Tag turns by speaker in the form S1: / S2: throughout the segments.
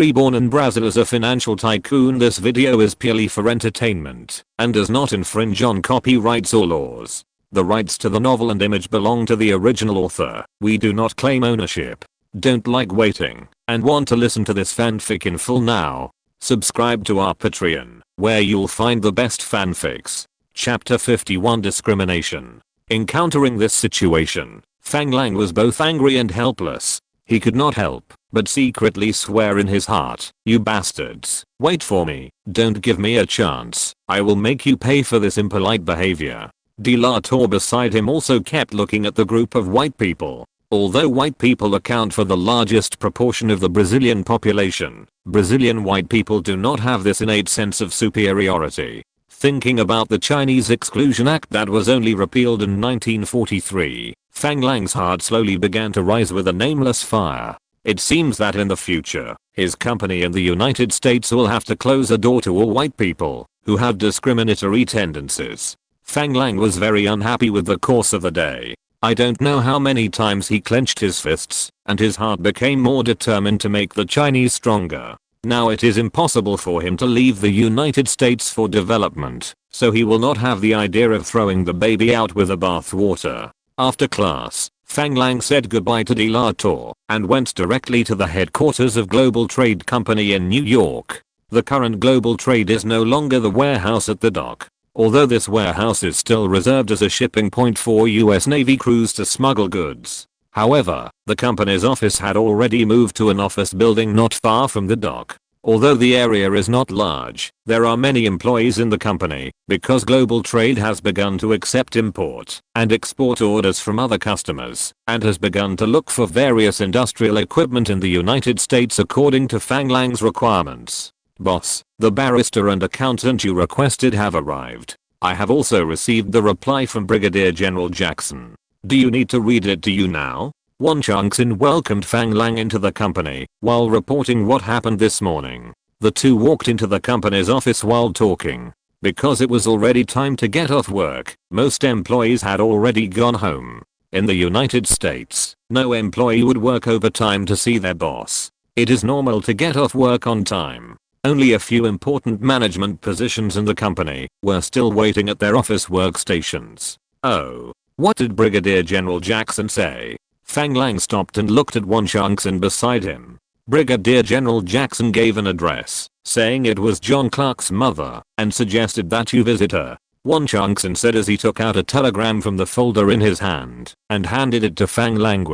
S1: reborn in Brazil as a financial tycoon. This video is purely for entertainment and does not infringe on copyrights or laws. The rights to the novel and image belong to the original author. We do not claim ownership. Don't like waiting and want to listen to this fanfic in full now? Subscribe to our Patreon, where you'll find the best fanfics. Chapter 51 Discrimination. Encountering this situation, Fang Lang was both angry and helpless. He could not help but secretly swear in his heart, "You bastards, wait for me, don't give me a chance, I will make you pay for this impolite behavior." Delator beside him also kept looking at the group of white people. Although white people account for the largest proportion of the Brazilian population, Brazilian white people do not have this innate sense of superiority. Thinking about the Chinese Exclusion Act that was only repealed in 1943, Fang Lang's heart slowly began to rise with a nameless fire. It seems that in the future, his company in the United States will have to close a door to all white people who have discriminatory tendencies. Fang Lang was very unhappy with the course of the day. I don't know how many times he clenched his fists, and his heart became more determined to make the Chinese stronger. Now it is impossible for him to leave the United States for development, so he will not have the idea of throwing the baby out with the bathwater. After class, Fang Lang said goodbye to Delator and went directly to the headquarters of Global Trade Company in New York. The current Global Trade is no longer the warehouse at the dock, although this warehouse is still reserved as a shipping point for US Navy crews to smuggle goods. However, the company's office had already moved to an office building not far from the dock. Although the area is not large, there are many employees in the company because Global Trade has begun to accept import and export orders from other customers and has begun to look for various industrial equipment in the United States according to Fang Lang's requirements. "Boss, the barrister and accountant you requested have arrived. I have also received the reply from Brigadier General Jackson. Do you need to read it to you now?" Won Changxin welcomed Fang Lang into the company while reporting what happened this morning. The two walked into the company's office while talking. Because it was already time to get off work, most employees had already gone home. In the United States, no employee would work overtime to see their boss. It is normal to get off work on time. Only a few important management positions in the company were still waiting at their office workstations. "Oh, what did Brigadier General Jackson say?" Fang Lang stopped and looked at Won Changxin beside him. Brigadier General Jackson gave an address, saying it was John Clark's mother, and suggested that you visit her. Won Changxin said as he took out a telegram from the folder in his hand and handed it to Fang Lang.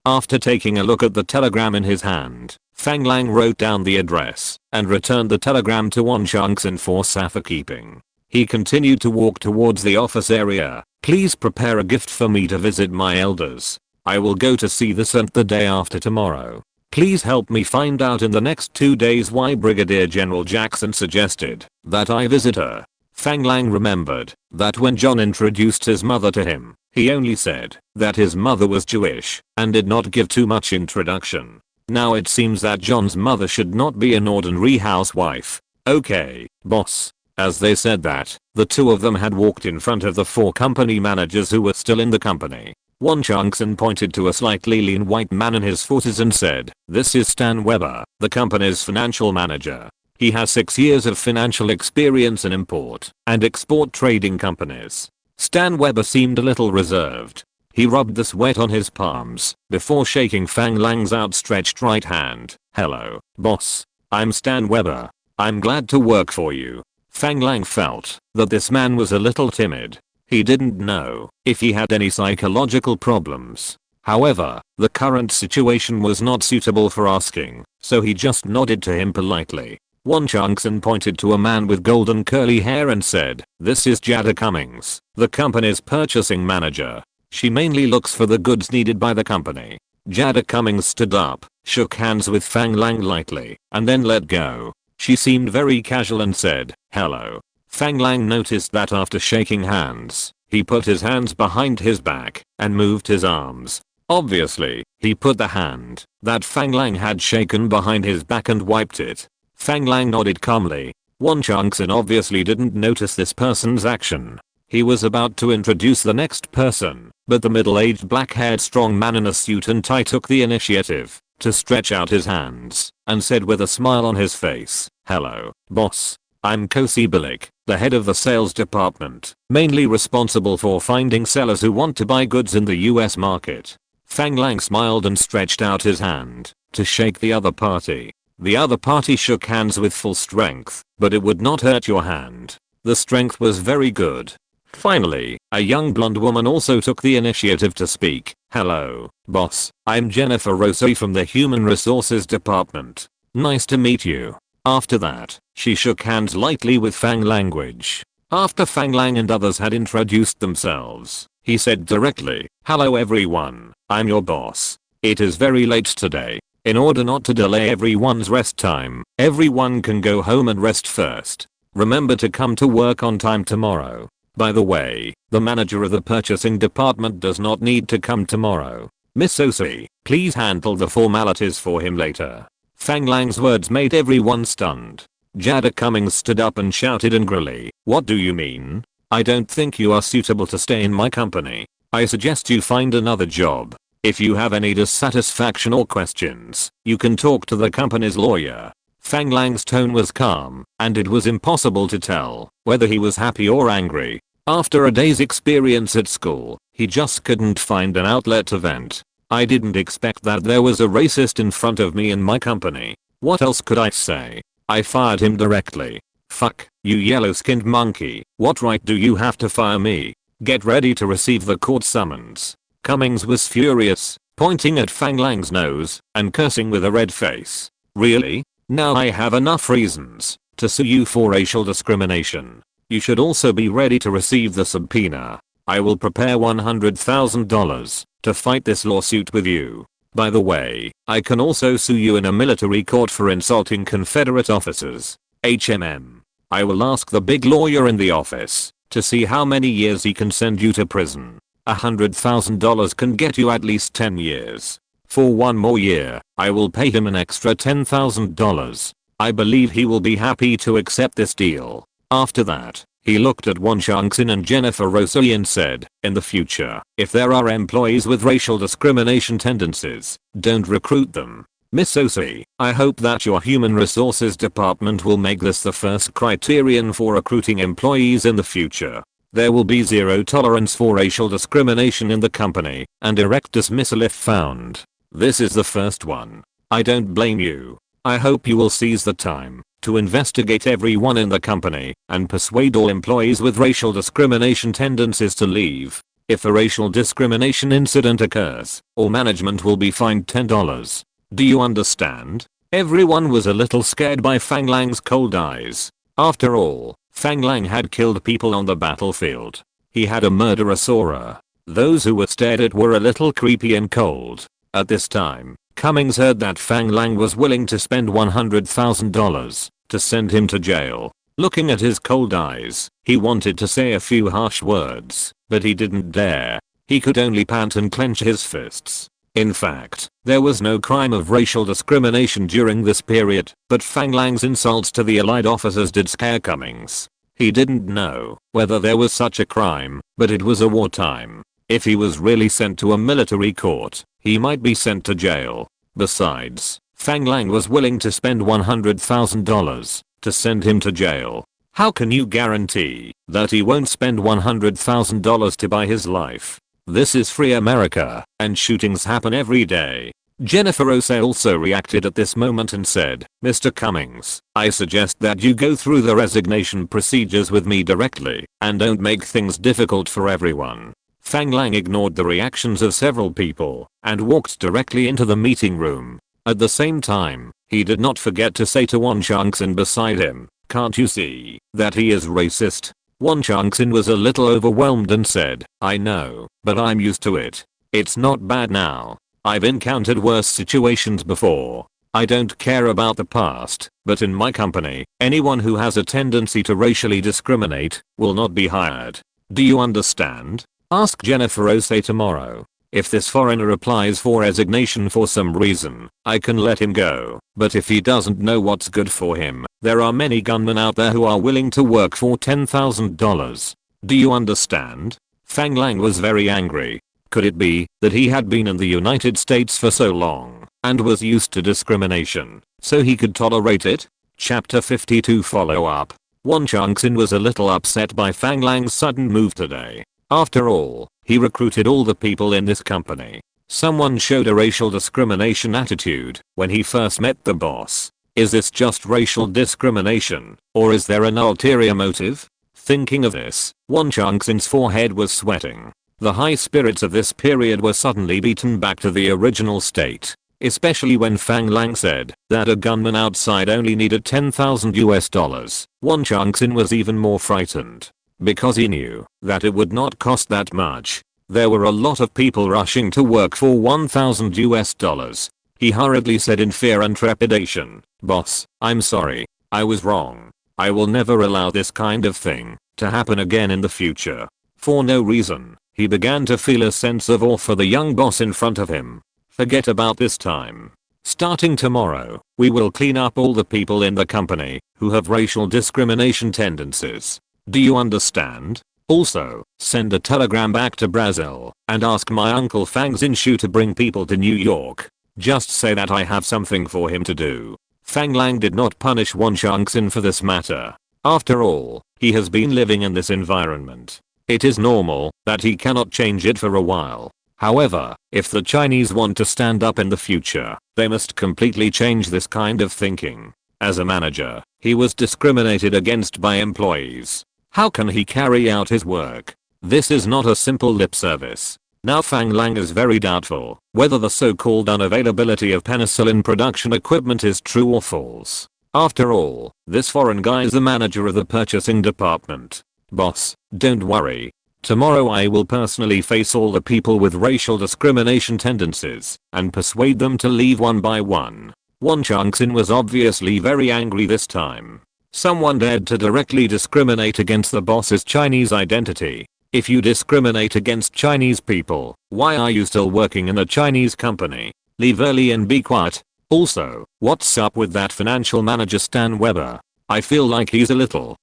S1: After taking a look at the telegram in his hand, Fang Lang wrote down the address and returned the telegram to Won Changxin for safekeeping. He continued to walk towards the office area. "Please prepare a gift for me to visit my elders. I will go to see the Saint the day after tomorrow. Please help me find out in the next 2 days why Brigadier General Jackson suggested that I visit her." Fang Lang remembered that when John introduced his mother to him, he only said that his mother was Jewish and did not give too much introduction. Now it seems that John's mother should not be an ordinary housewife. "Okay, boss." As they said that, the two of them had walked in front of the 4 company managers who were still in the company. Won Changxin pointed to a slightly lean white man in his 40s and said, "This is Stan Weber, the company's financial manager. He has 6 years of financial experience in import and export trading companies." Stan Weber seemed a little reserved. He rubbed the sweat on his palms before shaking Fang Lang's outstretched right hand. "Hello, boss. I'm Stan Weber. I'm glad to work for you." Fang Lang felt that this man was a little timid. He didn't know if he had any psychological problems. However, the current situation was not suitable for asking, so he just nodded to him politely. Won Changxin pointed to a man with golden curly hair and said, "This is Jada Cummings, the company's purchasing manager. She mainly looks for the goods needed by the company." Jada Cummings stood up, shook hands with Fang Lang lightly, and then let go. She seemed very casual and said, "Hello." Fang Lang noticed that after shaking hands, he put his hands behind his back and moved his arms. Obviously, he put the hand that Fang Lang had shaken behind his back and wiped it. Fang Lang nodded calmly. Won Changxin obviously didn't notice this person's action. He was about to introduce the next person, but the middle-aged black-haired strong man in a suit and tie took the initiative. to stretch out his hands and said with a smile on his face, "Hello, boss. I'm Kosi Bilik, the head of the sales department, mainly responsible for finding sellers who want to buy goods in the US market." Fang Lang smiled and stretched out his hand to shake the other party. The other party shook hands with full strength, but it would not hurt your hand. The strength was very good. Finally, a young blonde woman also took the initiative to speak. "Hello, boss. I'm Jennifer Rossi from the Human Resources Department. Nice to meet you." After that, she shook hands lightly with Fang language. After Fang Lang and others had introduced themselves, he said directly, "Hello everyone, I'm your boss. It is very late today. In order not to delay everyone's rest time, everyone can go home and rest first. Remember to come to work on time tomorrow. By the way, the manager of the purchasing department does not need to come tomorrow. Miss Osi, please handle the formalities for him later." Fang Lang's words made everyone stunned. Jada Cummings stood up and shouted angrily, "What do you mean? I don't think you are suitable to stay in my company. I suggest you find another job. If you have any dissatisfaction or questions, you can talk to the company's lawyer." Fang Lang's tone was calm, and it was impossible to tell whether he was happy or angry. After a day's experience at school, he just couldn't find an outlet to vent. "I didn't expect that there was a racist in front of me in my company. What else could I say? I fired him directly. Fuck, you yellow-skinned monkey, what right do you have to fire me? Get ready to receive the court summons." Cummings was furious, pointing at Fang Lang's nose and cursing with a red face. "Really? Now I have enough reasons to sue you for racial discrimination. You should also be ready to receive the subpoena. I will prepare $100,000 to fight this lawsuit with you. By the way, I can also sue you in a military court for insulting Confederate officers. I will ask the big lawyer in the office to see how many years he can send you to prison. $100,000 can get you at least 10 years. For one more year, I will pay him an extra $10,000. I believe he will be happy to accept this deal." After that, he looked at Won Chang-sin and Jennifer Rossi and said, "In the future, if there are employees with racial discrimination tendencies, don't recruit them. Miss Osi, I hope that your Human Resources Department will make this the first criterion for recruiting employees in the future. There will be zero tolerance for racial discrimination in the company, and direct dismissal if found. This is the first one. I don't blame you. I hope you will seize the time to investigate everyone in the company and persuade all employees with racial discrimination tendencies to leave. If a racial discrimination incident occurs, all management will be fined $10. Do you understand?" Everyone was a little scared by Fang Lang's cold eyes. After all, Fang Lang had killed people on the battlefield. He had a murderous aura. Those who were stared at were a little creepy and cold. At this time, Cummings heard that Fang Lang was willing to spend $100,000 to send him to jail. Looking at his cold eyes, he wanted to say a few harsh words, but he didn't dare. He could only pant and clench his fists. In fact, there was no crime of racial discrimination during this period, but Fang Lang's insults to the allied officers did scare Cummings. He didn't know whether there was such a crime, but it was a wartime. If he was really sent to a military court, he might be sent to jail. Besides, Fang Lang was willing to spend $100,000 to send him to jail. How can you guarantee that he won't spend $100,000 to buy his life? This is free America, and shootings happen every day. Jennifer Rossi also reacted at this moment and said, "Mr. Cummings, I suggest that you go through the resignation procedures with me directly, and don't make things difficult for everyone." Fang Lang ignored the reactions of several people, and walked directly into the meeting room. At the same time, he did not forget to say to Won Chang-sin beside him, "Can't you see that he is racist?" Won Chang-sin was a little overwhelmed and said, "I know, but I'm used to it. It's not bad now. I've encountered worse situations before. I don't care about the past, but in my company, anyone who has a tendency to racially discriminate will not be hired. Do you understand? Ask Jennifer Rossi tomorrow. If this foreigner applies for resignation for some reason, I can let him go, but if he doesn't know what's good for him, there are many gunmen out there who are willing to work for $10,000. Do you understand?" Fang Lang was very angry. Could it be that he had been in the United States for so long and was used to discrimination, so he could tolerate it. Chapter 52 Follow-up. Won Changxin was a little upset by Fang Lang's sudden move today. After all, he recruited all the people in this company. Someone showed a racial discrimination attitude when he first met the boss. Is this just racial discrimination, or is there an ulterior motive? Thinking of this, Won Changxin's forehead was sweating. The high spirits of this period were suddenly beaten back to the original state. Especially when Fang Lang said that a gunman outside only needed $10,000. Won Changxin was even more frightened. Because he knew that it would not cost that much. There were a lot of people rushing to work for $1,000. He hurriedly said in fear and trepidation, "Boss, I'm sorry. I was wrong. I will never allow this kind of thing to happen again in the future." For no reason, he began to feel a sense of awe for the young boss in front of him. Forget about this time. Starting tomorrow, we will clean up all the people in the company who have racial discrimination tendencies. Do you understand? Also, send a telegram back to Brazil and ask my uncle Fang Zinshu to bring people to New York. Just say that I have something for him to do. Fang Lang did not punish Won Changxin for this matter. After all, he has been living in this environment. It is normal that he cannot change it for a while. However, if the Chinese want to stand up in the future, they must completely change this kind of thinking. As a manager, he was discriminated against by employees. How can he carry out his work? This is not a simple lip service. Now Fang Lang is very doubtful whether the so-called unavailability of penicillin production equipment is true or false. After all, this foreign guy is the manager of the purchasing department. Boss, don't worry. Tomorrow I will personally face all the people with racial discrimination tendencies and persuade them to leave one by one. Won Changxin was obviously very angry this time. Someone dared to directly discriminate against the boss's Chinese identity. If you discriminate against Chinese people, why are you still working in a Chinese company? Leave early and be quiet. Also, what's up with that financial manager Stan Weber? I feel like he's a little,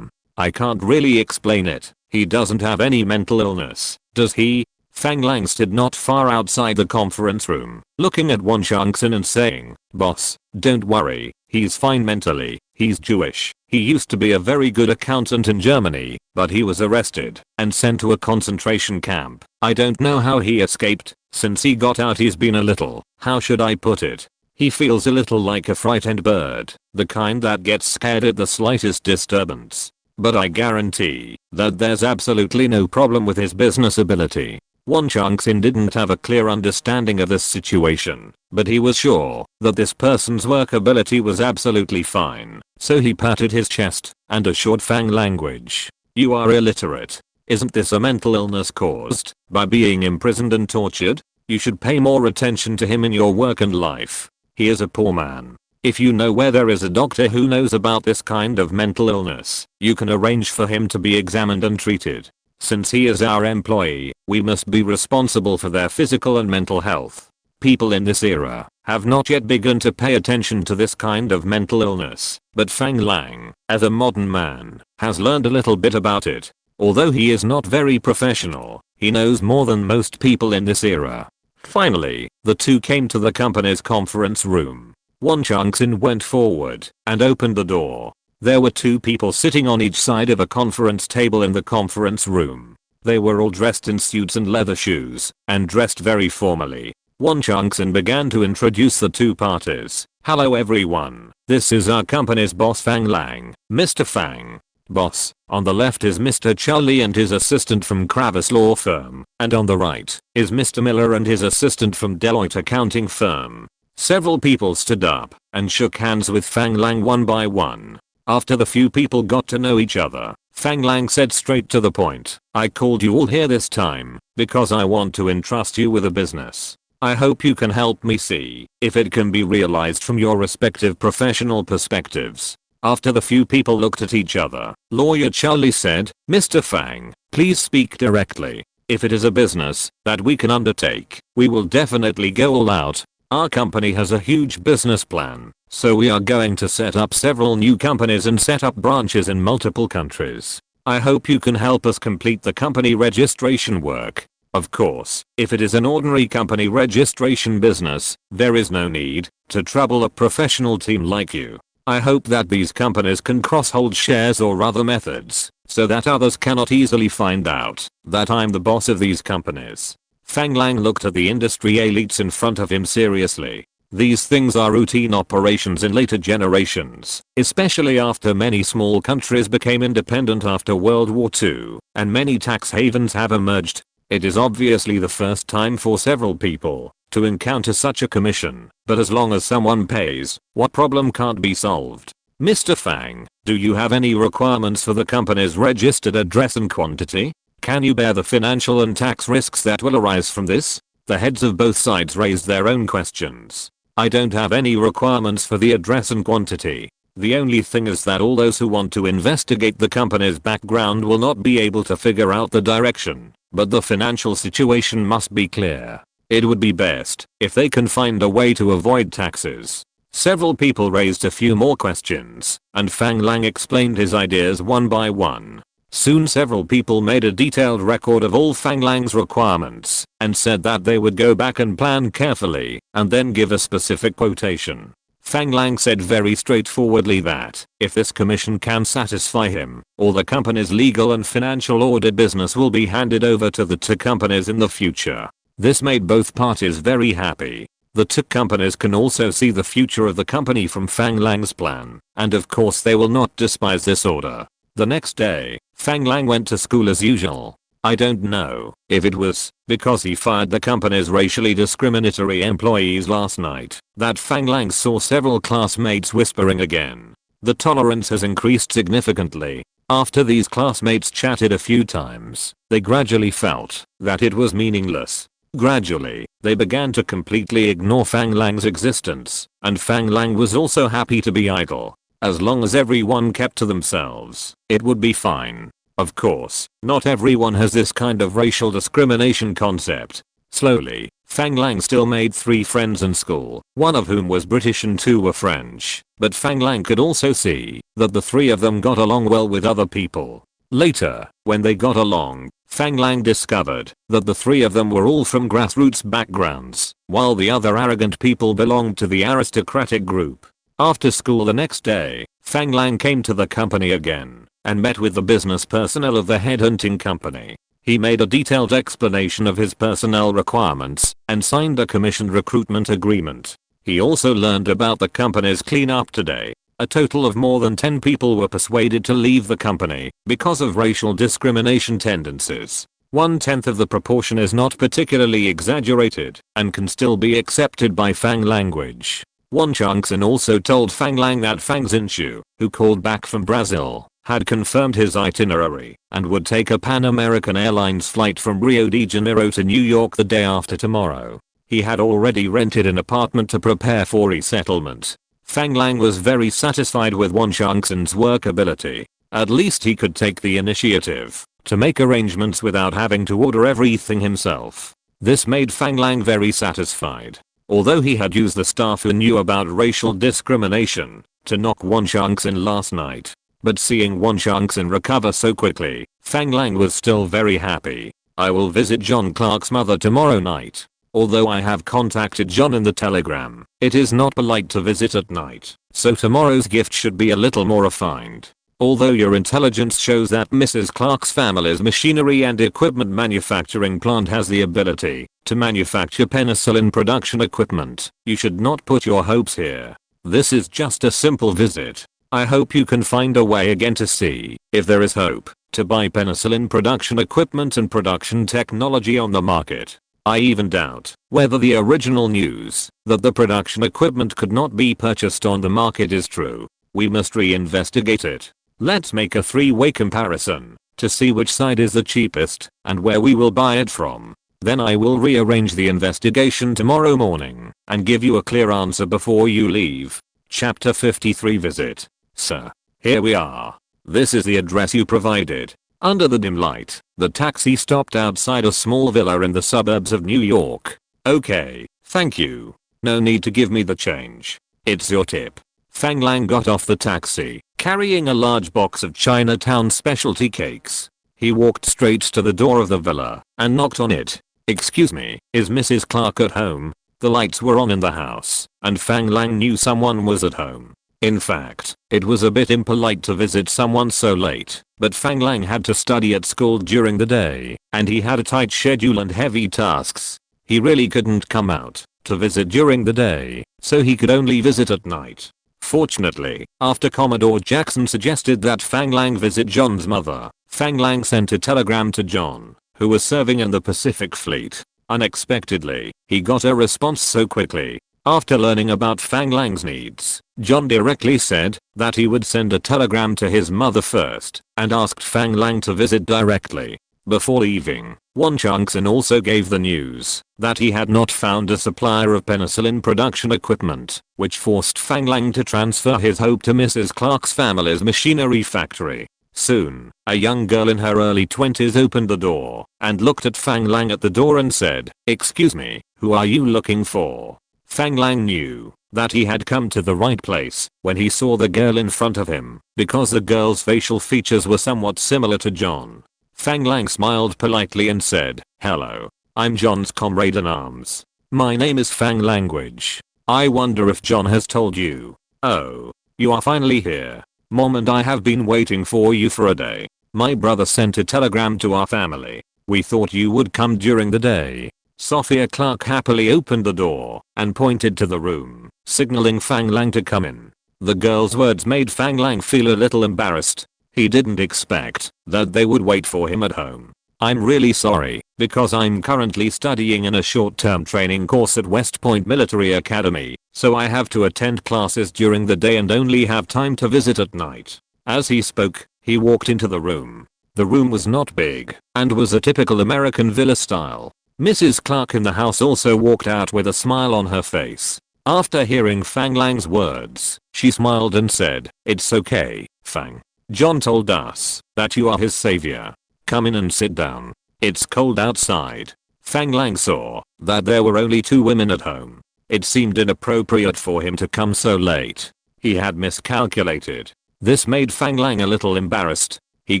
S1: I can't really explain it. He doesn't have any mental illness, does he? Fang Lang stood not far outside the conference room, looking at Won Changxin and saying, "Boss, don't worry, he's fine mentally, he's Jewish. He used to be a very good accountant in Germany, but he was arrested and sent to a concentration camp. I don't know how he escaped. Since he got out he's been a little, how should I put it? He feels a little like a frightened bird, the kind that gets scared at the slightest disturbance. But I guarantee that there's absolutely no problem with his business ability." Won Changxin didn't have a clear understanding of this situation, but he was sure that this person's work ability was absolutely fine, so he patted his chest and assured Fang language. "You are illiterate. Isn't this a mental illness caused by being imprisoned and tortured? You should pay more attention to him in your work and life. He is a poor man. If you know where there is a doctor who knows about this kind of mental illness, you can arrange for him to be examined and treated. Since he is our employee, we must be responsible for their physical and mental health. People in this era have not yet begun to pay attention to this kind of mental illness, but Fang Lang, as a modern man, has learned a little bit about it. Although he is not very professional, he knows more than most people in this era." Finally, the two came to the company's conference room. Won Changxin went forward and opened the door. There were two people sitting on each side of a conference table in the conference room. They were all dressed in suits and leather shoes, and dressed very formally. Won Changxin began to introduce the two parties. "Hello everyone, this is our company's boss Fang Lang, Mr. Fang. Boss, on the left is Mr. Charlie and his assistant from Kravis Law Firm, and on the right is Mr. Miller and his assistant from Deloitte Accounting Firm." Several people stood up and shook hands with Fang Lang one by one. After the few people got to know each other, Fang Lang said straight to the point, "I called you all here this time because I want to entrust you with a business. I hope you can help me see if it can be realized from your respective professional perspectives." After the few people looked at each other, Lawyer Charlie said, "Mr. Fang, please speak directly. If it is a business that we can undertake, we will definitely go all out. Our company has a huge business plan, so we are going to set up several new companies and set up branches in multiple countries. I hope you can help us complete the company registration work. Of course, if it is an ordinary company registration business, there is no need to trouble a professional team like you. I hope that these companies can cross-hold shares or other methods, so that others cannot easily find out that I'm the boss of these companies. Fang Lang looked at the industry elites in front of him seriously. These things are routine operations in later generations, especially after many small countries became independent after World War II, and many tax havens have emerged. It is obviously the first time for several people to encounter such a commission, but as long as someone pays, what problem can't be solved? Mr. Fang, do you have any requirements for the company's registered address and quantity? Can you bear the financial and tax risks that will arise from this? The heads of both sides raised their own questions. I don't have any requirements for the address and quantity. The only thing is that all those who want to investigate the company's background will not be able to figure out the direction, but the financial situation must be clear. It would be best if they can find a way to avoid taxes. Several people raised a few more questions, and Fang Lang explained his ideas one by one. Soon several people made a detailed record of all Fang Lang's requirements and said that they would go back and plan carefully and then give a specific quotation. Fang Lang said very straightforwardly that if this commission can satisfy him, all the company's legal and financial audit business will be handed over to the two companies in the future. This made both parties very happy. The two companies can also see the future of the company from Fang Lang's plan, and of course they will not despise this order. The next day, Fang Lang went to school as usual. I don't know if it was because he fired the company's racially discriminatory employees last night that Fang Lang saw several classmates whispering again. The tolerance has increased significantly. After these classmates chatted a few times, they gradually felt that it was meaningless. Gradually, they began to completely ignore Fang Lang's existence, and Fang Lang was also happy to be idle. As long as everyone kept to themselves, it would be fine. Of course, not everyone has this kind of racial discrimination concept. Slowly, Fang Lang still made 3 friends in school, one of whom was British and 2 were French, but Fang Lang could also see that the 3 of them got along well with other people. Later, when they got along, Fang Lang discovered that the 3 of them were all from grassroots backgrounds, while the other arrogant people belonged to the aristocratic group. After school the next day, Fang Lang came to the company again and met with the business personnel of the headhunting company. He made a detailed explanation of his personnel requirements and signed a commissioned recruitment agreement. He also learned about the company's cleanup today. A total of more than 10 people were persuaded to leave the company because of racial discrimination tendencies. 1/10 of the proportion is not particularly exaggerated and can still be accepted by Fang language. Won Changxin also told Fang Lang that Fang Xinchu, who called back from Brazil, had confirmed his itinerary and would take a Pan American Airlines flight from Rio de Janeiro to New York the day after tomorrow. He had already rented an apartment to prepare for resettlement. Fang Lang was very satisfied with Won Changxin's work ability. At least he could take the initiative to make arrangements without having to order everything himself. This made Fang Lang very satisfied. Although he had used the staff who knew about racial discrimination to knock Won Changxin last night, but seeing Won Changxin recover so quickly, Fang Lang was still very happy. I will visit John Clark's mother tomorrow night. Although I have contacted John in the telegram, it is not polite to visit at night, so tomorrow's gift should be a little more refined. Although your intelligence shows that Mrs. Clark's family's machinery and equipment manufacturing plant has the ability to manufacture penicillin production equipment, you should not put your hopes here. This is just a simple visit. I hope you can find a way again to see if there is hope to buy penicillin production equipment and production technology on the market. I even doubt whether the original news that the production equipment could not be purchased on the market is true. We must reinvestigate it. Let's make a 3-way comparison to see which side is the cheapest and where we will buy it from. Then I will rearrange the investigation tomorrow morning and give you a clear answer before you leave. Chapter 53 Visit. Sir, here we are. This is the address you provided. Under the dim light, the taxi stopped outside a small villa in the suburbs of New York. Okay, thank you. No need to give me the change. It's your tip. Fang Lang got off the taxi, carrying a large box of Chinatown specialty cakes. He walked straight to the door of the villa and knocked on it. "Excuse me, is Mrs. Clark at home?" The lights were on in the house, and Fang Lang knew someone was at home. In fact, it was a bit impolite to visit someone so late, but Fang Lang had to study at school during the day, and he had a tight schedule and heavy tasks. He really couldn't come out to visit during the day, so he could only visit at night. Fortunately, after Commodore Jackson suggested that Fang Lang visit John's mother, Fang Lang sent a telegram to John, who was serving in the Pacific Fleet. Unexpectedly, he got a response so quickly. After learning about Fang Lang's needs, John directly said that he would send a telegram to his mother first and asked Fang Lang to visit directly. Before leaving, Jackson also gave the news that he had not found a supplier of penicillin production equipment, which forced Fang Lang to transfer his hope to Mrs. Clark's family's machinery factory. Soon, a young girl in her early 20s opened the door and looked at Fang Lang at the door and said, "Excuse me, who are you looking for?" Fang Lang knew that he had come to the right place when he saw the girl in front of him, because the girl's facial features were somewhat similar to John. Fang Lang smiled politely and said, "Hello, I'm John's comrade in arms. My name is Fang Language. I wonder if John has told you." "Oh, you are finally here. Mom and I have been waiting for you for a day. My brother sent a telegram to our family. We thought you would come during the day." Sophia Clark happily opened the door and pointed to the room, signaling Fang Lang to come in. The girl's words made Fang Lang feel a little embarrassed. He didn't expect that they would wait for him at home. "I'm really sorry, because I'm currently studying in a short-term training course at West Point Military Academy, so I have to attend classes during the day and only have time to visit at night." As he spoke, he walked into the room. The room was not big and was a typical American villa style. Mrs. Clark in the house also walked out with a smile on her face. After hearing Fang Lang's words, she smiled and said, "It's okay, Fang. John told us that you are his savior. Come in and sit down. It's cold outside." Fang Lang saw that there were only 2 women at home. It seemed inappropriate for him to come so late. He had miscalculated. This made Fang Lang a little embarrassed. He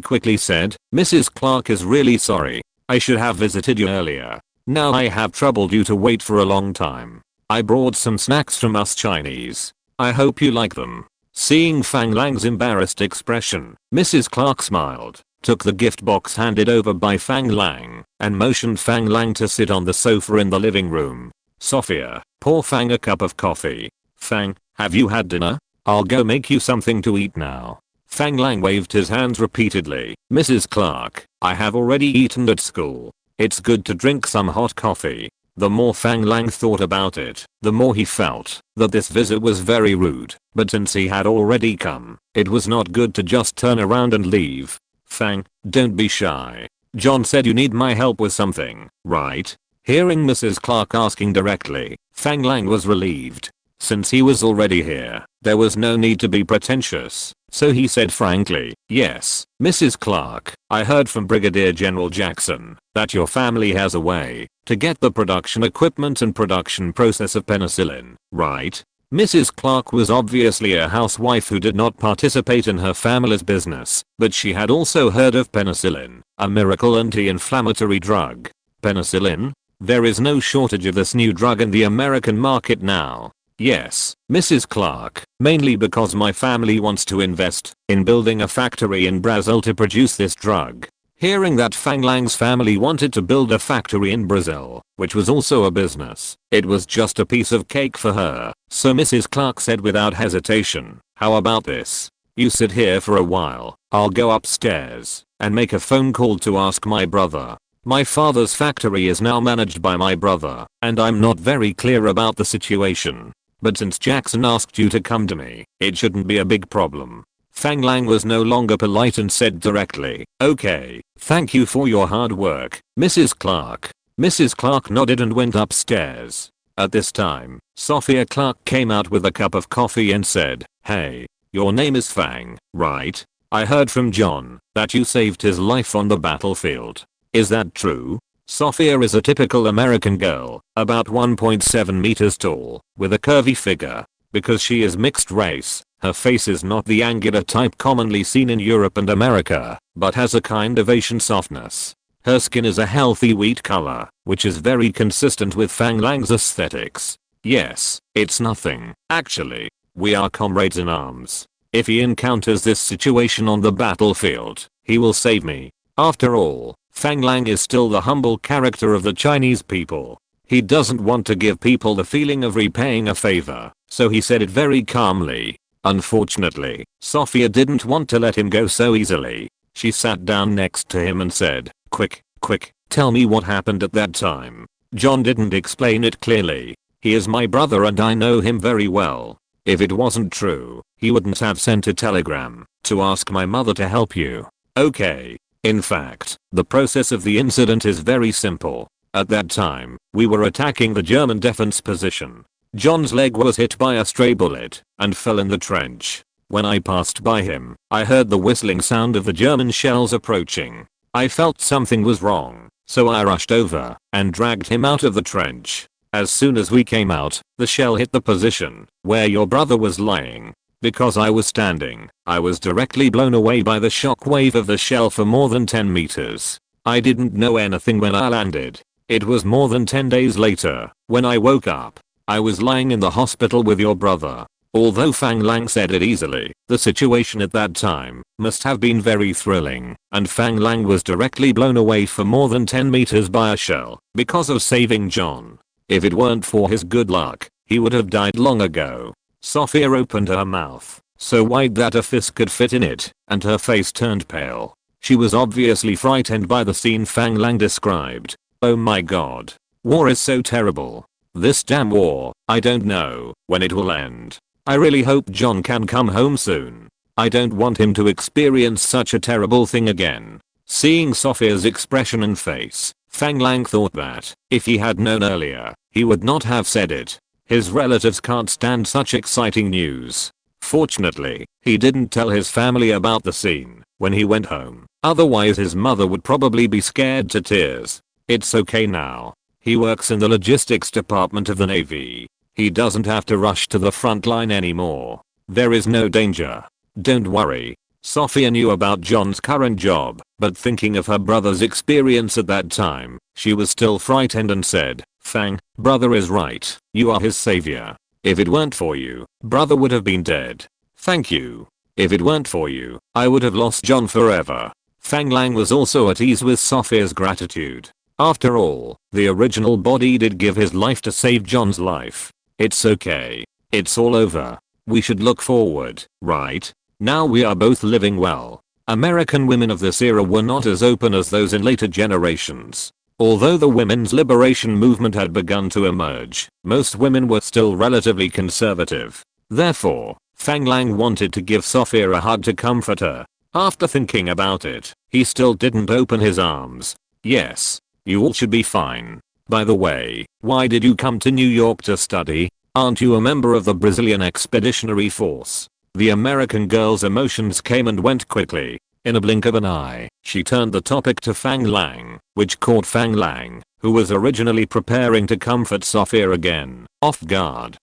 S1: quickly said, "Mrs. Clark is really sorry. I should have visited you earlier. Now I have troubled you to wait for a long time. I brought some snacks from Us Chinese. I hope you like them." Seeing Fang Lang's embarrassed expression, Mrs. Clark smiled, took the gift box handed over by Fang Lang, and motioned Fang Lang to sit on the sofa in the living room. "Sophia, pour Fang a cup of coffee. Fang, have you had dinner? I'll go make you something to eat now." Fang Lang waved his hands repeatedly. "Mrs. Clark, I have already eaten at school. It's good to drink some hot coffee." The more Fang Lang thought about it, the more he felt that this visit was very rude, but since he had already come, it was not good to just turn around and leave. "Fang, don't be shy. John said you need my help with something, right?" Hearing Mrs. Clark asking directly, Fang Lang was relieved. Since he was already here, there was no need to be pretentious, so he said frankly, "Yes, Mrs. Clark, I heard from Brigadier General Jackson that your family has a way to get the production equipment and production process of penicillin, right?" Mrs. Clark was obviously a housewife who did not participate in her family's business, but she had also heard of penicillin, a miracle anti-inflammatory drug. "Penicillin? There is no shortage of this new drug in the American market now." "Yes, Mrs. Clark, mainly because my family wants to invest in building a factory in Brazil to produce this drug." Hearing that Fang Lang's family wanted to build a factory in Brazil, which was also a business, it was just a piece of cake for her. So Mrs. Clark said without hesitation, "How about this? You sit here for a while, I'll go upstairs and make a phone call to ask my brother. My father's factory is now managed by my brother, and I'm not very clear about the situation. But since Jackson asked you to come to me, it shouldn't be a big problem." Fang Lang was no longer polite and said directly, "Okay, thank you for your hard work, Mrs. Clark." Mrs. Clark nodded and went upstairs. At this time, Sophia Clark came out with a cup of coffee and said, "Hey, your name is Fang, right? I heard from John that you saved his life on the battlefield. Is that true?" Sophia is a typical American girl, about 1.7 meters tall, with a curvy figure. Because she is mixed race, Her face is not the angular type commonly seen in Europe and America, but has a kind of Asian softness. Her skin is a healthy wheat color, which is very consistent with Fang Lang's aesthetics. Yes, it's nothing, actually. We are comrades in arms. If he encounters this situation on the battlefield, he will save me. After all, Fang Lang is still the humble character of the Chinese people. He doesn't want to give people the feeling of repaying a favor, so he said it very calmly. Unfortunately, Sophia didn't want to let him go so easily. She sat down next to him and said, quick, tell me what happened at that time. John didn't explain it clearly. He is my brother and I know him very well. If it wasn't true, he wouldn't have sent a telegram to ask my mother to help you. Okay. In fact, the process of the incident is very simple. At that time, we were attacking the German defense position. John's leg was hit by a stray bullet and fell in the trench. When I passed by him, I heard the whistling sound of the German shells approaching. I felt something was wrong, so I rushed over and dragged him out of the trench. As soon as we came out, the shell hit the position where your brother was lying. Because I was standing, I was directly blown away by the shock wave of the shell for more than 10 meters. I didn't know anything when I landed. It was more than 10 days later when I woke up. I was lying in the hospital with your brother. Although Fang Lang said it easily, the situation at that time must have been very thrilling, and Fang Lang was directly blown away for more than 10 meters by a shell because of saving John. If it weren't for his good luck, he would have died long ago. Sophia opened her mouth so wide that a fist could fit in it, and her face turned pale. She was obviously frightened by the scene Fang Lang described. Oh my god. War is so terrible. This damn war, I don't know when it will end. I really hope John can come home soon. I don't want him to experience such a terrible thing again. Seeing Sophia's expression and face, Fang Lang thought that, if he had known earlier, he would not have said it. His relatives can't stand such exciting news. Fortunately, he didn't tell his family about the scene when he went home. Otherwise his mother would probably be scared to tears. It's okay now. He works in the logistics department of the Navy. He doesn't have to rush to the front line anymore. There is no danger. Don't worry. Sophia knew about John's current job, but thinking of her brother's experience at that time, she was still frightened and said, Fang, brother is right. You are his savior. If it weren't for you, brother would have been dead. Thank you. If it weren't for you, I would have lost John forever. Fang Lang was also at ease with Sophia's gratitude. After all, the original body did give his life to save John's life. It's okay. It's all over. We should look forward, right? Now we are both living well. American women of this era were not as open as those in later generations. Although the women's liberation movement had begun to emerge, most women were still relatively conservative. Therefore, Fang Lang wanted to give Sophia a hug to comfort her. After thinking about it, he still didn't open his arms. Yes. You all should be fine. By the way, why did you come to New York to study? Aren't you a member of the Brazilian Expeditionary Force? The American girl's emotions came and went quickly. In a blink of an eye, she turned the topic to Fang Lang, which caught Fang Lang, who was originally preparing to comfort Sophia again, off guard.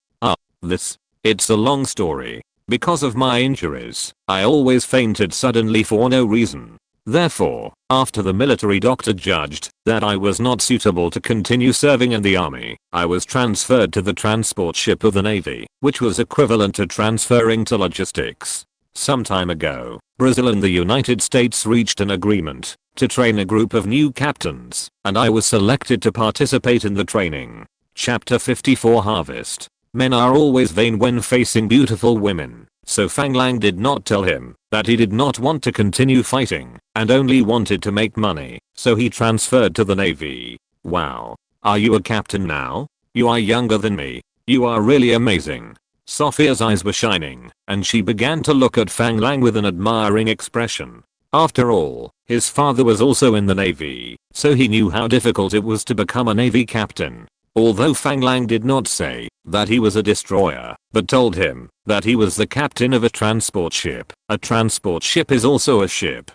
S1: It's a long story. Because of my injuries, I always fainted suddenly for no reason. Therefore, after the military doctor judged that I was not suitable to continue serving in the army, I was transferred to the transport ship of the Navy, which was equivalent to transferring to logistics. Some time ago, Brazil and the United States reached an agreement to train a group of new captains, and I was selected to participate in the training. Chapter 54 Harvest. Men are always vain when facing beautiful women. So Fang Lang did not tell him that he did not want to continue fighting and only wanted to make money, so he transferred to the Navy. Wow. Are you a captain now? You are younger than me. You are really amazing. Sophia's eyes were shining, and she began to look at Fang Lang with an admiring expression. After all, his father was also in the Navy, so he knew how difficult it was to become a Navy captain. Although Fang Lang did not say that he was a destroyer, but told him that he was the captain of a transport ship. A transport ship is also a ship.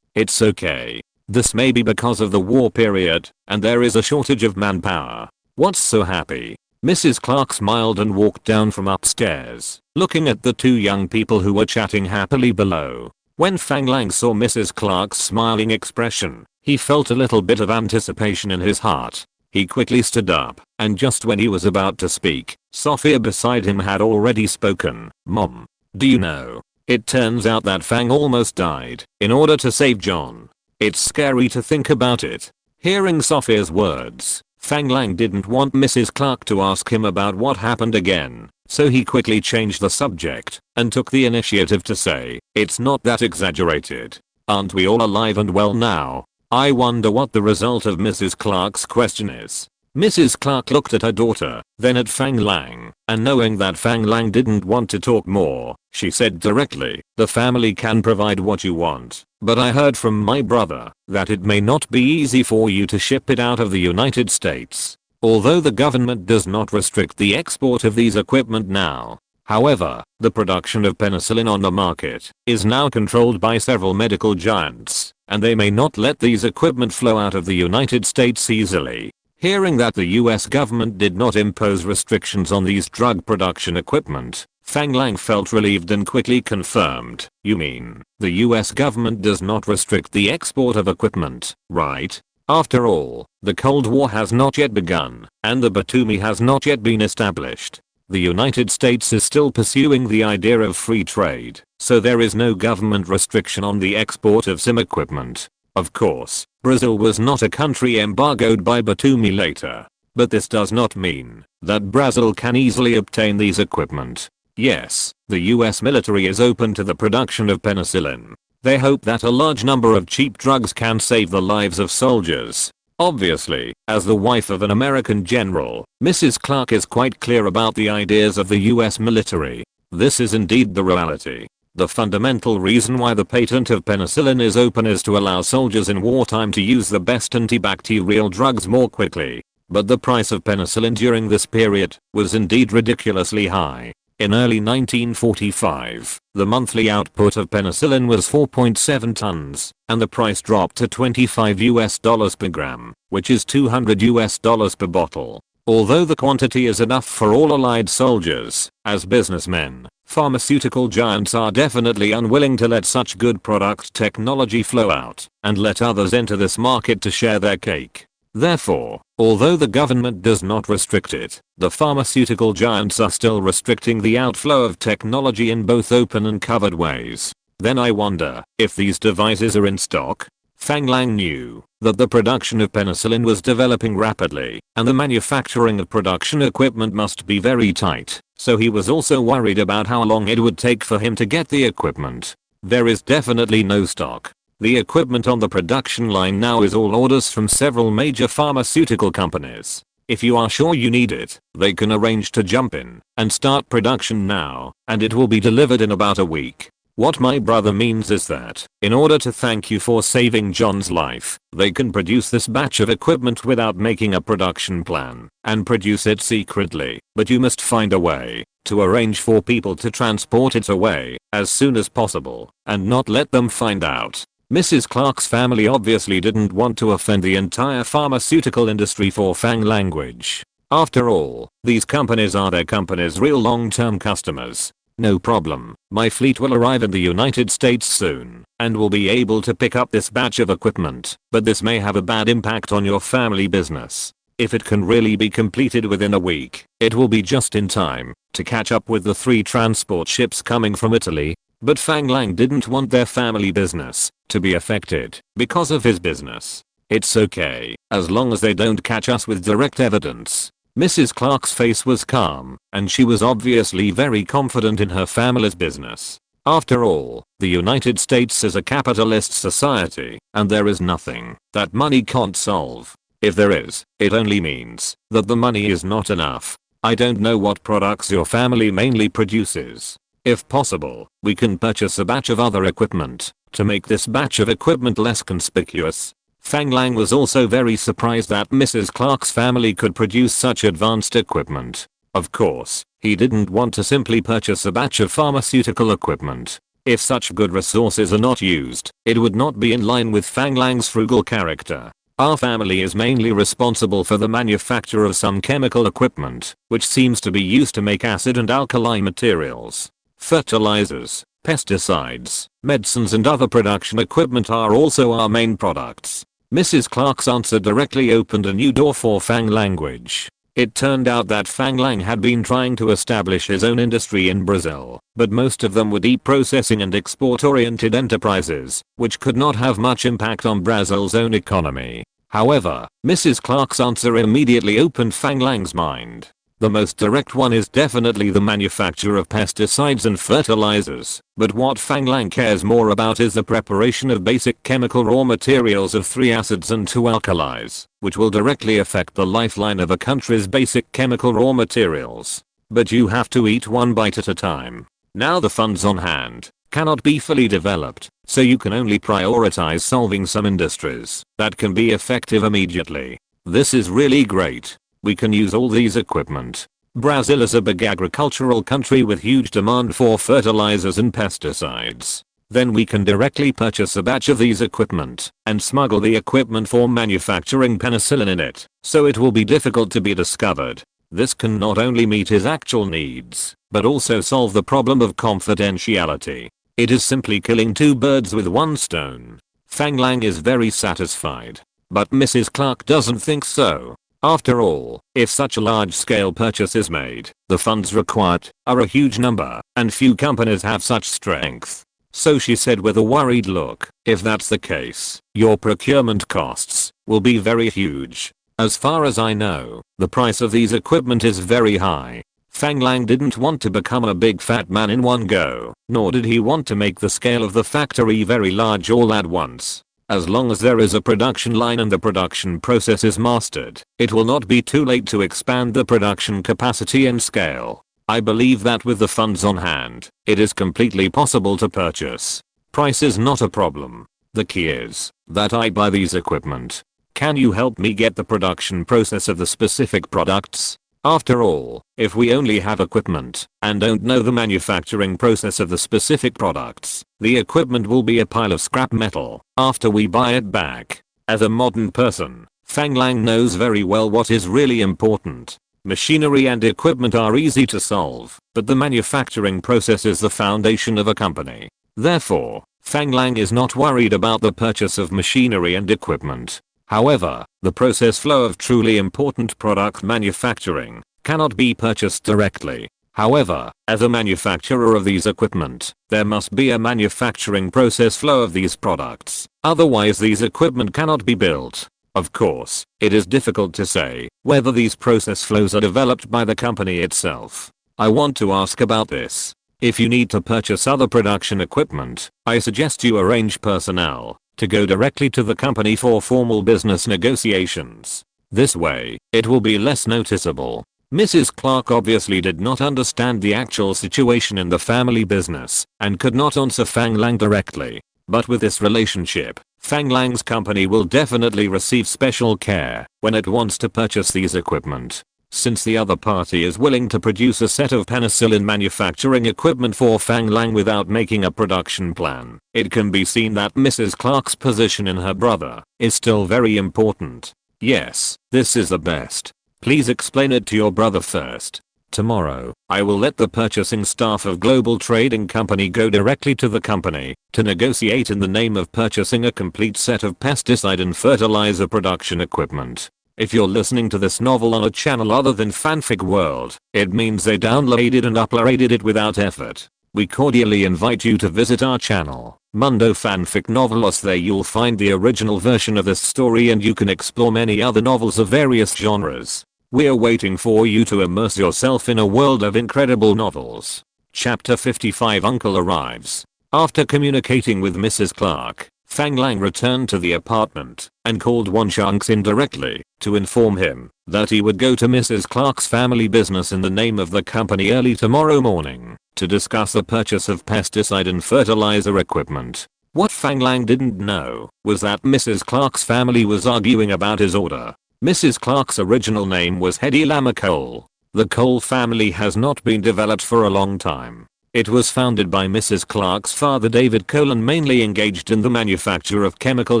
S1: It's okay. This may be because of the war period, and there is a shortage of manpower. What's so happy? Mrs. Clark smiled and walked down from upstairs. looking at the two young people who were chatting happily below. When Fang Lang saw Mrs. Clark's smiling expression, he felt a little bit of anticipation in his heart. He quickly stood up, and just when he was about to speak, Sophia beside him had already spoken. "Mom, do you know? It turns out that Fang almost died in order to save John. It's scary to think about it." Hearing Sophia's words, Fang Lang didn't want Mrs. Clark to ask him about what happened again, so he quickly changed the subject and took the initiative to say, "It's not that exaggerated. Aren't we all alive and well now? I wonder what the result of Mrs. Clark's question is." Mrs. Clark looked at her daughter, then at Fang Lang, and knowing that Fang Lang didn't want to talk more, she said directly, "The family can provide what you want, but I heard from my brother that it may not be easy for you to ship it out of the United States. Although the government does not restrict the export of these equipment now, however, the production of penicillin on the market is now controlled by several medical giants, and they may not let these equipment flow out of the United States easily." Hearing that the US government did not impose restrictions on these drug production equipment, Fang Lang felt relieved and quickly confirmed, "You mean, the US government does not restrict the export of equipment, right? After all, the Cold War has not yet begun, and the Batumi has not yet been established. The United States is still pursuing the idea of free trade, so there is no government restriction on the export of sim equipment. Of course, Brazil was not a country embargoed by Batumi later, but this does not mean that Brazil can easily obtain these equipment. Yes, the US military is open to the production of penicillin. They hope that a large number of cheap drugs can save the lives of soldiers." Obviously, as the wife of an American general, Mrs. Clark is quite clear about the ideas of the US military. This is indeed the reality. The fundamental reason why the patent of penicillin is open is to allow soldiers in wartime to use the best antibacterial drugs more quickly. But the price of penicillin during this period was indeed ridiculously high. In early 1945, the monthly output of penicillin was 4.7 tons, and the price dropped to $25 per gram, which is $200 per bottle. Although the quantity is enough for all Allied soldiers, as businessmen, pharmaceutical giants are definitely unwilling to let such good product technology flow out and let others enter this market to share their cake. Therefore, although the government does not restrict it, the pharmaceutical giants are still restricting the outflow of technology in both open and covered ways. Then I wonder if these devices are in stock. Fang Lang knew that the production of penicillin was developing rapidly, and the manufacturing of production equipment must be very tight, so he was also worried about how long it would take for him to get the equipment. There is definitely no stock. The equipment on the production line now is all orders from several major pharmaceutical companies. If you are sure you need it, they can arrange to jump in and start production now, and it will be delivered in about a week. What my brother means is that, in order to thank you for saving John's life, they can produce this batch of equipment without making a production plan, and produce it secretly, but you must find a way to arrange for people to transport it away as soon as possible, and not let them find out. Mrs. Clark's family obviously didn't want to offend the entire pharmaceutical industry for Fang language. After all, these companies are their company's real long-term customers. No problem, my fleet will arrive in the United States soon, and will be able to pick up this batch of equipment, but this may have a bad impact on your family business. If it can really be completed within a week, it will be just in time to catch up with the 3 transport ships coming from Italy. But Fang Lang didn't want their family business to be affected because of his business. It's okay, as long as they don't catch us with direct evidence. Mrs. Clark's face was calm, and she was obviously very confident in her family's business. After all, the United States is a capitalist society, and there is nothing that money can't solve. If there is, it only means that the money is not enough. I don't know what products your family mainly produces. If possible, we can purchase a batch of other equipment to make this batch of equipment less conspicuous. Fang Lang was also very surprised that Mrs. Clark's family could produce such advanced equipment. Of course, he didn't want to simply purchase a batch of pharmaceutical equipment. If such good resources are not used, it would not be in line with Fang Lang's frugal character. Our family is mainly responsible for the manufacture of some chemical equipment, which seems to be used to make acid and alkali materials. Fertilizers, pesticides, medicines and other production equipment are also our main products. Mrs. Clark's answer directly opened a new door for Fang language. It turned out that Fang Lang had been trying to establish his own industry in Brazil, but most of them were deep processing and export-oriented enterprises, which could not have much impact on Brazil's own economy. However, Mrs. Clark's answer immediately opened Fang Lang's mind. The most direct one is definitely the manufacture of pesticides and fertilizers, but what Fang Lang cares more about is the preparation of basic chemical raw materials of 3 acids and 2 alkalis, which will directly affect the lifeline of a country's basic chemical raw materials. But you have to eat one bite at a time. Now the funds on hand cannot be fully developed, so you can only prioritize solving some industries that can be effective immediately. This is really great. We can use all these equipment. Brazil is a big agricultural country with huge demand for fertilizers and pesticides. Then we can directly purchase a batch of these equipment and smuggle the equipment for manufacturing penicillin in it, so it will be difficult to be discovered. This can not only meet his actual needs, but also solve the problem of confidentiality. It is simply killing 2 birds with 1 stone. Fang Lang is very satisfied. But Mrs. Clark doesn't think so. After all, if such a large-scale purchase is made, the funds required are a huge number, and few companies have such strength. So she said with a worried look, if that's the case, your procurement costs will be very huge. As far as I know, the price of these equipment is very high. Fang Lang didn't want to become a big fat man in one go, nor did he want to make the scale of the factory very large all at once. As long as there is a production line and the production process is mastered, it will not be too late to expand the production capacity and scale. I believe that with the funds on hand, it is completely possible to purchase. Price is not a problem. The key is that I buy these equipment. Can you help me get the production process of the specific products? After all, if we only have equipment and don't know the manufacturing process of the specific products, the equipment will be a pile of scrap metal after we buy it back. As a modern person, Fang Lang knows very well what is really important. Machinery and equipment are easy to solve, but the manufacturing process is the foundation of a company. Therefore, Fang Lang is not worried about the purchase of machinery and equipment. However, the process flow of truly important product manufacturing cannot be purchased directly. However, as a manufacturer of these equipment, there must be a manufacturing process flow of these products. Otherwise these equipment cannot be built. Of course, it is difficult to say whether these process flows are developed by the company itself. I want to ask about this. If you need to purchase other production equipment, I suggest you arrange personnel to go directly to the company for formal business negotiations. This way, it will be less noticeable. Mrs. Clark obviously did not understand the actual situation in the family business and could not answer Fang Lang directly. But with this relationship, Fang Lang's company will definitely receive special care when it wants to purchase these equipment. Since the other party is willing to produce a set of penicillin manufacturing equipment for Fang Lang without making a production plan, it can be seen that Mrs. Clark's position in her brother is still very important. Yes, this is the best. Please explain it to your brother first. Tomorrow, I will let the purchasing staff of Global Trading Company go directly to the company to negotiate in the name of purchasing a complete set of pesticide and fertilizer production equipment. If you're listening to this novel on a channel other than Fanfic World, it means they downloaded and uploaded it without effort. We cordially invite you to visit our channel, Mundo Fanfic Novelos. There you'll find the original version of this story and you can explore many other novels of various genres. We're waiting for you to immerse yourself in a world of incredible novels. Chapter 55 Uncle arrives. After communicating with Mrs. Clark, Fang Lang returned to the apartment and called Wanshanks indirectly to inform him that he would go to Mrs. Clark's family business in the name of the company early tomorrow morning to discuss the purchase of pesticide and fertilizer equipment. What Fang Lang didn't know was that Mrs. Clark's family was arguing about his order. Mrs. Clark's original name was Hedy Lamer Cole. The Cole family has not been developed for a long time. It was founded by Mrs. Clark's father David Cole and mainly engaged in the manufacture of chemical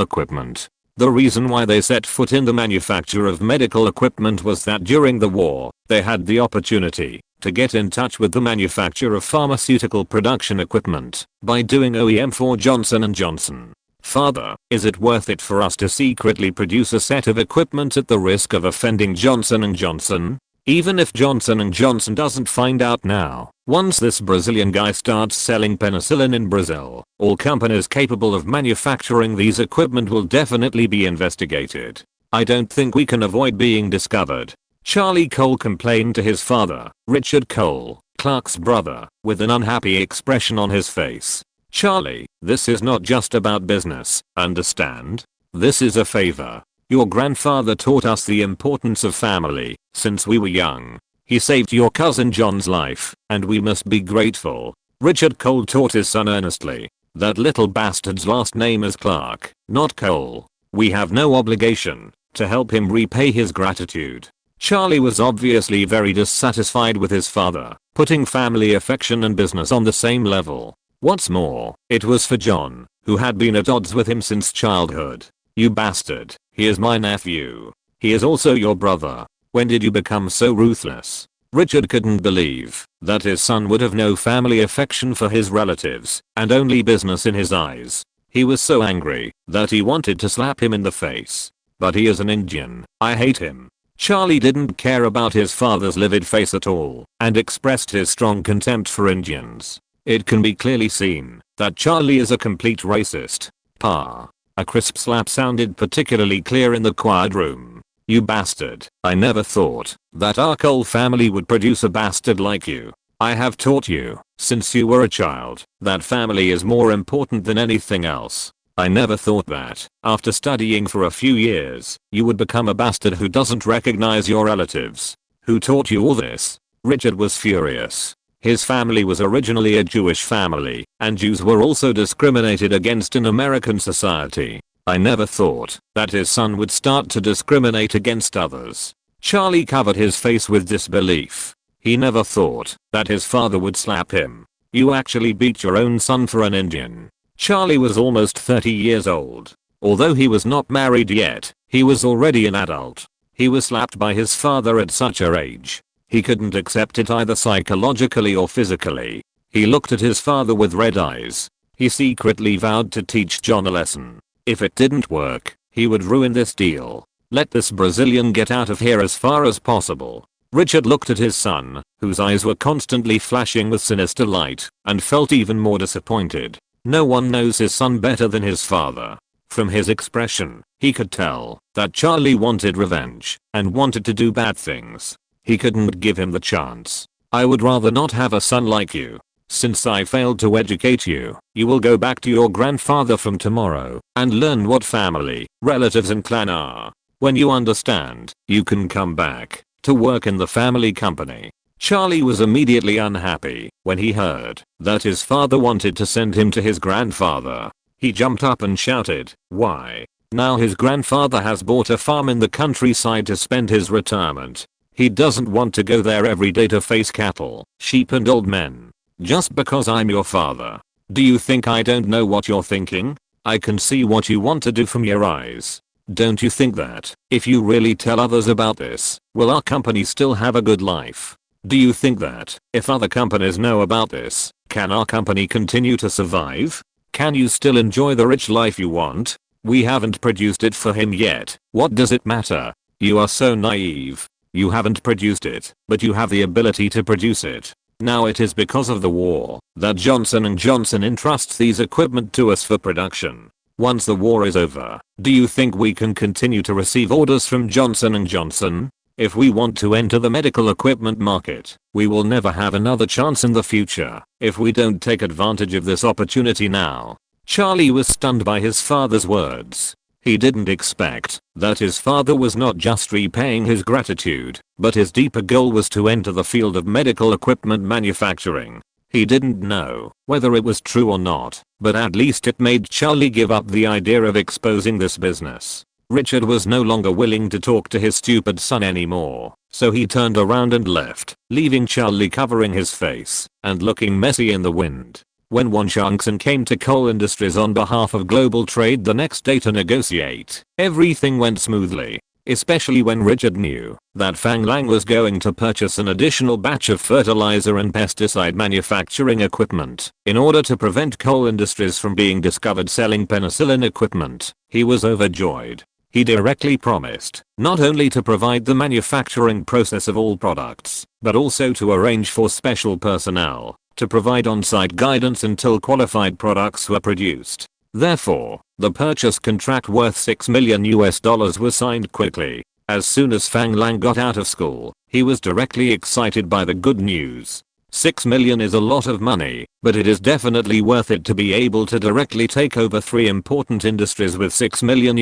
S1: equipment. The reason why they set foot in the manufacture of medical equipment was that during the war, they had the opportunity to get in touch with the manufacture of pharmaceutical production equipment by doing OEM for Johnson & Johnson. Father, is it worth it for us to secretly produce a set of equipment at the risk of offending Johnson & Johnson? Even if Johnson & Johnson doesn't find out now, once this Brazilian guy starts selling penicillin in Brazil, all companies capable of manufacturing these equipment will definitely be investigated. I don't think we can avoid being discovered. Charlie Cole complained to his father, Richard Cole, Clark's brother, with an unhappy expression on his face. Charlie, this is not just about business, understand? This is a favor. Your grandfather taught us the importance of family since we were young. He saved your cousin John's life, and we must be grateful. Richard Cole taught his son earnestly. That little bastard's last name is Clark, not Cole. We have no obligation to help him repay his gratitude. Charlie was obviously very dissatisfied with his father, putting family affection and business on the same level. What's more, it was for John, who had been at odds with him since childhood. You bastard, he is my nephew. He is also your brother. When did you become so ruthless? Richard couldn't believe that his son would have no family affection for his relatives and only business in his eyes. He was so angry that he wanted to slap him in the face. But he is an Indian. I hate him. Charlie didn't care about his father's livid face at all and expressed his strong contempt for Indians. It can be clearly seen that Charlie is a complete racist. Pa. A crisp slap sounded particularly clear in the quiet room. You bastard, I never thought that our Cole family would produce a bastard like you. I have taught you, since you were a child, that family is more important than anything else. I never thought that, after studying for a few years, you would become a bastard who doesn't recognize your relatives. Who taught you all this? Richard was furious. His family was originally a Jewish family, and Jews were also discriminated against in American society. I never thought that his son would start to discriminate against others. Charlie covered his face with disbelief. He never thought that his father would slap him. You actually beat your own son for an Indian. Charlie was almost 30 years old. Although he was not married yet, he was already an adult. He was slapped by his father at such a age. He couldn't accept it either psychologically or physically. He looked at his father with red eyes. He secretly vowed to teach John a lesson. If it didn't work, he would ruin this deal. Let this Brazilian get out of here as far as possible. Richard looked at his son, whose eyes were constantly flashing with sinister light, and felt even more disappointed. No one knows his son better than his father. From his expression, he could tell that Charlie wanted revenge and wanted to do bad things. He couldn't give him the chance. I would rather not have a son like you. Since I failed to educate you, you will go back to your grandfather from tomorrow and learn what family, relatives and clan are. When you understand, you can come back to work in the family company. Charlie was immediately unhappy when he heard that his father wanted to send him to his grandfather. He jumped up and shouted, "Why?" Now his grandfather has bought a farm in the countryside to spend his retirement. He doesn't want to go there every day to face cattle, sheep and old men. Just because I'm your father. Do you think I don't know what you're thinking? I can see what you want to do from your eyes. Don't you think that, if you really tell others about this, will our company still have a good life? Do you think that, if other companies know about this, can our company continue to survive? Can you still enjoy the rich life you want? We haven't produced it for him yet. What does it matter? You are so naive. You haven't produced it, but you have the ability to produce it. Now it is because of the war that Johnson & Johnson entrusts these equipment to us for production. Once the war is over, do you think we can continue to receive orders from Johnson & Johnson? If we want to enter the medical equipment market, we will never have another chance in the future if we don't take advantage of this opportunity now. Charlie was stunned by his father's words. He didn't expect that his father was not just repaying his gratitude, but his deeper goal was to enter the field of medical equipment manufacturing. He didn't know whether it was true or not, but at least it made Charlie give up the idea of exposing this business. Richard was no longer willing to talk to his stupid son anymore, so he turned around and left, leaving Charlie covering his face and looking messy in the wind. When Wan Changxin came to coal industries on behalf of global trade the next day to negotiate, everything went smoothly. Especially when Richard knew that Fang Lang was going to purchase an additional batch of fertilizer and pesticide manufacturing equipment in order to prevent coal industries from being discovered selling penicillin equipment. He was overjoyed. He directly promised not only to provide the manufacturing process of all products, but also to arrange for special personnel to provide on-site guidance until qualified products were produced. Therefore, the purchase contract worth $6 million was signed quickly. As soon as Fang Lang got out of school, he was directly excited by the good news. $6 million is a lot of money, but it is definitely worth it to be able to directly take over 3 important industries with $6 million.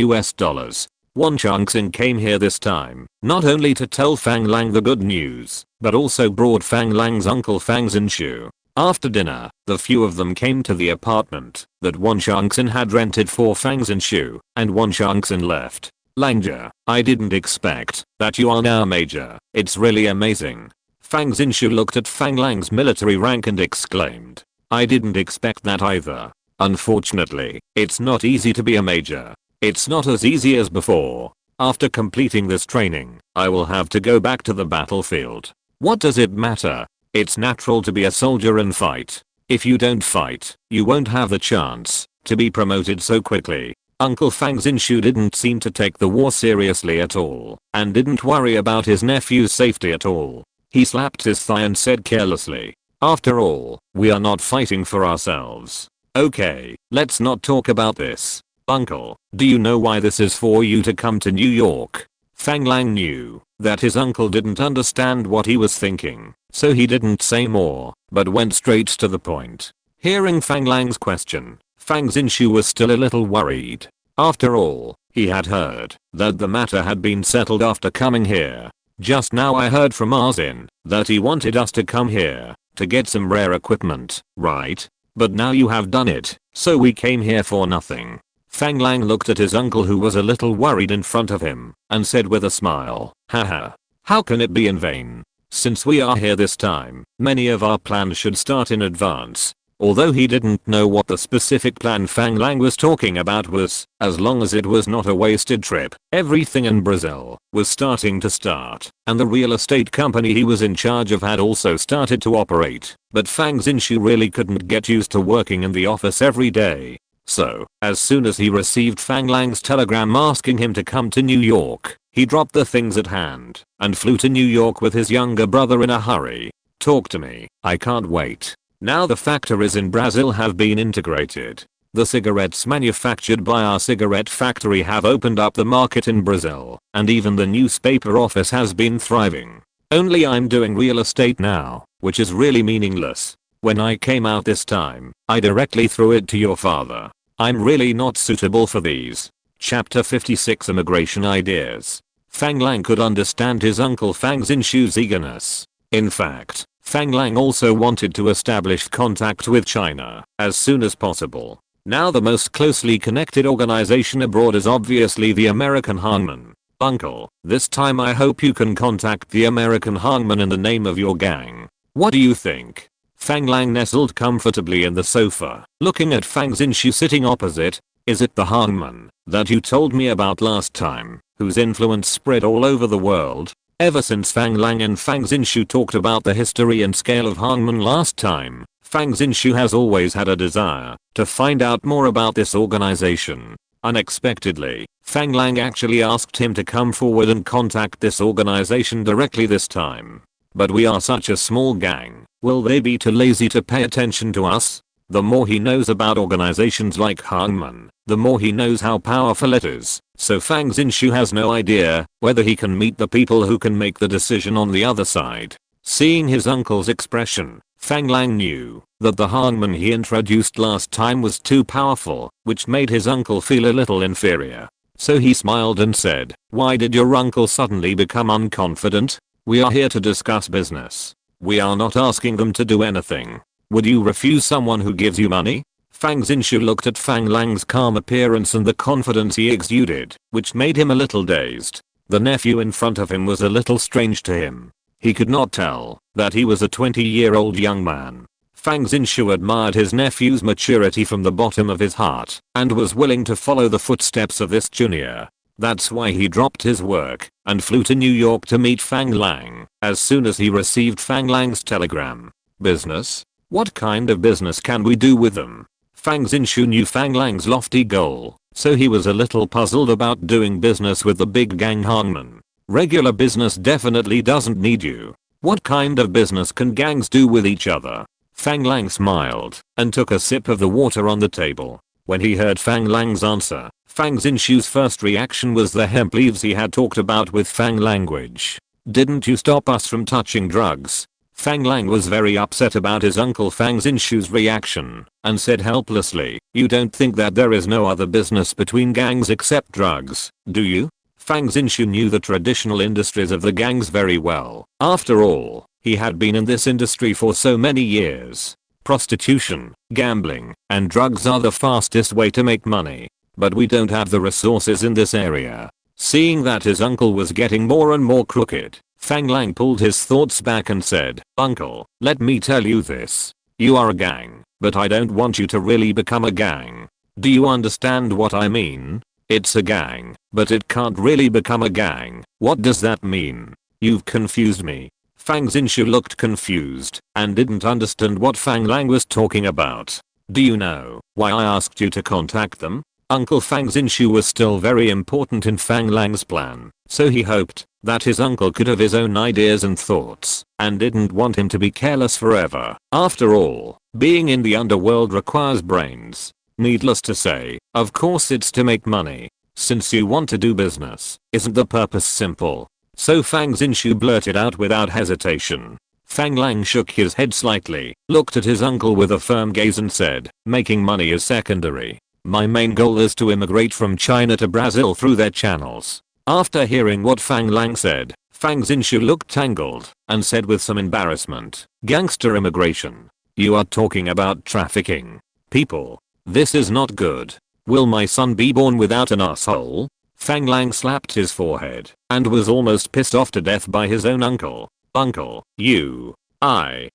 S1: Wan Changxin came here this time, not only to tell Fang Lang the good news, but also brought Fang Lang's uncle Fang Zinshu. After dinner, the few of them came to the apartment that Wan Changxin had rented for Fang Zinshu, and Wan Changxin left. Langja, I didn't expect that you are now major. It's really amazing. Fang Zinshu looked at Fang Lang's military rank and exclaimed, I didn't expect that either. Unfortunately, it's not easy to be a major. It's not as easy as before. After completing this training, I will have to go back to the battlefield. What does it matter? It's natural to be a soldier and fight. If you don't fight, you won't have the chance to be promoted so quickly. Uncle Fang Zinshu didn't seem to take the war seriously at all, and didn't worry about his nephew's safety at all. He slapped his thigh and said carelessly, after all, we are not fighting for ourselves. Okay, let's not talk about this. Uncle, do you know why this is for you to come to New York? Fang Lang knew that his uncle didn't understand what he was thinking, so he didn't say more, but went straight to the point. Hearing Fang Lang's question, Fang Zinshu was still a little worried. After all, he had heard that the matter had been settled after coming here. Just now I heard from Arzin that he wanted us to come here to get some rare equipment, right? But now you have done it, so we came here for nothing. Fang Lang looked at his uncle who was a little worried in front of him, and said with a smile, haha. How can it be in vain? Since we are here this time, many of our plans should start in advance. Although he didn't know what the specific plan Fang Lang was talking about was, as long as it was not a wasted trip, everything in Brazil was starting to start, and the real estate company he was in charge of had also started to operate. But Fang Zinshu really couldn't get used to working in the office every day. So, as soon as he received Fang Lang's telegram asking him to come to New York, he dropped the things at hand and flew to New York with his younger brother in a hurry. Talk to me, I can't wait. Now the factories in Brazil have been integrated. The cigarettes manufactured by our cigarette factory have opened up the market in Brazil, and even the newspaper office has been thriving. Only I'm doing real estate now, which is really meaningless. When I came out this time, I directly threw it to your father. I'm really not suitable for these. Chapter 56 Immigration Ideas. Fang Lang could understand his uncle Fang Zinshu's eagerness. In fact, Fang Lang also wanted to establish contact with China as soon as possible. Now the most closely connected organization abroad is obviously the American Hangman. Uncle, this time I hope you can contact the American Hangman in the name of your gang. What do you think? Fang Lang nestled comfortably in the sofa, looking at Fang Zinshu sitting opposite. Is it the Hangman that you told me about last time, whose influence spread all over the world? Ever since Fang Lang and Fang Zinshu talked about the history and scale of Hangman last time, Fang Zinshu has always had a desire to find out more about this organization. Unexpectedly, Fang Lang actually asked him to come forward and contact this organization directly this time. But we are such a small gang, will they be too lazy to pay attention to us? The more he knows about organizations like Hangman, the more he knows how powerful it is, so Fang Zinshu has no idea whether he can meet the people who can make the decision on the other side. Seeing his uncle's expression, Fang Lang knew that the Hangman he introduced last time was too powerful, which made his uncle feel a little inferior. So he smiled and said, why did your uncle suddenly become unconfident? We are here to discuss business. We are not asking them to do anything. Would you refuse someone who gives you money? Fang Zinshu looked at Fang Lang's calm appearance and the confidence he exuded, which made him a little dazed. The nephew in front of him was a little strange to him. He could not tell that he was a 20-year-old young man. Fang Xinshu admired his nephew's maturity from the bottom of his heart and was willing to follow the footsteps of this junior. That's why he dropped his work and flew to New York to meet Fang Lang as soon as he received Fang Lang's telegram. Business? What kind of business can we do with them? Fang Xinshu knew Fang Lang's lofty goal, so he was a little puzzled about doing business with the big gang hangman. Regular business definitely doesn't need you. What kind of business can gangs do with each other? Fang Lang smiled and took a sip of the water on the table. When he heard Fang Lang's answer, Fang Xinshu's first reaction was the hemp leaves he had talked about with Fang language. Didn't you stop us from touching drugs? Fang Lang was very upset about his uncle Fang Xinshu's reaction and said helplessly, you don't think that there is no other business between gangs except drugs, do you? Fang Xinshu knew the traditional industries of the gangs very well. After all, he had been in this industry for so many years. Prostitution, gambling, and drugs are the fastest way to make money. But we don't have the resources in this area. Seeing that his uncle was getting more and more crooked, Fang Lang pulled his thoughts back and said, Uncle, let me tell you this. You are a gang, but I don't want you to really become a gang. Do you understand what I mean? It's a gang, but it can't really become a gang. What does that mean? You've confused me. Fang Xinshu looked confused and didn't understand what Fang Lang was talking about. Do you know why I asked you to contact them? Uncle Fang Xinshu was still very important in Fang Lang's plan, so he hoped that his uncle could have his own ideas and thoughts and didn't want him to be careless forever. After all, being in the underworld requires brains. Needless to say, of course it's to make money. Since you want to do business, isn't the purpose simple? So Fang Xinshu blurted out without hesitation. Fang Lang shook his head slightly, looked at his uncle with a firm gaze and said, making money is secondary. My main goal is to immigrate from China to Brazil through their channels. After hearing what Fang Lang said, Fang Xinshu looked tangled and said with some embarrassment, gangster immigration. You are talking about trafficking people. This is not good. Will my son be born without an asshole? Fang Lang slapped his forehead and was almost pissed off to death by his own uncle. Uncle,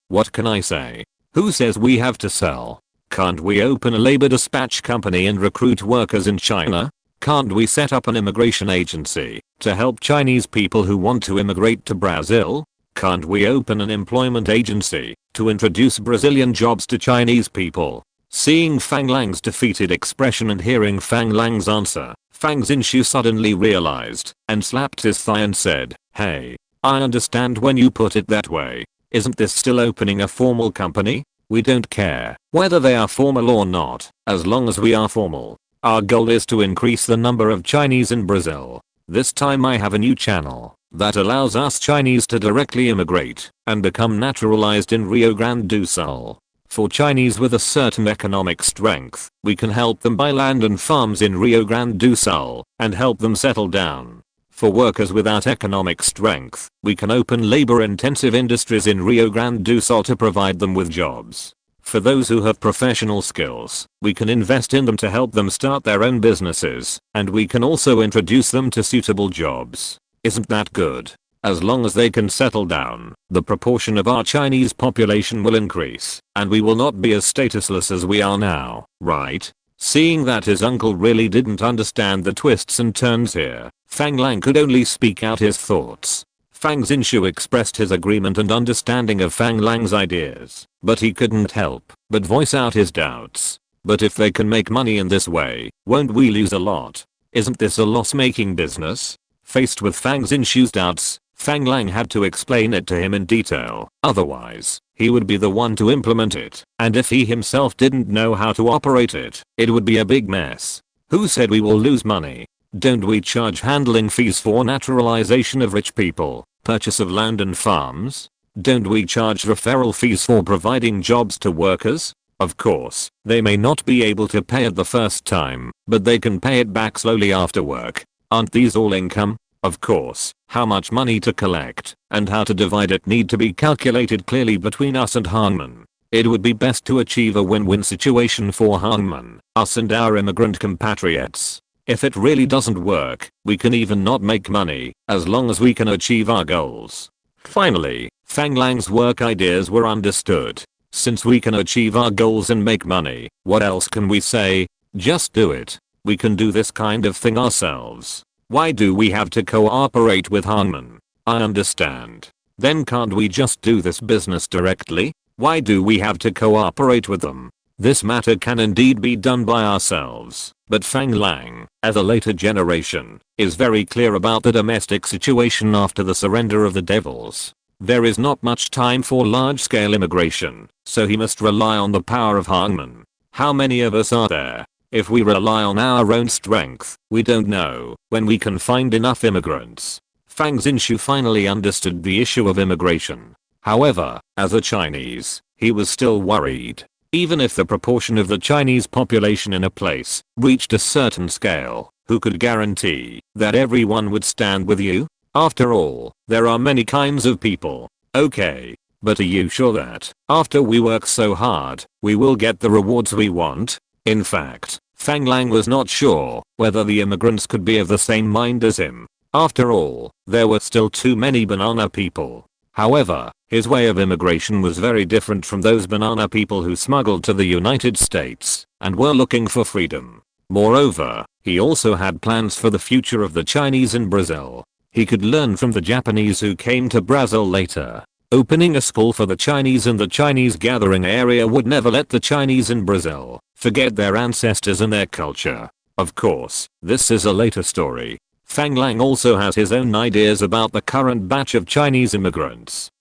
S1: what can I say? Who says we have to sell? Can't we open a labor dispatch company and recruit workers in China? Can't we set up an immigration agency to help Chinese people who want to immigrate to Brazil? Can't we open an employment agency to introduce Brazilian jobs to Chinese people? Seeing Fang Lang's defeated expression and hearing Fang Lang's answer, Fang Xinshu suddenly realized and slapped his thigh and said, hey, I understand when you put it that way. Isn't this still opening a formal company? We don't care whether they are formal or not, as long as we are formal. Our goal is to increase the number of Chinese in Brazil. This time I have a new channel that allows us Chinese to directly immigrate and become naturalized in Rio Grande do Sul. For Chinese with a certain economic strength, we can help them buy land and farms in Rio Grande do Sul and help them settle down. For workers without economic strength, we can open labor-intensive industries in Rio Grande do Sul to provide them with jobs. For those who have professional skills, we can invest in them to help them start their own businesses, and we can also introduce them to suitable jobs. Isn't that good? As long as they can settle down, the proportion of our Chinese population will increase, and we will not be as statusless as we are now, right? Seeing that his uncle really didn't understand the twists and turns here, Fang Lang could only speak out his thoughts. Fang Xinshu expressed his agreement and understanding of Fang Lang's ideas, but he couldn't help but voice out his doubts. But if they can make money in this way, won't we lose a lot? Isn't this a loss-making business? Faced with Fang Xinshu's doubts, Fang Lang had to explain it to him in detail, otherwise, he would be the one to implement it, and if he himself didn't know how to operate it, it would be a big mess. Who said we will lose money? Don't we charge handling fees for naturalization of rich people, purchase of land and farms? Don't we charge referral fees for providing jobs to workers? Of course, they may not be able to pay it the first time, but they can pay it back slowly after work. Aren't these all income? Of course, how much money to collect and how to divide it need to be calculated clearly between us and Hangman. It would be best to achieve a win-win situation for Hangman, us and our immigrant compatriots. If it really doesn't work, we can even not make money, as long as we can achieve our goals. Finally, Fang Lang's work ideas were understood. Since we can achieve our goals and make money, what else can we say? Just do it. We can do this kind of thing ourselves. Why do we have to cooperate with Hangman? I understand. Then can't we just do this business directly? Why do we have to cooperate with them? This matter can indeed be done by ourselves, but Fang Lang, as a later generation, is very clear about the domestic situation after the surrender of the devils. There is not much time for large-scale immigration, so he must rely on the power of Hangman. How many of us are there? If we rely on our own strength, we don't know when we can find enough immigrants. Fang Xinshu finally understood the issue of immigration. However, as a Chinese, he was still worried. Even if the proportion of the Chinese population in a place reached a certain scale, who could guarantee that everyone would stand with you? After all, there are many kinds of people. Okay, but are you sure that, after we work so hard, we will get the rewards we want? In fact, Fang Lang was not sure whether the immigrants could be of the same mind as him. After all, there were still too many banana people. However, his way of immigration was very different from those banana people who smuggled to the United States and were looking for freedom. Moreover, he also had plans for the future of the Chinese in Brazil. He could learn from the Japanese who came to Brazil later. Opening a school for the Chinese in the Chinese gathering area would never let the Chinese in Brazil forget their ancestors and their culture. Of course, this is a later story. Fang Lang also has his own ideas about the current batch of Chinese immigrants.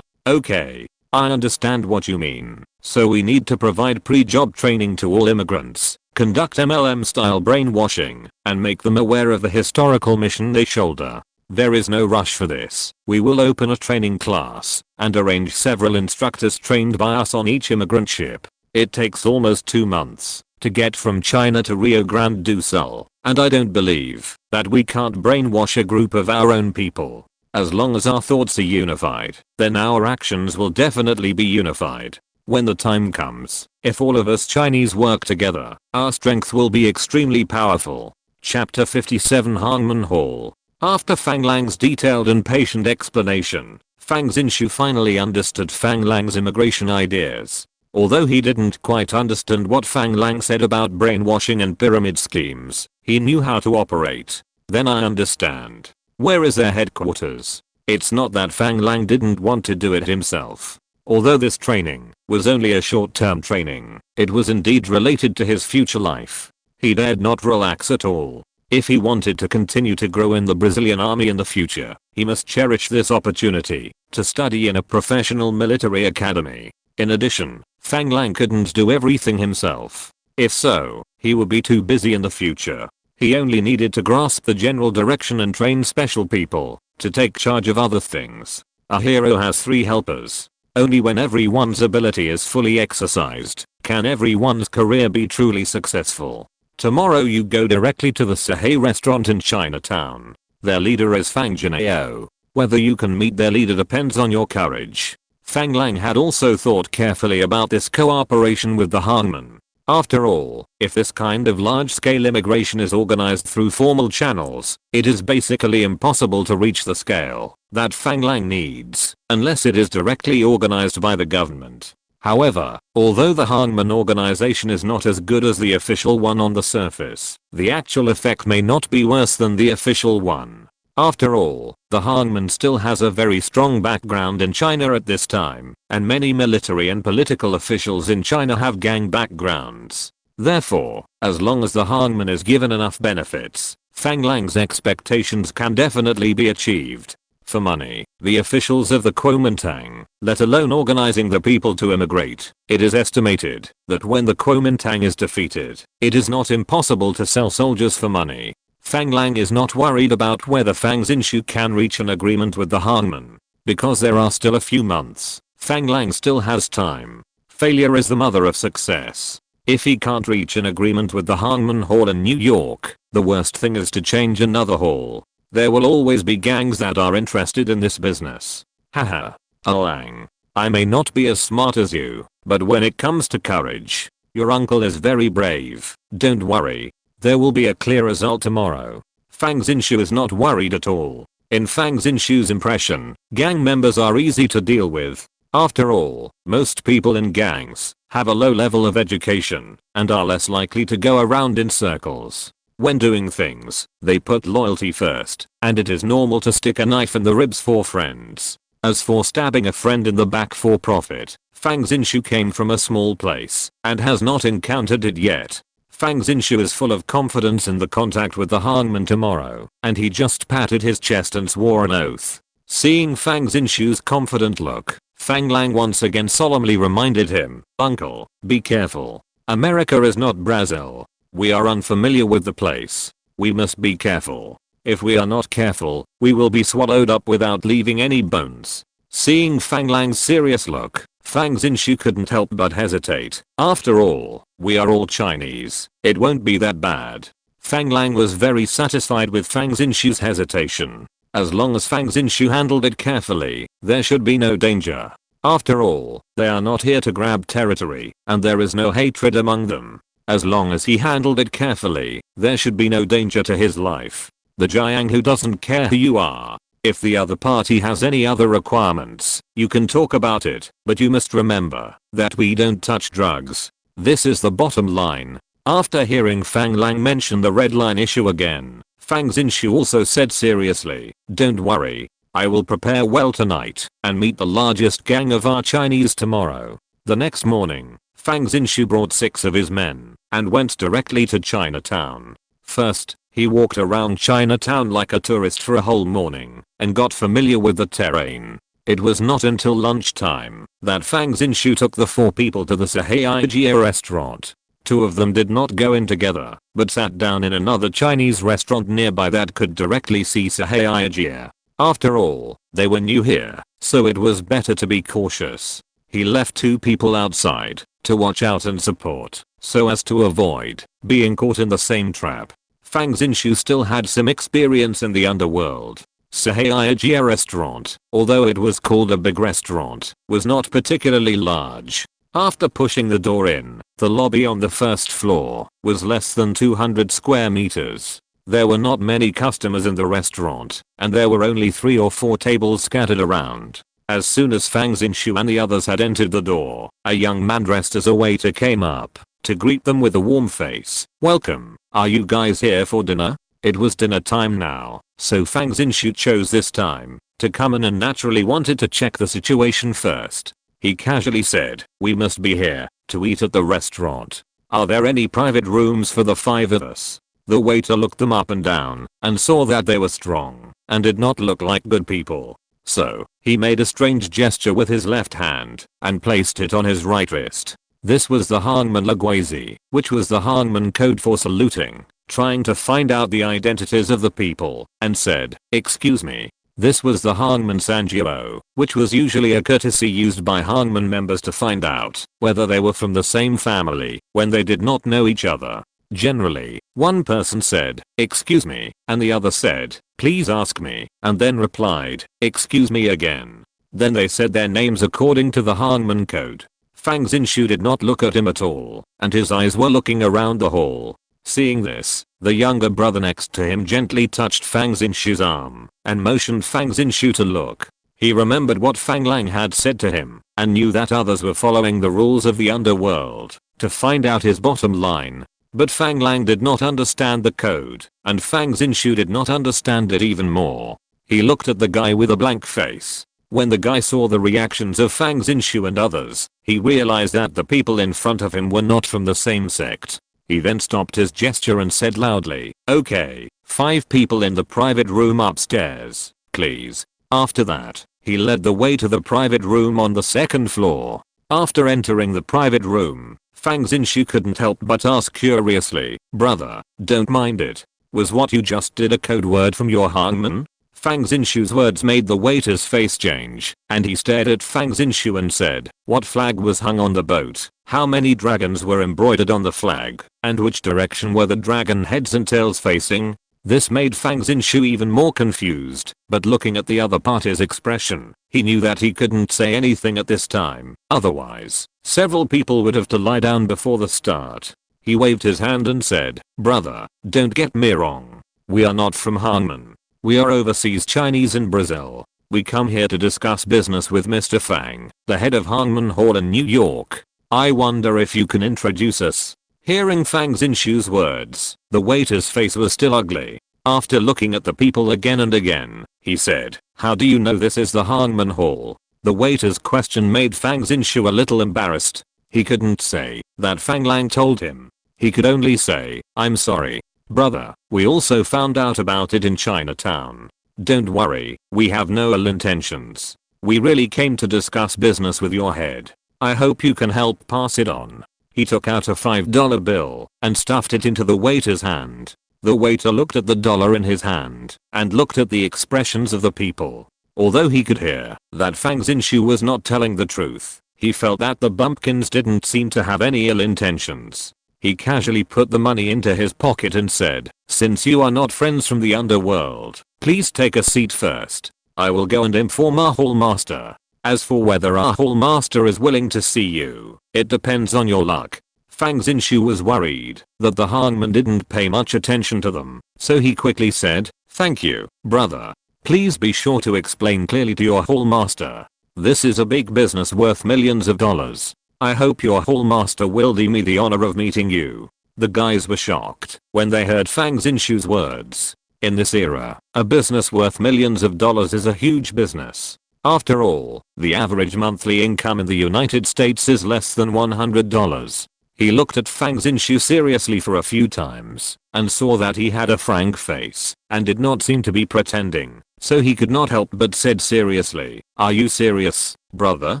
S1: Okay. I understand what you mean. So we need to provide pre-job training to all immigrants, conduct MLM-style brainwashing, and make them aware of the historical mission they shoulder. There is no rush for this. We will open a training class and arrange several instructors trained by us on each immigrant ship. It takes almost 2 months to get from China to Rio Grande do Sul, and I don't believe that we can't brainwash a group of our own people. As long as our thoughts are unified, then our actions will definitely be unified. When the time comes, if all of us Chinese work together, our strength will be extremely powerful. Chapter 57 Hangman Hall. After Fang Lang's detailed and patient explanation, Fang Xinshu finally understood Fang Lang's immigration ideas. Although he didn't quite understand what Fang Lang said about brainwashing and pyramid schemes, he knew how to operate. Then I understand. Where is their headquarters? It's not that Fang Lang didn't want to do it himself. Although this training was only a short-term training, it was indeed related to his future life. He dared not relax at all. If he wanted to continue to grow in the Brazilian army in the future, he must cherish this opportunity to study in a professional military academy. In addition, Fang Lang couldn't do everything himself. If so, he would be too busy in the future. He only needed to grasp the general direction and train special people to take charge of other things. A hero has 3 helpers. Only when everyone's ability is fully exercised can everyone's career be truly successful. Tomorrow you go directly to the Sahay restaurant in Chinatown. Their leader is Fang Jinao. Whether you can meet their leader depends on your courage. Fang Lang had also thought carefully about this cooperation with the Hangman. After all, if this kind of large-scale immigration is organized through formal channels, it is basically impossible to reach the scale that Fang Lang needs, unless it is directly organized by the government. However, although the Hangman organization is not as good as the official one on the surface, the actual effect may not be worse than the official one. After all, the Hangman still has a very strong background in China at this time, and many military and political officials in China have gang backgrounds. Therefore, as long as the Hangman is given enough benefits, Fang Lang's expectations can definitely be achieved. For money, the officials of the Kuomintang, let alone organizing the people to immigrate, it is estimated that when the Kuomintang is defeated, it is not impossible to sell soldiers for money. Fang Lang is not worried about whether Fang Xinshu can reach an agreement with the Hangman. Because there are still a few months, Fang Lang still has time. Failure is the mother of success. If he can't reach an agreement with the Hangman Hall in New York, the worst thing is to change another hall. There will always be gangs that are interested in this business. Haha. Lang. I may not be as smart as you, but when it comes to courage, your uncle is very brave. Don't worry. There will be a clear result tomorrow. Fang Xinshu is not worried at all. In Fang Xinshu's impression, gang members are easy to deal with. After all, most people in gangs have a low level of education and are less likely to go around in circles. When doing things, they put loyalty first, and it is normal to stick a knife in the ribs for friends. As for stabbing a friend in the back for profit, Fang Xinshu came from a small place and has not encountered it yet. Fang Xinshu is full of confidence in the contact with the hangman tomorrow, and he just patted his chest and swore an oath. Seeing Fang Xinshu's confident look, Fang Lang once again solemnly reminded him, "Uncle, be careful. America is not Brazil. We are unfamiliar with the place. We must be careful. If we are not careful, we will be swallowed up without leaving any bones." Seeing Fang Lang's serious look, Fang Xinshu couldn't help but hesitate. After all, we are all Chinese. It won't be that bad. Fang Lang was very satisfied with Fang Xinshu's hesitation. As long as Fang Xinshu handled it carefully, there should be no danger. After all, they are not here to grab territory, and there is no hatred among them. As long as he handled it carefully, there should be no danger to his life. The Jiang who doesn't care who you are. If the other party has any other requirements, you can talk about it, but you must remember that we don't touch drugs. This is the bottom line. After hearing Fang Lang mention the red line issue again, Fang Xinshu also said seriously, "Don't worry. I will prepare well tonight and meet the largest gang of our Chinese tomorrow." The next morning, Fang Xinshu brought 6 of his men and went directly to Chinatown. First, he walked around Chinatown like a tourist for a whole morning and got familiar with the terrain. It was not until lunchtime that Fang Xinshu took the 4 people to the Sahayajia restaurant. 2 of them did not go in together, but sat down in another Chinese restaurant nearby that could directly see Sahayajia. After all, they were new here, so it was better to be cautious. He left 2 people outside to watch out and support, so as to avoid being caught in the same trap. Fang Xinshu still had some experience in the underworld. Sahayajia restaurant, although it was called a big restaurant, was not particularly large. After pushing the door in, the lobby on the first floor was less than 200 square meters. There were not many customers in the restaurant, and there were only 3 or 4 tables scattered around. As soon as Fang Xinshu and the others had entered the door, a young man dressed as a waiter came up to greet them with a warm face. "Welcome. Are you guys here for dinner?" It was dinner time now, so Fang Xinshu chose this time to come in and naturally wanted to check the situation first. He casually said, "We must be here to eat at the restaurant. Are there any private rooms for the 5 of us?" The waiter looked them up and down and saw that they were strong and did not look like good people. So, he made a strange gesture with his left hand and placed it on his right wrist. This was the hangman Laguazi, which was the hangman code for saluting, trying to find out the identities of the people, and said, "Excuse me." This was the hangman Sanjiao, which was usually a courtesy used by hangman members to find out whether they were from the same family when they did not know each other. Generally, one person said, "Excuse me," and the other said, "Please ask me," and then replied, "Excuse me" again. Then they said their names according to the hangman code. Fang Xinshu did not look at him at all, and his eyes were looking around the hall. Seeing this, the younger brother next to him gently touched Fang Xinshu's arm and motioned Fang Xinshu to look. He remembered what Fang Lang had said to him and knew that others were following the rules of the underworld to find out his bottom line. But Fang Lang did not understand the code, and Fang Xinshu did not understand it even more. He looked at the guy with a blank face. When the guy saw the reactions of Fang Xinshu and others, he realized that the people in front of him were not from the same sect. He then stopped his gesture and said loudly, "Okay, 5 people in the private room upstairs, please." After that, he led the way to the private room on the 2nd floor. After entering the private room, Fang Xinshu couldn't help but ask curiously, "Brother, don't mind it. Was what you just did a code word from your hangman?" Fang Xinshu's words made the waiter's face change, and he stared at Fang Xinshu and said, "What flag was hung on the boat? How many dragons were embroidered on the flag? And which direction were the dragon heads and tails facing?" This made Fang Xinshu even more confused, but looking at the other party's expression, he knew that he couldn't say anything at this time. Otherwise, several people would have to lie down before the start. He waved his hand and said, "Brother, don't get me wrong. We are not from Hangman. We are overseas Chinese in Brazil. We come here to discuss business with Mr. Fang, the head of Hangman Hall in New York. I wonder if you can introduce us." Hearing Fang Zinshu's words, the waiter's face was still ugly. After looking at the people again and again, he said, "How do you know this is the Hangman Hall?" The waiter's question made Fang Zinshu a little embarrassed. He couldn't say that Fang Lang told him. He could only say, "I'm sorry, brother, we also found out about it in Chinatown. Don't worry, we have no ill intentions. We really came to discuss business with your head. I hope you can help pass it on." He took out a $5 bill and stuffed it into the waiter's hand. The waiter looked at the dollar in his hand and looked at the expressions of the people. Although he could hear that Fang Zinshu was not telling the truth, he felt that the bumpkins didn't seem to have any ill intentions. He casually put the money into his pocket and said, "Since you are not friends from the underworld, please take a seat first. I will go and inform our hall master. As for whether our hall master is willing to see you, it depends on your luck." Fang Zinshu was worried that the hangman didn't pay much attention to them, so he quickly said, "Thank you, brother. Please be sure to explain clearly to your hall master. This is a big business worth millions of dollars. I hope your hall master will do me the honor of meeting you." The guys were shocked when they heard Fang Zinshu's words. In this era, a business worth millions of dollars is a huge business. After all, the average monthly income in the United States is less than $100. He looked at Fang Zinshu seriously for a few times and saw that he had a frank face and did not seem to be pretending, so he could not help but said seriously, "Are you serious, brother?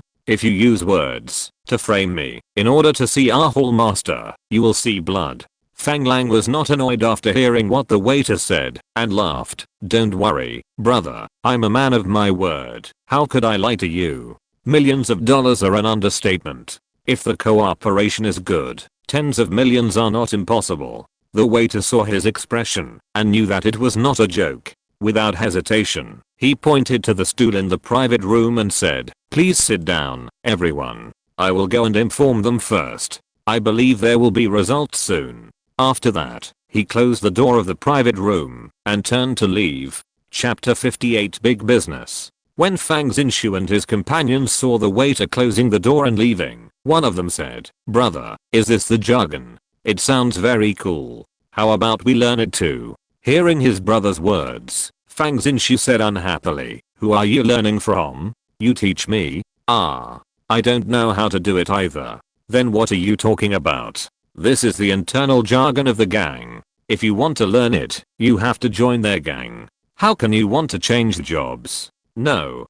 S1: If you use words to frame me in order to see our hall master, you will see blood." Fang Lang was not annoyed after hearing what the waiter said and laughed. "Don't worry, brother, I'm a man of my word. How could I lie to you? Millions of dollars are an understatement. If the cooperation is good, tens of millions are not impossible." The waiter saw his expression and knew that it was not a joke. Without hesitation, he pointed to the stool in the private room and said, "Please sit down, everyone. I will go and inform them first. I believe there will be results soon." After that, he closed the door of the private room and turned to leave. Chapter 58 Big Business. When Fang Zinshu and his companions saw the waiter closing the door and leaving, one of them said, "Brother, is this the jargon? It sounds very cool. How about we learn it too?" Hearing his brother's words, Fang Zinshu said unhappily, "Who are you learning from? You teach me? Ah, I don't know how to do it either." "Then what are you talking about? This is the internal jargon of the gang. If you want to learn it, you have to join their gang. How can you want to change jobs?" No,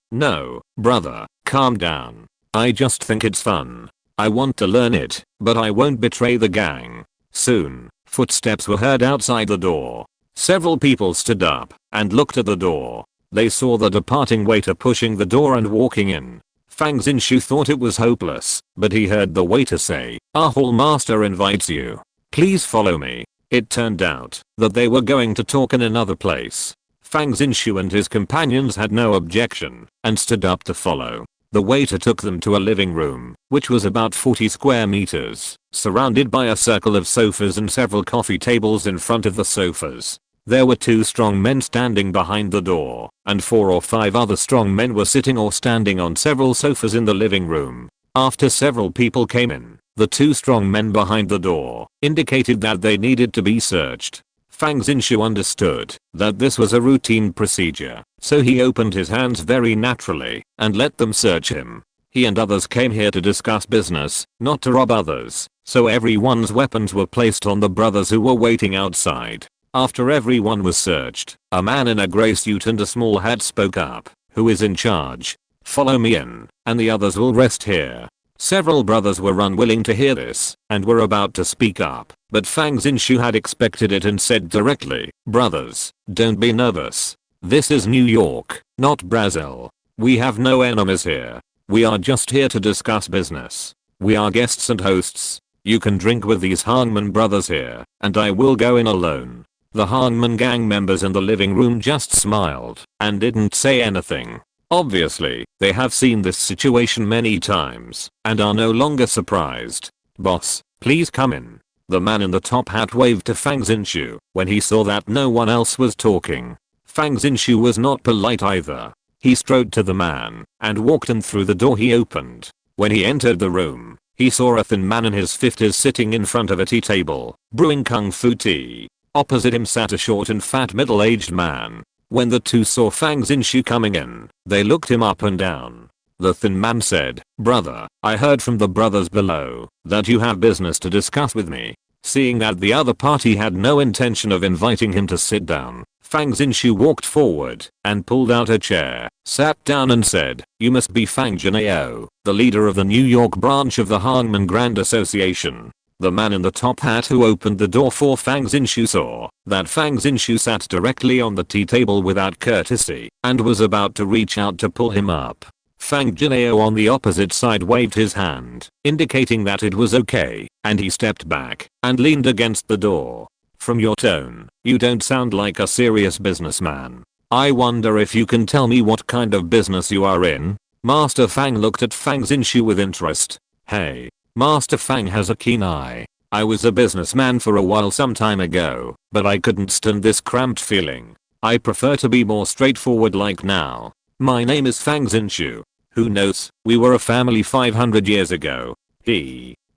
S1: brother, calm down. I just think it's fun. I want to learn it, but I won't betray the gang." Soon, footsteps were heard outside the door. Several people stood up and looked at the door. They saw the departing waiter pushing the door and walking in. Fang Zinshu thought it was hopeless, but he heard the waiter say, "Our hall master invites you. Please follow me." It turned out that they were going to talk in another place. Fang Zinshu and his companions had no objection and stood up to follow. The waiter took them to a living room, which was about 40 square meters, surrounded by a circle of sofas and several coffee tables in front of the sofas. There were 2 strong men standing behind the door, and 4 or 5 other strong men were sitting or standing on several sofas in the living room. After several people came in, the 2 strong men behind the door indicated that they needed to be searched. Fang Zinshu understood that this was a routine procedure, so he opened his hands very naturally and let them search him. He and others came here to discuss business, not to rob others, so everyone's weapons were placed on the brothers who were waiting outside. After everyone was searched, a man in a grey suit and a small hat spoke up. "Who is in charge? Follow me in, and the others will rest here." Several brothers were unwilling to hear this and were about to speak up, but Fang Zinshu had expected it and said directly, "Brothers, don't be nervous. This is New York, not Brazil. We have no enemies here. We are just here to discuss business. We are guests and hosts. You can drink with these Hangman brothers here, and I will go in alone." The Hangman gang members in the living room just smiled and didn't say anything. Obviously, they have seen this situation many times and are no longer surprised. "Boss, please come in." The man in the top hat waved to Fang Zinshu when he saw that no one else was talking. Fang Zinshu was not polite either. He strode to the man and walked in through the door he opened. When he entered the room, he saw a thin man in his 50s sitting in front of a tea table, brewing kung fu tea. Opposite him sat a short and fat middle-aged man. When the two saw Fang Zinshu coming in, they looked him up and down. The thin man said, "Brother, I heard from the brothers below that you have business to discuss with me." Seeing that the other party had no intention of inviting him to sit down, Fang Zinshu walked forward and pulled out a chair, sat down and said, "You must be Fang Jinao, the leader of the New York branch of the Hangman Grand Association." The man in the top hat who opened the door for Fang Zinshu saw that Fang Zinshu sat directly on the tea table without courtesy and was about to reach out to pull him up. Fang Jinao on the opposite side waved his hand, indicating that it was okay, and he stepped back and leaned against the door. "From your tone, you don't sound like a serious businessman. I wonder if you can tell me what kind of business you are in?" Master Fang looked at Fang Zinshu with interest. "Hey, Master Fang has a keen eye. I was a businessman for a while some time ago, but I couldn't stand this cramped feeling. I prefer to be more straightforward like now. My name is Fang Zinshu. Who knows, we were a family 500 years ago."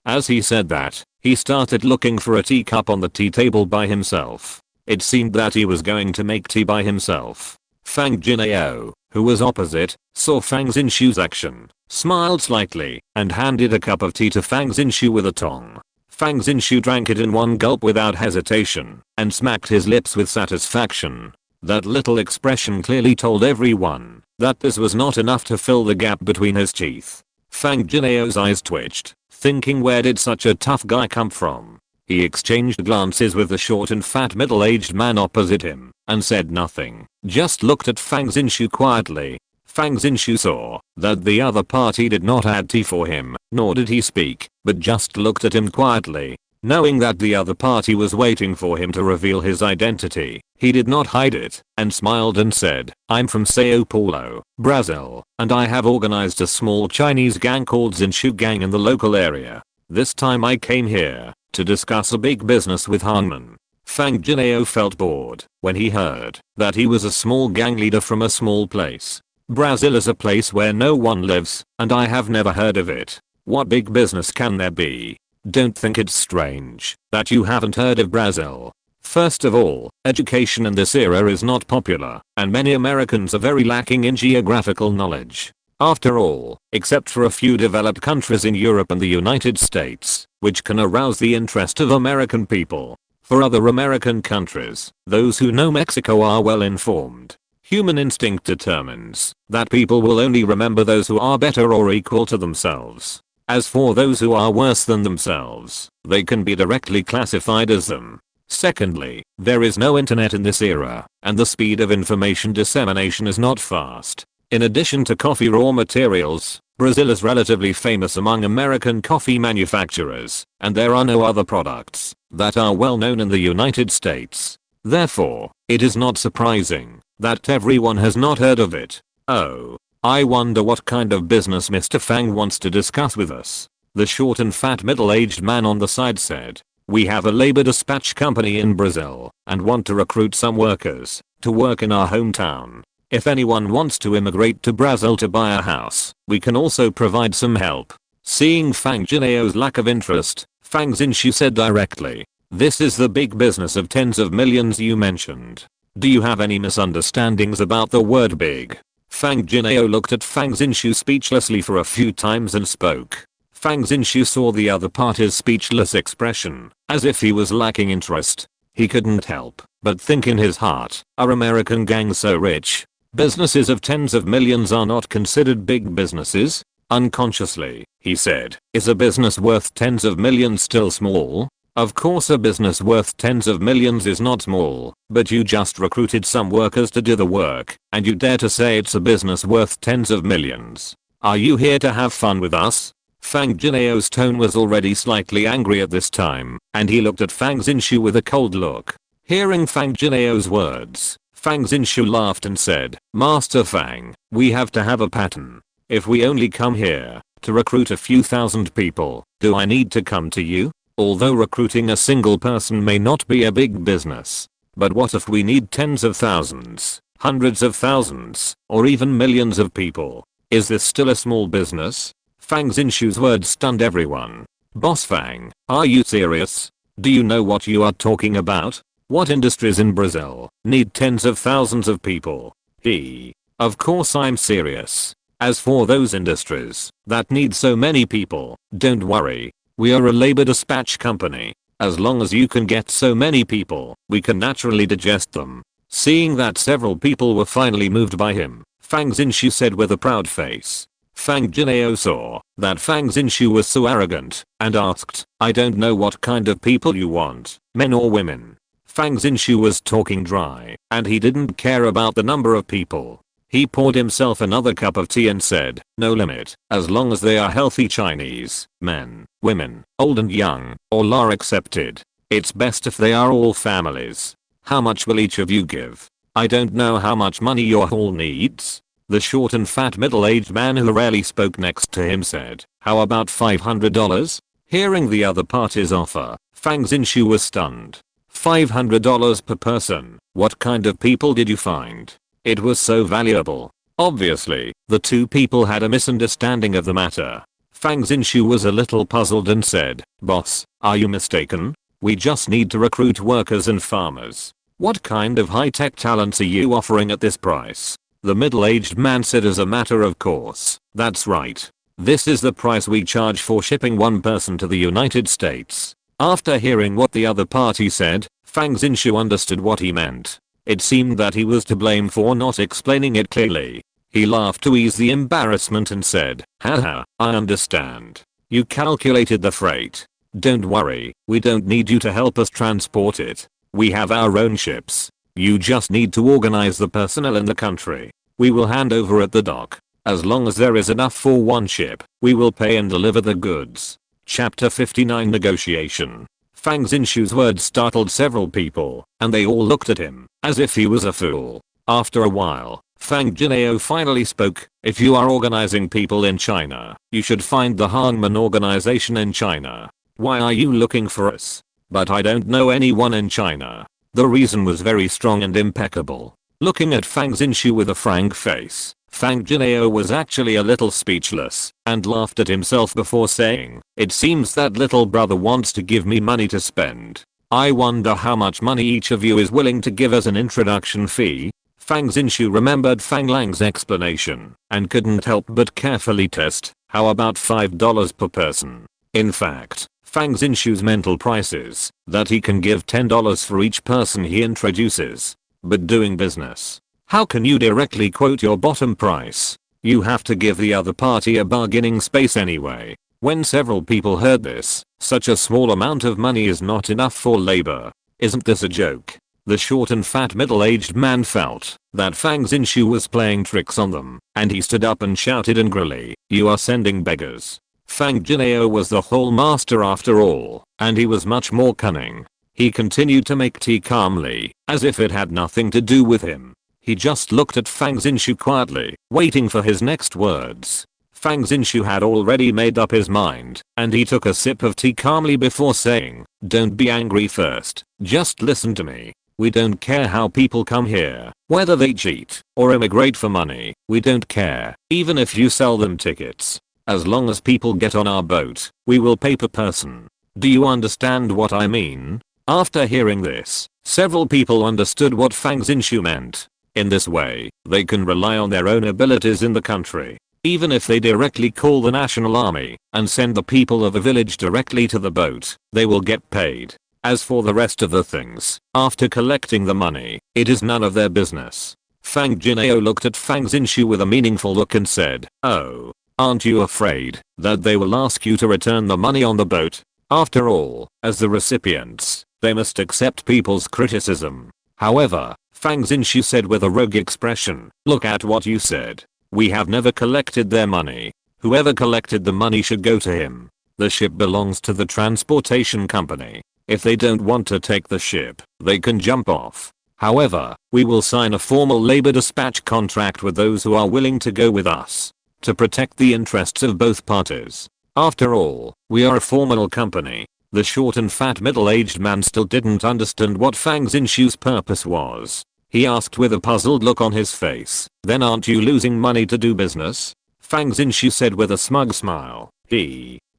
S1: As he said that, he started looking for a teacup on the tea table by himself. It seemed that he was going to make tea by himself. Fang Jinao, who was opposite, saw Fang Zinshu's action, smiled slightly, and handed a cup of tea to Fang Zinshu with a tong. Fang Zinshu drank it in one gulp without hesitation, and smacked his lips with satisfaction. That little expression clearly told everyone that this was not enough to fill the gap between his teeth. Fang Jinao's eyes twitched, thinking where did such a tough guy come from. He exchanged glances with the short and fat middle-aged man opposite him, and said nothing, just looked at Fang Zinshu quietly. Fang Zinshu saw that the other party did not add tea for him, nor did he speak, but just looked at him quietly. Knowing that the other party was waiting for him to reveal his identity, he did not hide it, and smiled and said, "I'm from Sao Paulo, Brazil, and I have organized a small Chinese gang called Zinshu Gang in the local area. This time I came here to discuss a big business with Hangman." Fang Jinao felt bored when he heard that he was a small gang leader from a small place. Brazil is a place where no one lives, and I have never heard of it. What big business can there be? Don't think it's strange that you haven't heard of Brazil. First of all, education in this era is not popular, and many Americans are very lacking in geographical knowledge. After all, except for a few developed countries in Europe and the United States, which can arouse the interest of American people. For other American countries, those who know Mexico are well informed. Human instinct determines that people will only remember those who are better or equal to themselves. As for those who are worse than themselves, they can be directly classified as them. Secondly, there is no internet in this era, and the speed of information dissemination is not fast. In addition to coffee raw materials, Brazil is relatively famous among American coffee manufacturers, and there are no other products that are well known in the United States. Therefore, it is not surprising that everyone has not heard of it. "Oh, I wonder what kind of business Mr. Fang wants to discuss with us," the short and fat middle-aged man on the side said. "We have a labor dispatch company in Brazil and want to recruit some workers to work in our hometown. If anyone wants to immigrate to Brazil to buy a house, we can also provide some help." Seeing Fang Jinao's lack of interest, Fang Zinshu said directly, "This is the big business of tens of millions you mentioned. Do you have any misunderstandings about the word big?" Fang Jinao looked at Fang Zinshu speechlessly for a few times and spoke. Fang Zinshu saw the other party's speechless expression, as if he was lacking interest. He couldn't help but think in his heart, are American gangs so rich? Businesses of tens of millions are not considered big businesses? Unconsciously, he said, is a business worth tens of millions still small? Of course a business worth tens of millions is not small, but you just recruited some workers to do the work, and you dare to say it's a business worth tens of millions. Are you here to have fun with us? Fang Jinao's tone was already slightly angry at this time, and he looked at Fang Zinshu with a cold look. Hearing Fang Jinao's words, Fang Zinshu laughed and said, "Master Fang, we have to have a pattern. If we only come here to recruit a few thousand people, do I need to come to you? Although recruiting a single person may not be a big business. But what if we need tens of thousands? hundreds of thousands, or even millions of people. Is this still a small business? Fang Xinshu's words stunned everyone. Boss Fang, are you serious? Do you know what you are talking about? What industries in Brazil need tens of thousands of people? Of course I'm serious. As for those industries that need so many people, don't worry. We are a labor dispatch company. As long as you can get so many people, we can naturally digest them. Seeing that several people were finally moved by him, Fang Xinshu said with a proud face. Fang Jinao saw that Fang Xinshu was so arrogant and asked, I don't know what kind of people you want, men or women. Fang Xinshu was talking dry, and he didn't care about the number of people. He poured himself another cup of tea and said, no limit, as long as they are healthy Chinese, men, women, old and young, all are accepted. It's best if they are all families. How much will each of you give? I don't know how much money your hall needs. The short and fat middle-aged man who rarely spoke next to him said, how about $500? Hearing the other party's offer, Fang Xinshu was stunned. $500 per person, what kind of people did you find? It was so valuable. Obviously, the two people had a misunderstanding of the matter. Fang Xinshu was a little puzzled and said, boss, are you mistaken? We just need to recruit workers and farmers. What kind of high-tech talents are you offering at this price? The middle-aged man said as a matter of course, that's right. This is the price we charge for shipping one person to the United States. After hearing what the other party said, Fang Xinshu understood what he meant. It seemed that he was to blame for not explaining it clearly. He laughed to ease the embarrassment and said, haha, I understand. You calculated the freight. Don't worry, we don't need you to help us transport it. We have our own ships. You just need to organize the personnel in the country. We will hand over at the dock. As long as there is enough for one ship, we will pay and deliver the goods. Chapter 59 Negotiation. Fang Xinshu's words startled several people, and they all looked at him, as if he was a fool. After a while, Fang Jinao finally spoke, if you are organizing people in China, you should find the Hangman organization in China. Why are you looking for us? But I don't know anyone in China. The reason was very strong and impeccable. Looking at Fang Xinshu with a frank face, Fang Jinao was actually a little speechless and laughed at himself before saying, it seems that little brother wants to give me money to spend. I wonder how much money each of you is willing to give as an introduction fee. Fang Xinshu remembered Fang Lang's explanation and couldn't help but carefully test, how about $5 per person? In fact, Fang Xinshu's mental price is that he can give $10 for each person he introduces. But doing business, how can you directly quote your bottom price? You have to give the other party a bargaining space anyway. When several people heard this, such a small amount of money is not enough for labor. Isn't this a joke? The short and fat middle-aged man felt that Fang Xinshu was playing tricks on them, and he stood up and shouted angrily, you are sending beggars. Fang Jinao was the whole master after all, and he was much more cunning. He continued to make tea calmly, as if it had nothing to do with him. He just looked at Fang Xinshu quietly, waiting for his next words. Fang Xinshu had already made up his mind, and he took a sip of tea calmly before saying, don't be angry first, just listen to me. We don't care how people come here, whether they cheat or immigrate for money, we don't care, even if you sell them tickets. As long as people get on our boat, we will pay per person. Do you understand what I mean? After hearing this, several people understood what Fang Xinshu meant. In this way, they can rely on their own abilities in the country. Even if they directly call the national army and send the people of a village directly to the boat, they will get paid. As for the rest of the things, after collecting the money, it is none of their business. Fang Jinao looked at Fang Xinshu with a meaningful look and said, oh, aren't you afraid that they will ask you to return the money on the boat? After all, as the recipients, they must accept people's criticism. However, Fang Xinshu said with a rogue expression, look at what you said. We have never collected their money. Whoever collected the money should go to him. The ship belongs to the transportation company. If they don't want to take the ship, they can jump off. However, we will sign a formal labor dispatch contract with those who are willing to go with us, to protect the interests of both parties. After all, we are a formal company. The short and fat middle-aged man still didn't understand what Fang Xinshu's purpose was. He asked with a puzzled look on his face. Then aren't you losing money to do business? Fang Xinxiu said with a smug smile.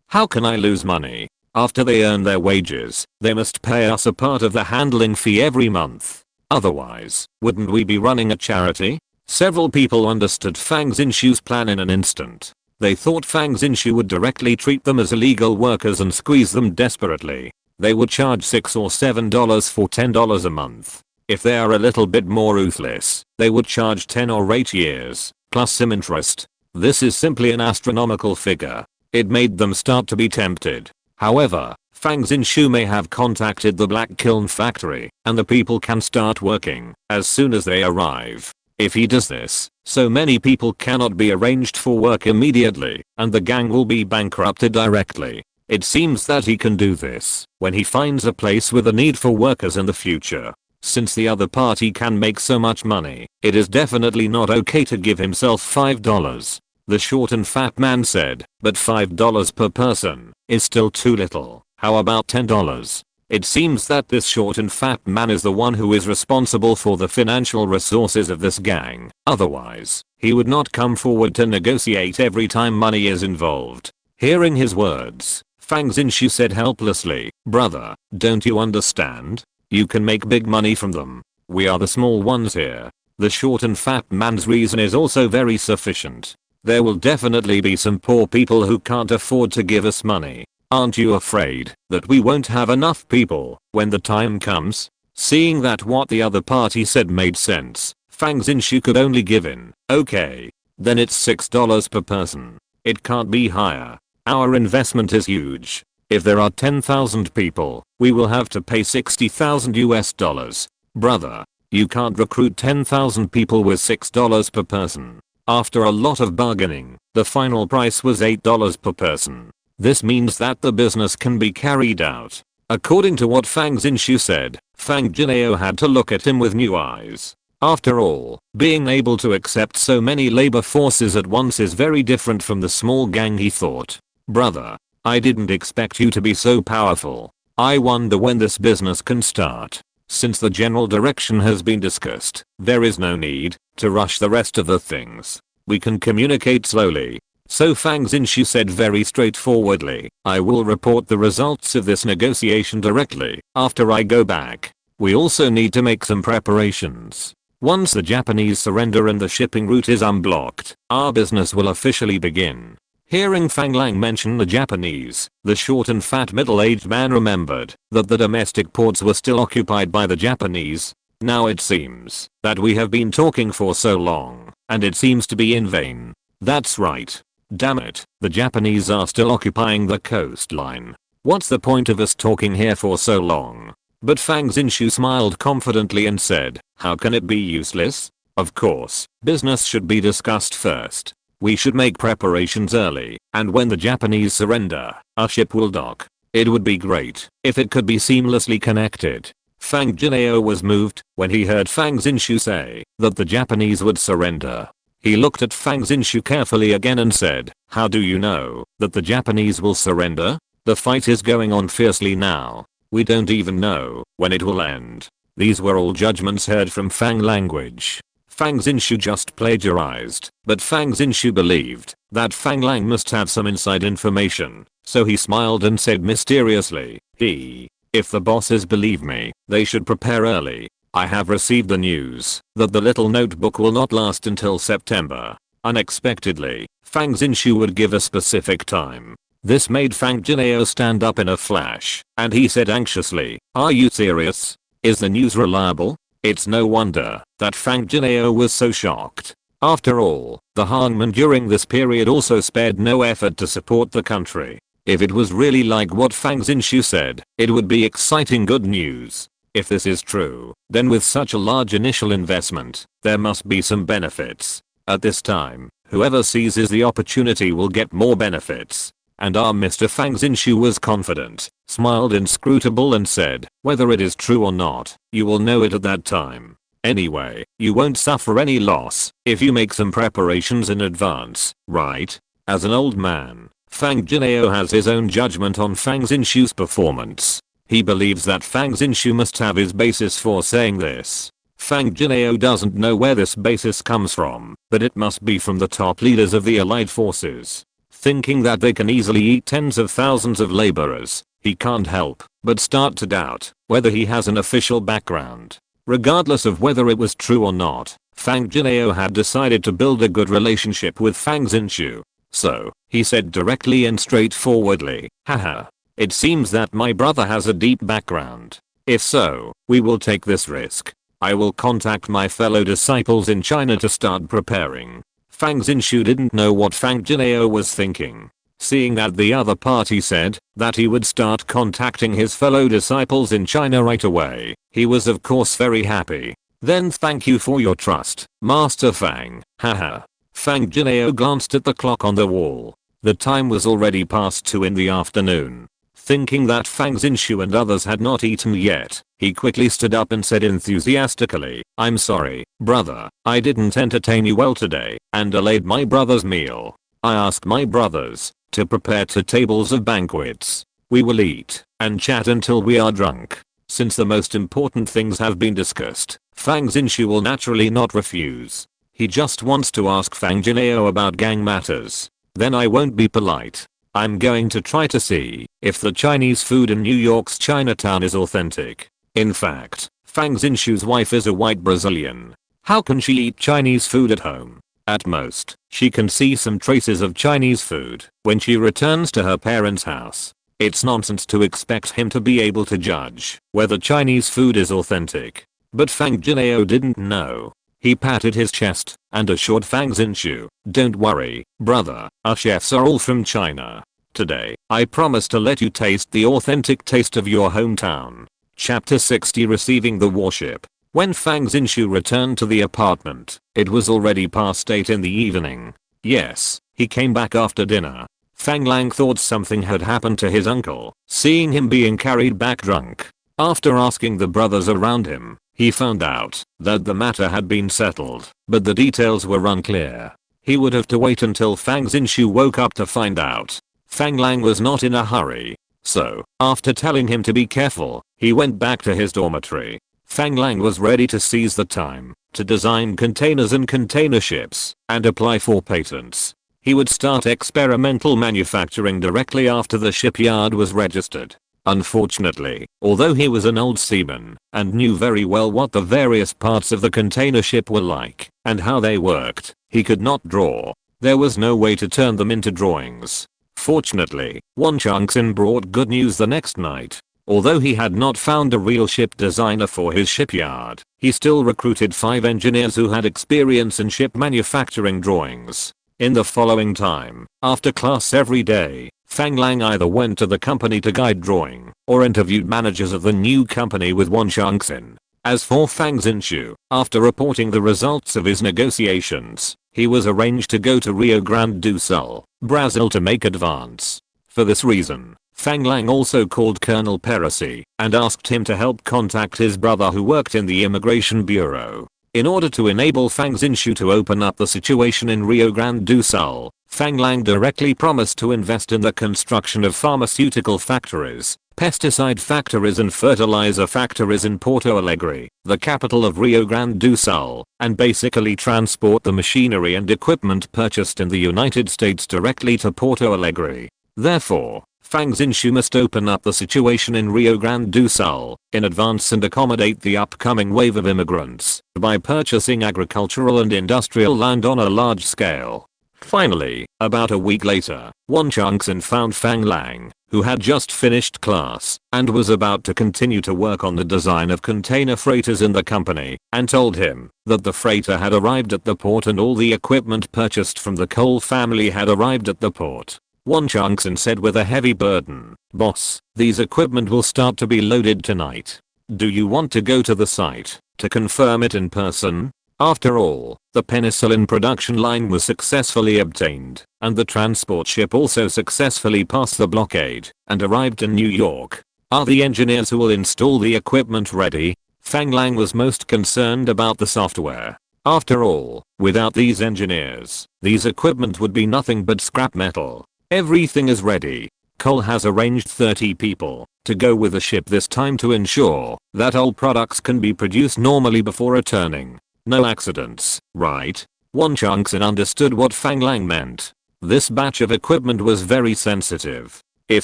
S1: How can I lose money? After they earn their wages, they must pay us a part of the handling fee every month. Otherwise, wouldn't we be running a charity? Several people understood Fang Xinxiu's plan in an instant. They thought Fang Xinxiu would directly treat them as illegal workers and squeeze them desperately. They would charge $6 or $7 for $10 a month. If they are a little bit more ruthless, they would charge 10 or 8 years, plus some interest. This is simply an astronomical figure. It made them start to be tempted. However, Fang Xinxiu may have contacted the Black Kiln factory, and the people can start working as soon as they arrive. If he does this, so many people cannot be arranged for work immediately, and the gang will be bankrupted directly. It seems that he can do this when he finds a place with a need for workers in the future. Since the other party can make so much money, it is definitely not okay to give himself $5. The short and fat man said, but $5 per person is still too little. How about $10? It seems that this short and fat man is the one who is responsible for the financial resources of this gang. Otherwise, he would not come forward to negotiate every time money is involved. Hearing his words, Fang Xinxiu said helplessly, brother, don't you understand? You can make big money from them. We are the small ones here. The short and fat man's reason is also very sufficient. There will definitely be some poor people who can't afford to give us money. Aren't you afraid that we won't have enough people when the time comes? Seeing that what the other party said made sense, Fang Xinxiu could only give in. Okay. Then it's $6 per person. It can't be higher. Our investment is huge. If there are 10,000 people, we will have to pay $60,000. Brother, you can't recruit 10,000 people with $6 per person. After a lot of bargaining, the final price was $8 per person. This means that the business can be carried out. According to what Fang Xinxiu said, Fang Jinao had to look at him with new eyes. After all, being able to accept so many labor forces at once is very different from the small gang he thought. Brother, I didn't expect you to be so powerful. I wonder when this business can start. Since the general direction has been discussed, there is no need to rush the rest of the things. We can communicate slowly. So Fang Xinxiu said very straightforwardly, I will report the results of this negotiation directly after I go back. We also need to make some preparations. Once the Japanese surrender and the shipping route is unblocked, our business will officially begin. Hearing Fang Lang mention the Japanese, the short and fat middle-aged man remembered that the domestic ports were still occupied by the Japanese. Now it seems that we have been talking for so long, and it seems to be in vain. That's right. Damn it, the Japanese are still occupying the coastline. What's the point of us talking here for so long? But Fang Xinxiu smiled confidently and said, how can it be useless? Of course, business should be discussed first. We should make preparations early, and when the Japanese surrender, our ship will dock. It would be great if it could be seamlessly connected. Fang Jinao was moved when he heard Fang Xinxiu say that the Japanese would surrender. He looked at Fang Xinxiu carefully again and said, how do you know that the Japanese will surrender? The fight is going on fiercely now. We don't even know when it will end. These were all judgments heard from Fang language. Fang Xinxiu just plagiarized, but Fang Xinxiu believed that Fang Lang must have some inside information, so he smiled and said mysteriously, if the bosses believe me, they should prepare early. I have received the news that the little notebook will not last until September. Unexpectedly, Fang Xinxiu would give a specific time. This made Fang Jinao stand up in a flash, and he said anxiously, are you serious? Is the news reliable? It's no wonder that Fang Jinao was so shocked. After all, the hangmen during this period also spared no effort to support the country. If it was really like what Fang Xinxiu said, it would be exciting good news. If this is true, then with such a large initial investment, there must be some benefits. At this time, whoever seizes the opportunity will get more benefits. And our Mr. Fang Xinxiu was confident, smiled inscrutable and said, whether it is true or not, you will know it at that time. Anyway, you won't suffer any loss if you make some preparations in advance, right? As an old man, Fang Jinao has his own judgment on Fang Xinxiu's performance. He believes that Fang Xinxiu must have his basis for saying this. Fang Jinao doesn't know where this basis comes from, but it must be from the top leaders of the Allied forces. Thinking that they can easily eat tens of thousands of laborers, he can't help but start to doubt whether he has an official background. Regardless of whether it was true or not, Fang Jinao had decided to build a good relationship with Fang Zinshu. So, he said directly and straightforwardly, haha. It seems that my brother has a deep background. If so, we will take this risk. I will contact my fellow disciples in China to start preparing. Fang Zinshu didn't know what Fang Jinao was thinking. Seeing that the other party said that he would start contacting his fellow disciples in China right away, he was of course very happy. Then thank you for your trust, Master Fang, haha. Fang Jinao glanced at the clock on the wall. The time was already past 2 in the afternoon. Thinking that Fang Zinshu and others had not eaten yet, he quickly stood up and said enthusiastically, I'm sorry, brother, I didn't entertain you well today and delayed my brother's meal. I asked my brothers to prepare 2 tables of banquets. We will eat and chat until we are drunk. Since the most important things have been discussed, Fang Zinshu will naturally not refuse. He just wants to ask Fang Jinao about gang matters. Then I won't be polite. I'm going to try to see if the Chinese food in New York's Chinatown is authentic. In fact, Fang Zinshu's wife is a white Brazilian. How can she eat Chinese food at home? At most, she can see some traces of Chinese food when she returns to her parents' house. It's nonsense to expect him to be able to judge whether Chinese food is authentic. But Fang Jinao didn't know. He patted his chest and assured Fang Zinshu, don't worry, brother, our chefs are all from China. Today, I promise to let you taste the authentic taste of your hometown. Chapter 60 Receiving the Warship. When Fang Zinshu returned to the apartment, it was already past 8 in the evening. Yes, he came back after dinner. Fang Lang thought something had happened to his uncle, seeing him being carried back drunk. After asking the brothers around him, he found out that the matter had been settled, but the details were unclear. He would have to wait until Fang Zinshu woke up to find out. Fang Lang was not in a hurry. So, after telling him to be careful, he went back to his dormitory. Fang Lang was ready to seize the time to design containers and container ships and apply for patents. He would start experimental manufacturing directly after the shipyard was registered. Unfortunately, although he was an old seaman and knew very well what the various parts of the container ship were like and how they worked, he could not draw. There was no way to turn them into drawings. Fortunately, Won Changxin brought good news the next night. Although he had not found a real ship designer for his shipyard, he still recruited 5 engineers who had experience in ship manufacturing drawings. In the following time, after class every day, Fang Lang either went to the company to guide drawing or interviewed managers of the new company with Won Changxin. As for Fang Zinshu, after reporting the results of his negotiations, he was arranged to go to Rio Grande do Sul, Brazil to make advance. For this reason, Fang Lang also called Colonel Percy and asked him to help contact his brother who worked in the Immigration Bureau. In order to enable Fang Zinshu to open up the situation in Rio Grande do Sul, Fang Lang directly promised to invest in the construction of pharmaceutical factories, pesticide factories and fertilizer factories in Porto Alegre, the capital of Rio Grande do Sul, and basically transport the machinery and equipment purchased in the United States directly to Porto Alegre. Therefore, Fang Zinshu must open up the situation in Rio Grande do Sul in advance and accommodate the upcoming wave of immigrants by purchasing agricultural and industrial land on a large scale. Finally, about a week later, Won Changxin found Fang Lang, who had just finished class and was about to continue to work on the design of container freighters in the company, and told him that the freighter had arrived at the port and all the equipment purchased from the Cole family had arrived at the port. Won Changxin said with a heavy burden, "Boss, these equipment will start to be loaded tonight. Do you want to go to the site to confirm it in person?" After all, the penicillin production line was successfully obtained, and the transport ship also successfully passed the blockade and arrived in New York. Are the engineers who will install the equipment ready? Fang Lang was most concerned about the software. After all, without these engineers, these equipment would be nothing but scrap metal. Everything is ready. Cole has arranged 30 people to go with the ship this time to ensure that all products can be produced normally before returning. No accidents, right? Won Changxin understood what Fang Lang meant. This batch of equipment was very sensitive. If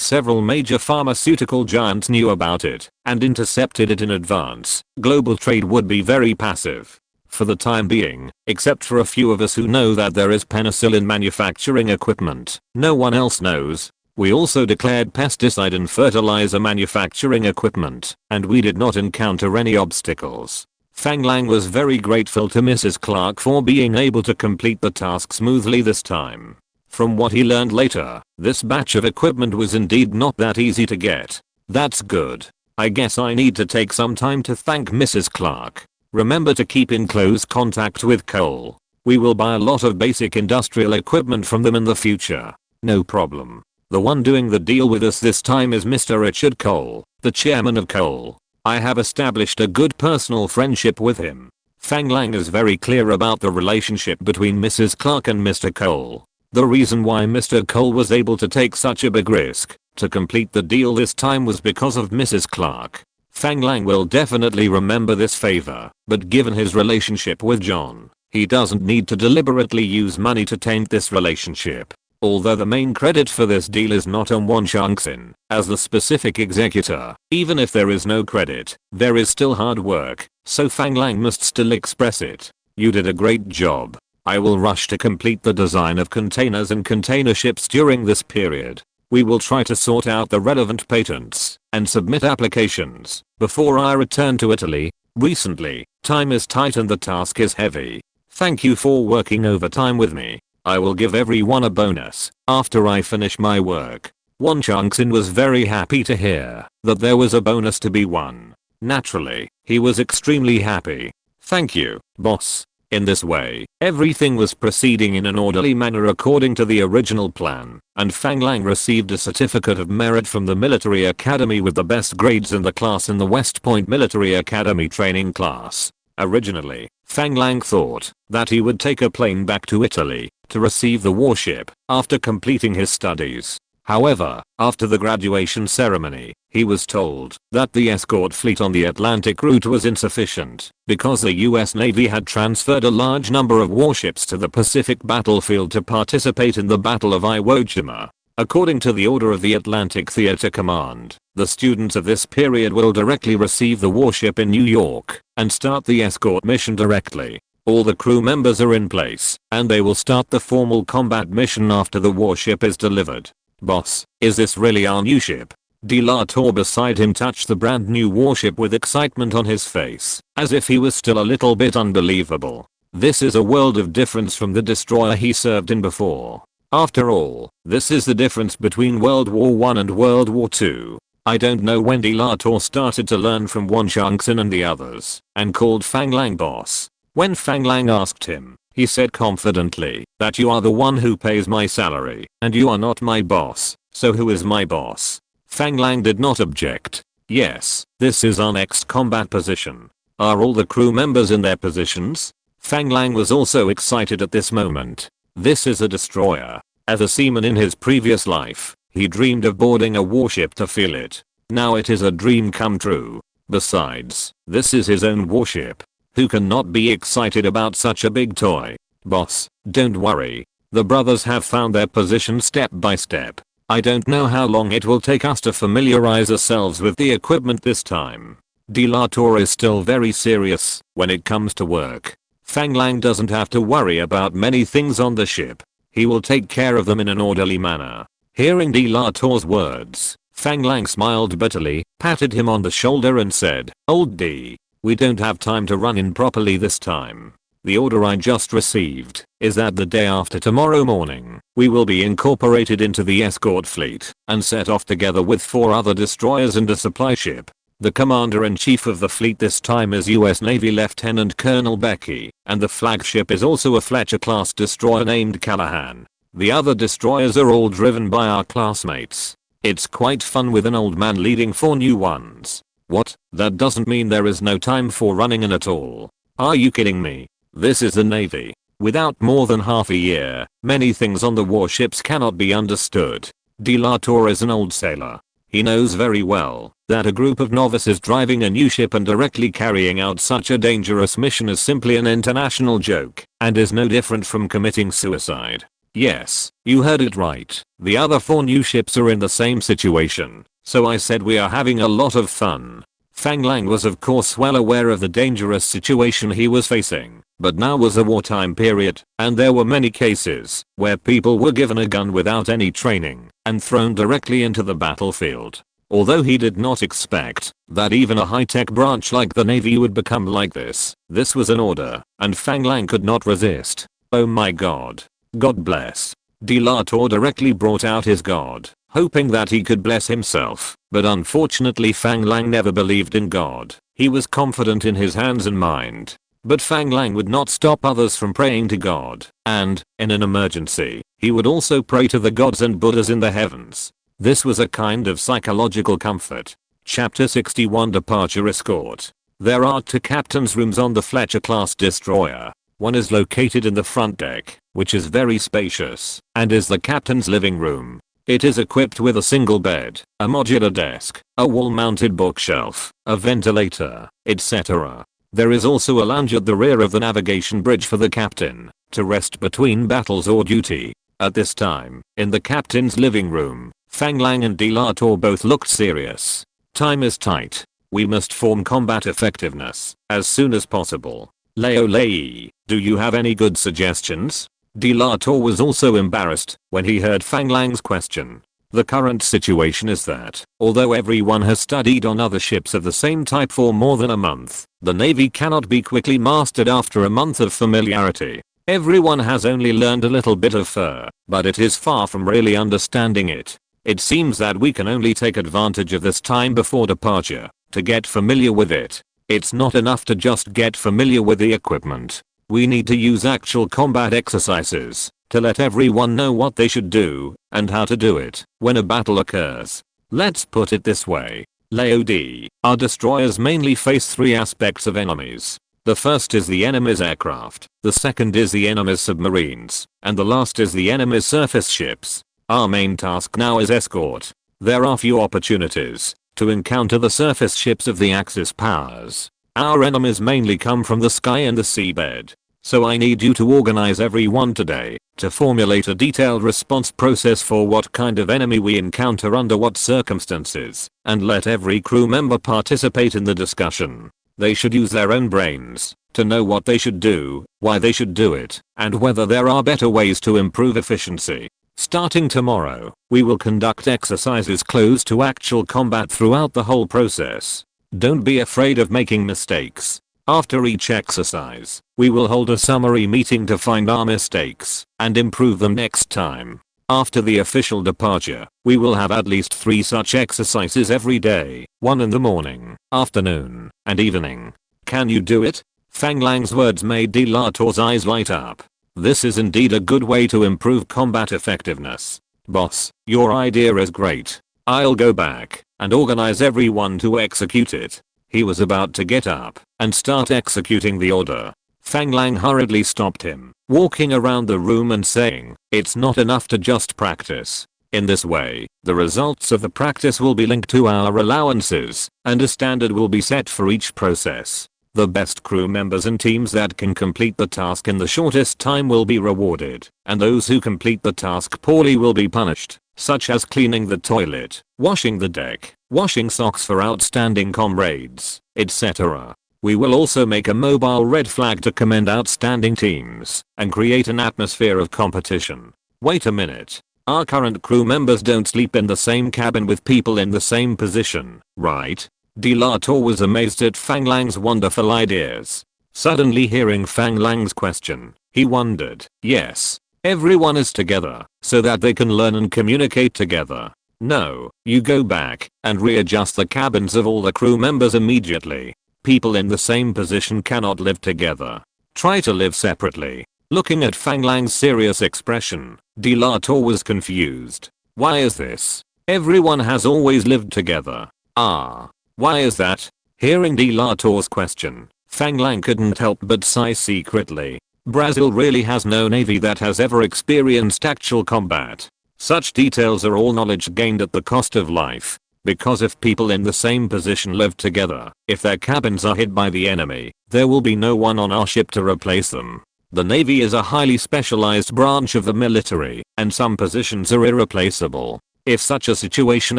S1: several major pharmaceutical giants knew about it and intercepted it in advance, global trade would be very passive. For the time being, except for a few of us who know that there is penicillin manufacturing equipment, no one else knows. We also declared pesticide and fertilizer manufacturing equipment, and we did not encounter any obstacles. Fang Lang was very grateful to Mrs. Clark for being able to complete the task smoothly this time. From what he learned later, this batch of equipment was indeed not that easy to get. That's good. I guess I need to take some time to thank Mrs. Clark. Remember to keep in close contact with Cole. We will buy a lot of basic industrial equipment from them in the future. No problem. The one doing the deal with us this time is Mr. Richard Cole, the chairman of Cole. I have established a good personal friendship with him. Fang Lang is very clear about the relationship between Mrs. Clark and Mr. Cole. The reason why Mr. Cole was able to take such a big risk to complete the deal this time was because of Mrs. Clark. Fang Lang will definitely remember this favor, but given his relationship with John, he doesn't need to deliberately use money to taint this relationship. Although the main credit for this deal is not on Won Changxin, as the specific executor, even if there is no credit, there is still hard work, so Fang Lang must still express it. You did a great job. I will rush to complete the design of containers and container ships during this period. We will try to sort out the relevant patents and submit applications before I return to Italy. Recently, time is tight and the task is heavy. Thank you for working overtime with me. I will give everyone a bonus after I finish my work. Won Changxin was very happy to hear that there was a bonus to be won. Naturally, he was extremely happy. Thank you, boss. In this way, everything was proceeding in an orderly manner according to the original plan, and Fang Lang received a certificate of merit from the military academy with the best grades in the class in the West Point Military Academy training class. Originally, Fang Lang thought that he would take a plane back to Italy to receive the warship after completing his studies. However, after the graduation ceremony, he was told that the escort fleet on the Atlantic route was insufficient because the US Navy had transferred a large number of warships to the Pacific battlefield to participate in the Battle of Iwo Jima. According to the order of the Atlantic Theater Command, the students of this period will directly receive the warship in New York and start the escort mission directly. All the crew members are in place, and they will start the formal combat mission after the warship is delivered. Boss, is this really our new ship? De La Tour beside him touched the brand new warship with excitement on his face, as if he was still a little bit unbelievable. This is a world of difference from the destroyer he served in before. After all, this is the difference between World War I and World War II. I don't know when De La Tour started to learn from Won Changxin and the others, and called Fang Lang boss. When Fang Lang asked him, he said confidently that you are the one who pays my salary, and you are not my boss, so who is my boss? Fang Lang did not object. Yes, this is our next combat position. Are all the crew members in their positions? Fang Lang was also excited at this moment. This is a destroyer. As a seaman in his previous life, he dreamed of boarding a warship to feel it. Now it is a dream come true. Besides, this is his own warship. Who can not be excited about such a big toy? Boss, don't worry. The brothers have found their position step by step. I don't know how long it will take us to familiarize ourselves with the equipment this time. De La Tour is still very serious when it comes to work. Fang Lang doesn't have to worry about many things on the ship. He will take care of them in an orderly manner. Hearing De La Tour's words, Fang Lang smiled bitterly, patted him on the shoulder and said, "Old D, we don't have time to run in properly this time. The order I just received is that the day after tomorrow morning, we will be incorporated into the escort fleet and set off together with 4 other destroyers and a supply ship. The commander-in-chief of the fleet this time is US Navy Lieutenant Colonel Becky, and the flagship is also a Fletcher-class destroyer named Callahan. The other destroyers are all driven by our classmates. It's quite fun with an old man leading 4 new ones. What? That doesn't mean there is no time for running in at all. Are you kidding me? This is the Navy. Without more than half a year, many things on the warships cannot be understood. De La Tour is an old sailor. He knows very well That a group of novices driving a new ship and directly carrying out such a dangerous mission is simply an international joke, and is no different from committing suicide. Yes, you heard it right. The other 4 new ships are in the same situation. So I said we are having a lot of fun. Fang Lang was of course well aware of the dangerous situation he was facing, but now was a wartime period, and there were many cases where people were given a gun without any training and thrown directly into the battlefield. Although he did not expect that even a high-tech branch like the Navy would become like this was an order, and Fang Lang could not resist. Oh my god. God bless. De La Tour directly brought out his god, hoping that he could bless himself, but unfortunately Fang Lang never believed in God. He was confident in his hands and mind. But Fang Lang would not stop others from praying to God, and, in an emergency, he would also pray to the gods and Buddhas in the heavens. This was a kind of psychological comfort. Chapter 61 Departure Escort. There are 2 captain's rooms on the Fletcher-class destroyer. One is located in the front deck, which is very spacious, and is the captain's living room. It is equipped with a single bed, a modular desk, a wall-mounted bookshelf, a ventilator, etc. There is also a lounge at the rear of the navigation bridge for the captain, to rest between battles or duty. At this time, in the captain's living room, Fang Lang and De La Tour both looked serious. Time is tight. We must form combat effectiveness as soon as possible. Leo Lei, do you have any good suggestions? De La Tour was also embarrassed when he heard Fang Lang's question. The current situation is that, although everyone has studied on other ships of the same type for more than a month, the Navy cannot be quickly mastered after a month of familiarity. Everyone has only learned a little bit of fur, but it is far from really understanding it. It seems that we can only take advantage of this time before departure to get familiar with it. It's not enough to just get familiar with the equipment. We need to use actual combat exercises to let everyone know what they should do and how to do it when a battle occurs. Let's put it this way. Leo D. Our destroyers mainly face 3 aspects of enemies. The first is the enemy's aircraft, the second is the enemy's submarines, and the last is the enemy's surface ships. Our main task now is escort. There are few opportunities to encounter the surface ships of the Axis powers. Our enemies mainly come from the sky and the seabed. So I need you to organize everyone today to formulate a detailed response process for what kind of enemy we encounter under what circumstances, and let every crew member participate in the discussion. They should use their own brains to know what they should do, why they should do it, and whether there are better ways to improve efficiency. Starting tomorrow, we will conduct exercises close to actual combat throughout the whole process. Don't be afraid of making mistakes. After each exercise, we will hold a summary meeting to find our mistakes and improve them next time. After the official departure, we will have at least 3 such exercises every day, 1 in the morning, afternoon, and evening. Can you do it? Fang Lang's words made De La Tour's eyes light up. This is indeed a good way to improve combat effectiveness. Boss, your idea is great. I'll go back and organize everyone to execute it. He was about to get up and start executing the order. Fang Lang hurriedly stopped him, walking around the room and saying, "It's not enough to just practice. In this way, the results of the practice will be linked to our allowances, and a standard will be set for each process. The best crew members and teams that can complete the task in the shortest time will be rewarded, and those who complete the task poorly will be punished, such as cleaning the toilet, washing the deck, washing socks for outstanding comrades, etc. We will also make a mobile red flag to commend outstanding teams and create an atmosphere of competition." Wait a minute. Our current crew members don't sleep in the same cabin with people in the same position, right? De La Tour was amazed at Fang Lang's wonderful ideas. Suddenly hearing Fang Lang's question, he wondered, yes, everyone is together, so that they can learn and communicate together. No, you go back and readjust the cabins of all the crew members immediately. People in the same position cannot live together. Try to live separately. Looking at Fang Lang's serious expression, De La Tour was confused. Why is this? Everyone has always lived together. Ah. Why is that? Hearing De La Tour's question, Fang Lang couldn't help but sigh secretly. Brazil really has no navy that has ever experienced actual combat. Such details are all knowledge gained at the cost of life. because if people in the same position live together, if their cabins are hit by the enemy, there will be no one on our ship to replace them. The Navy is a highly specialized branch of the military, and some positions are irreplaceable. If such a situation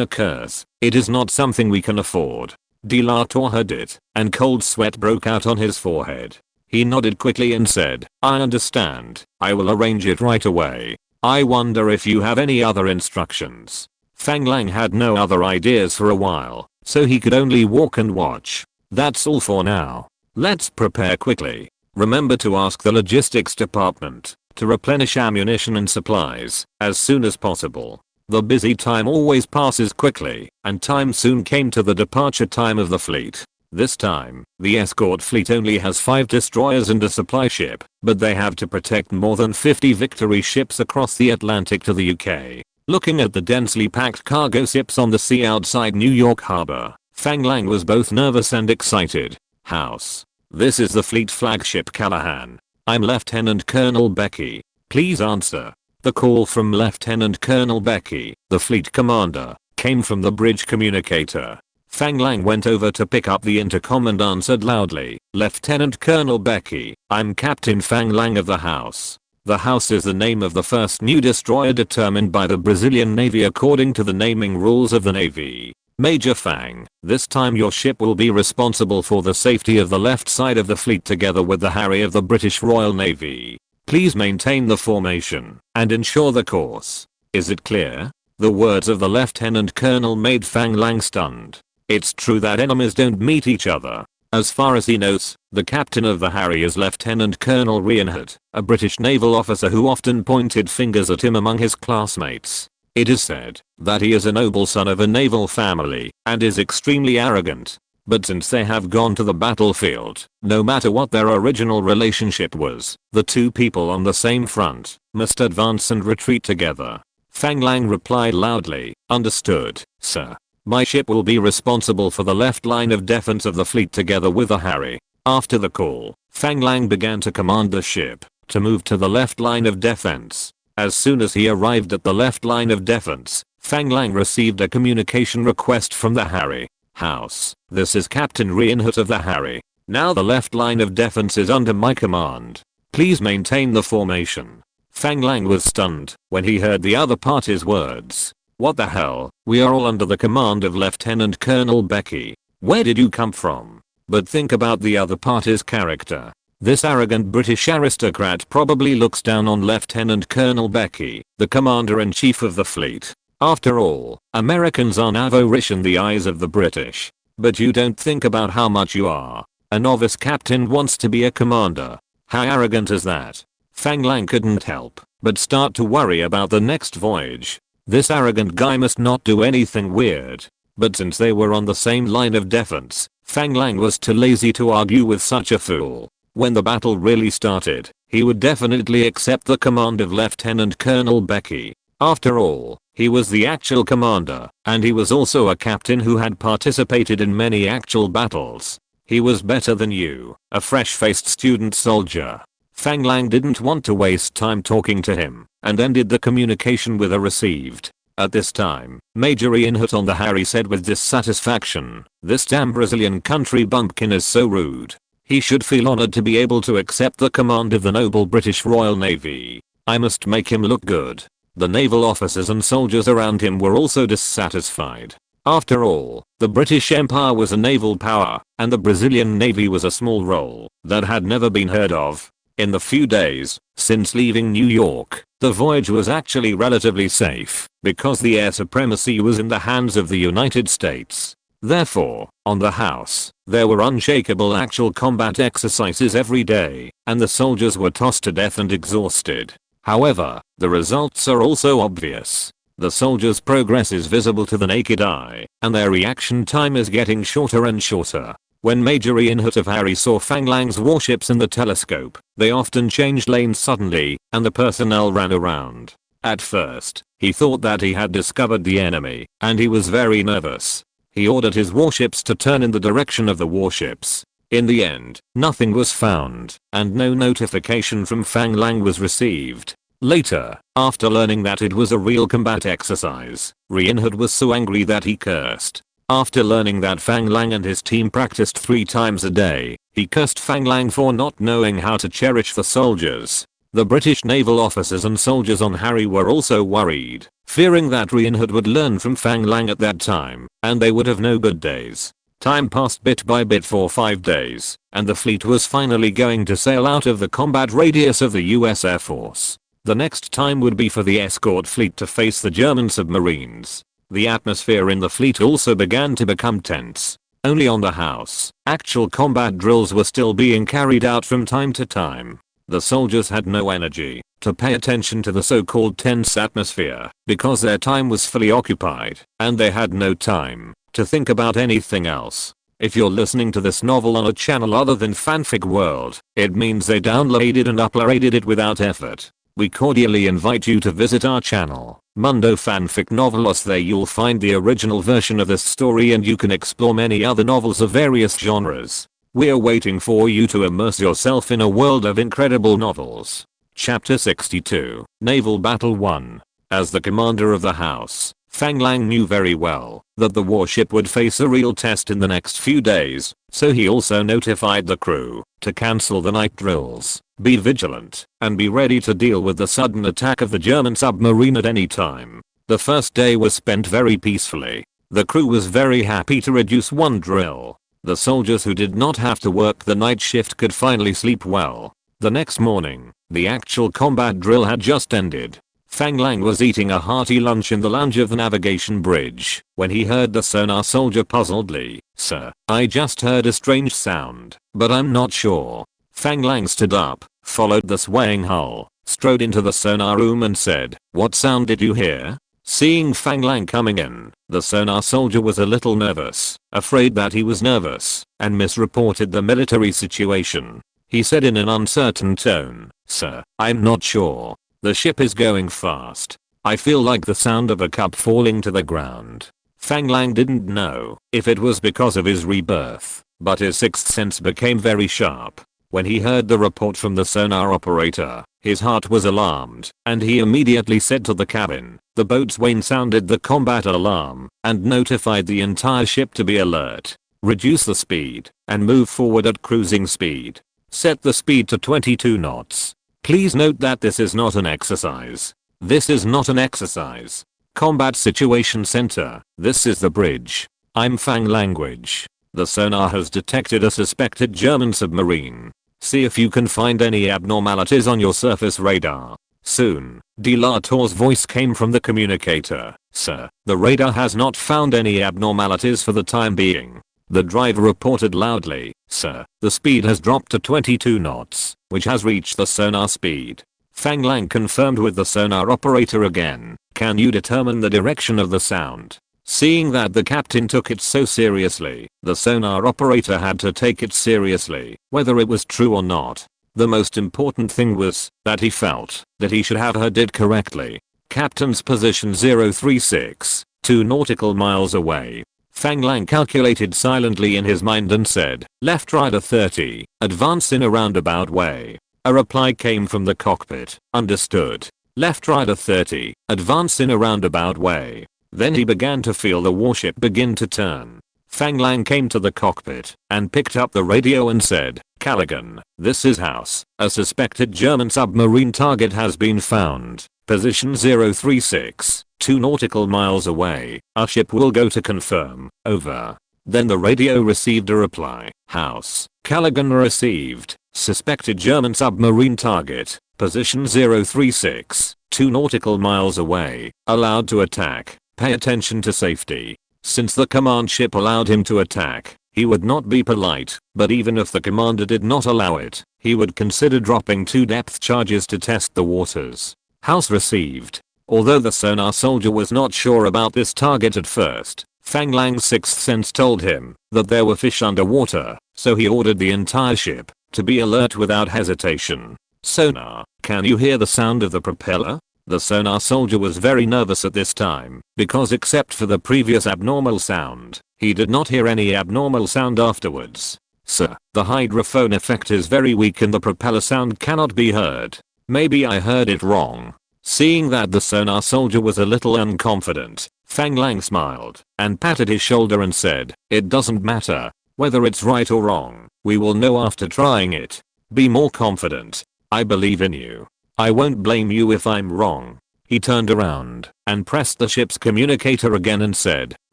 S1: occurs, it is not something we can afford. De La Tour heard it, and cold sweat broke out on his forehead. He nodded quickly and said, I understand. I will arrange it right away. I wonder if you have any other instructions. Fang Lang had no other ideas for a while, so he could only walk and watch. That's all for now. Let's prepare quickly. Remember to ask the logistics department to replenish ammunition and supplies as soon as possible. The busy time always passes quickly, and time soon came to the departure time of the fleet. This time, the escort fleet only has 5 destroyers and a supply ship, but they have to protect more than 50 victory ships across the Atlantic to the UK. Looking at the densely packed cargo ships on the sea outside New York Harbor, Fang Lang was both nervous and excited. House. This is the fleet flagship Callahan. I'm Lieutenant Colonel Becky. Please answer. The call from Lieutenant Colonel Becky, the fleet commander, came from the bridge communicator. Fang Lang went over to pick up the intercom and answered loudly, Lieutenant Colonel Becky, I'm Captain Fang Lang of the House. The House is the name of the first new destroyer determined by the Brazilian Navy according to the naming rules of the Navy. Major Fang, this time your ship will be responsible for the safety of the left side of the fleet together with the Harry of the British Royal Navy. Please maintain the formation and ensure the course. Is it clear? The words of the Lieutenant Colonel made Fang Lang stunned. It's true that enemies don't meet each other. As far as he knows, the captain of the Harry is Lieutenant Colonel Reinhardt, a British naval officer who often pointed fingers at him among his classmates. It is said that he is a noble son of a naval family and is extremely arrogant. But since they have gone to the battlefield, no matter what their original relationship was, the two people on the same front must advance and retreat together. Fang Lang replied loudly, understood, sir. My ship will be responsible for the left line of defense of the fleet together with the Harry. After the call, Fang Lang began to command the ship to move to the left line of defense. As soon as he arrived at the left line of defense, Fang Lang received a communication request from the Harry. House, this is Captain Reinhardt of the Harry. Now the left line of defense is under my command. Please maintain the formation. Fang Lang was stunned when he heard the other party's words. What the hell? We are all under the command of Lieutenant Colonel Becky. Where did you come from? But think about the other party's character. This arrogant British aristocrat probably looks down on Lieutenant Colonel Becky, the commander-in-chief of the fleet. After all, Americans are now rich in the eyes of the British. But you don't think about how much you are. A novice captain wants to be a commander. How arrogant is that? Fang Lang couldn't help but start to worry about the next voyage. This arrogant guy must not do anything weird. But since they were on the same line of defense, Fang Lang was too lazy to argue with such a fool. When the battle really started, he would definitely accept the command of Lieutenant Colonel Becky. After all, he was the actual commander, and he was also a captain who had participated in many actual battles. He was better than you, a fresh-faced student soldier. Fang Lang didn't want to waste time talking to him, and ended the communication with a received. At this time, Major Reinhardt on the Harry said with dissatisfaction, this damn Brazilian country bumpkin is so rude. He should feel honored to be able to accept the command of the noble British Royal Navy. I must make him look good. The naval officers and soldiers around him were also dissatisfied. After all, the British Empire was a naval power, and the Brazilian Navy was a small role that had never been heard of. In the few days since leaving New York, the voyage was actually relatively safe because the air supremacy was in the hands of the United States. Therefore, on the House, there were unshakable actual combat exercises every day, and the soldiers were tossed to death and exhausted. However, the results are also obvious. The soldiers' progress is visible to the naked eye, and their reaction time is getting shorter and shorter. When Major Reinhardt of Harry saw Fang Lang's warships in the telescope, they often changed lanes suddenly, and the personnel ran around. At first, he thought that he had discovered the enemy, and he was very nervous. He ordered his warships to turn in the direction of the warships. In the end, nothing was found, and no notification from Fang Lang was received. Later, after learning that it was a real combat exercise, Reinhard was so angry that he cursed. After learning that Fang Lang and his team practiced 3 times a day, he cursed Fang Lang for not knowing how to cherish the soldiers. The British naval officers and soldiers on Harry were also worried, fearing that Reinhard would learn from Fang Lang at that time, and they would have no good days. Time passed bit by bit for 5 days, and the fleet was finally going to sail out of the combat radius of the US Air Force. The next time would be for the escort fleet to face the German submarines. The atmosphere in the fleet also began to become tense. Only on the house, actual combat drills were still being carried out from time to time. The soldiers had no energy to pay attention to the so-called tense atmosphere because their time was fully occupied, and they had no time to think about anything else. If you're listening to this novel on a channel other than Fanfic World, it means they downloaded and uploaded it without effort. We cordially invite you to visit our channel, Mundo Fanfic Novelos. There you'll find the original version of this story and you can explore many other novels of various genres. We're waiting for you to immerse yourself in a world of incredible novels. Chapter 62, Naval Battle 1. As the commander of the house, Fang Lang knew very well that the warship would face a real test in the next few days, so he also notified the crew to cancel the night drills, be vigilant, and be ready to deal with the sudden attack of the German submarine at any time. The first day was spent very peacefully. The crew was very happy to reduce one drill. The soldiers who did not have to work the night shift could finally sleep well. The next morning, the actual combat drill had just ended. Fang Lang was eating a hearty lunch in the lounge of the navigation bridge when he heard the sonar soldier puzzledly, "Sir, I just heard a strange sound, but I'm not sure." Fang Lang stood up, followed the swaying hull, strode into the sonar room and said, "What sound did you hear?" Seeing Fang Lang coming in, the sonar soldier was a little nervous, afraid that he was nervous, and misreported the military situation. He said in an uncertain tone, "Sir, I'm not sure. The ship is going fast. I feel like the sound of a cup falling to the ground." Fang Lang didn't know if it was because of his rebirth, but his sixth sense became very sharp. When he heard the report from the sonar operator, his heart was alarmed, and he immediately said to the cabin, "The boatswain sounded the combat alarm and notified the entire ship to be alert. Reduce the speed and move forward at cruising speed. Set the speed to 22 knots. Please note that this is not an exercise. This is not an exercise. Combat Situation Center, this is the bridge. I'm Fang Language. The sonar has detected a suspected German submarine. See if you can find any abnormalities on your surface radar. Soon, De La Tour's voice came from the communicator. "Sir, the radar has not found any abnormalities for the time being." The driver reported loudly, "Sir, the speed has dropped to 22 knots, which has reached the sonar speed." Fang Lang confirmed with the sonar operator again, "Can you determine the direction of the sound?" Seeing that the captain took it so seriously, the sonar operator had to take it seriously, whether it was true or not. The most important thing was that he felt that he should have heard it correctly. "Captain's position 036, 2 nautical miles away." Fang Lang calculated silently in his mind and said, "Left rider 30, advance in a roundabout way." A reply came from the cockpit, "Understood. Left rider 30, advance in a roundabout way." Then he began to feel the warship begin to turn. Fang Lang came to the cockpit and picked up the radio and said, "Callaghan, this is House. A suspected German submarine target has been found. Position 036, 2 nautical miles away. Our ship will go to confirm. Over." Then the radio received a reply. "House, Callaghan received. Suspected German submarine target. Position 036, 2 nautical miles away. Allowed to attack. Pay attention to safety." Since the command ship allowed him to attack, he would not be polite, but even if the commander did not allow it, he would consider dropping 2 depth charges to test the waters. House received. Although the sonar soldier was not sure about this target at first, Fang Lang's sixth sense told him that there were fish underwater, so he ordered the entire ship to be alert without hesitation. "Sonar, can you hear the sound of the propeller?" The sonar soldier was very nervous at this time, because except for the previous abnormal sound, he did not hear any abnormal sound afterwards. "Sir, the hydrophone effect is very weak and the propeller sound cannot be heard." Maybe I heard it wrong. Seeing that the sonar soldier was a little unconfident, Fang Lang smiled and patted his shoulder and said, "It doesn't matter whether it's right or wrong. We will know after trying it. Be more confident. I believe in you. I won't blame you if I'm wrong." He turned around and pressed the ship's communicator again and said,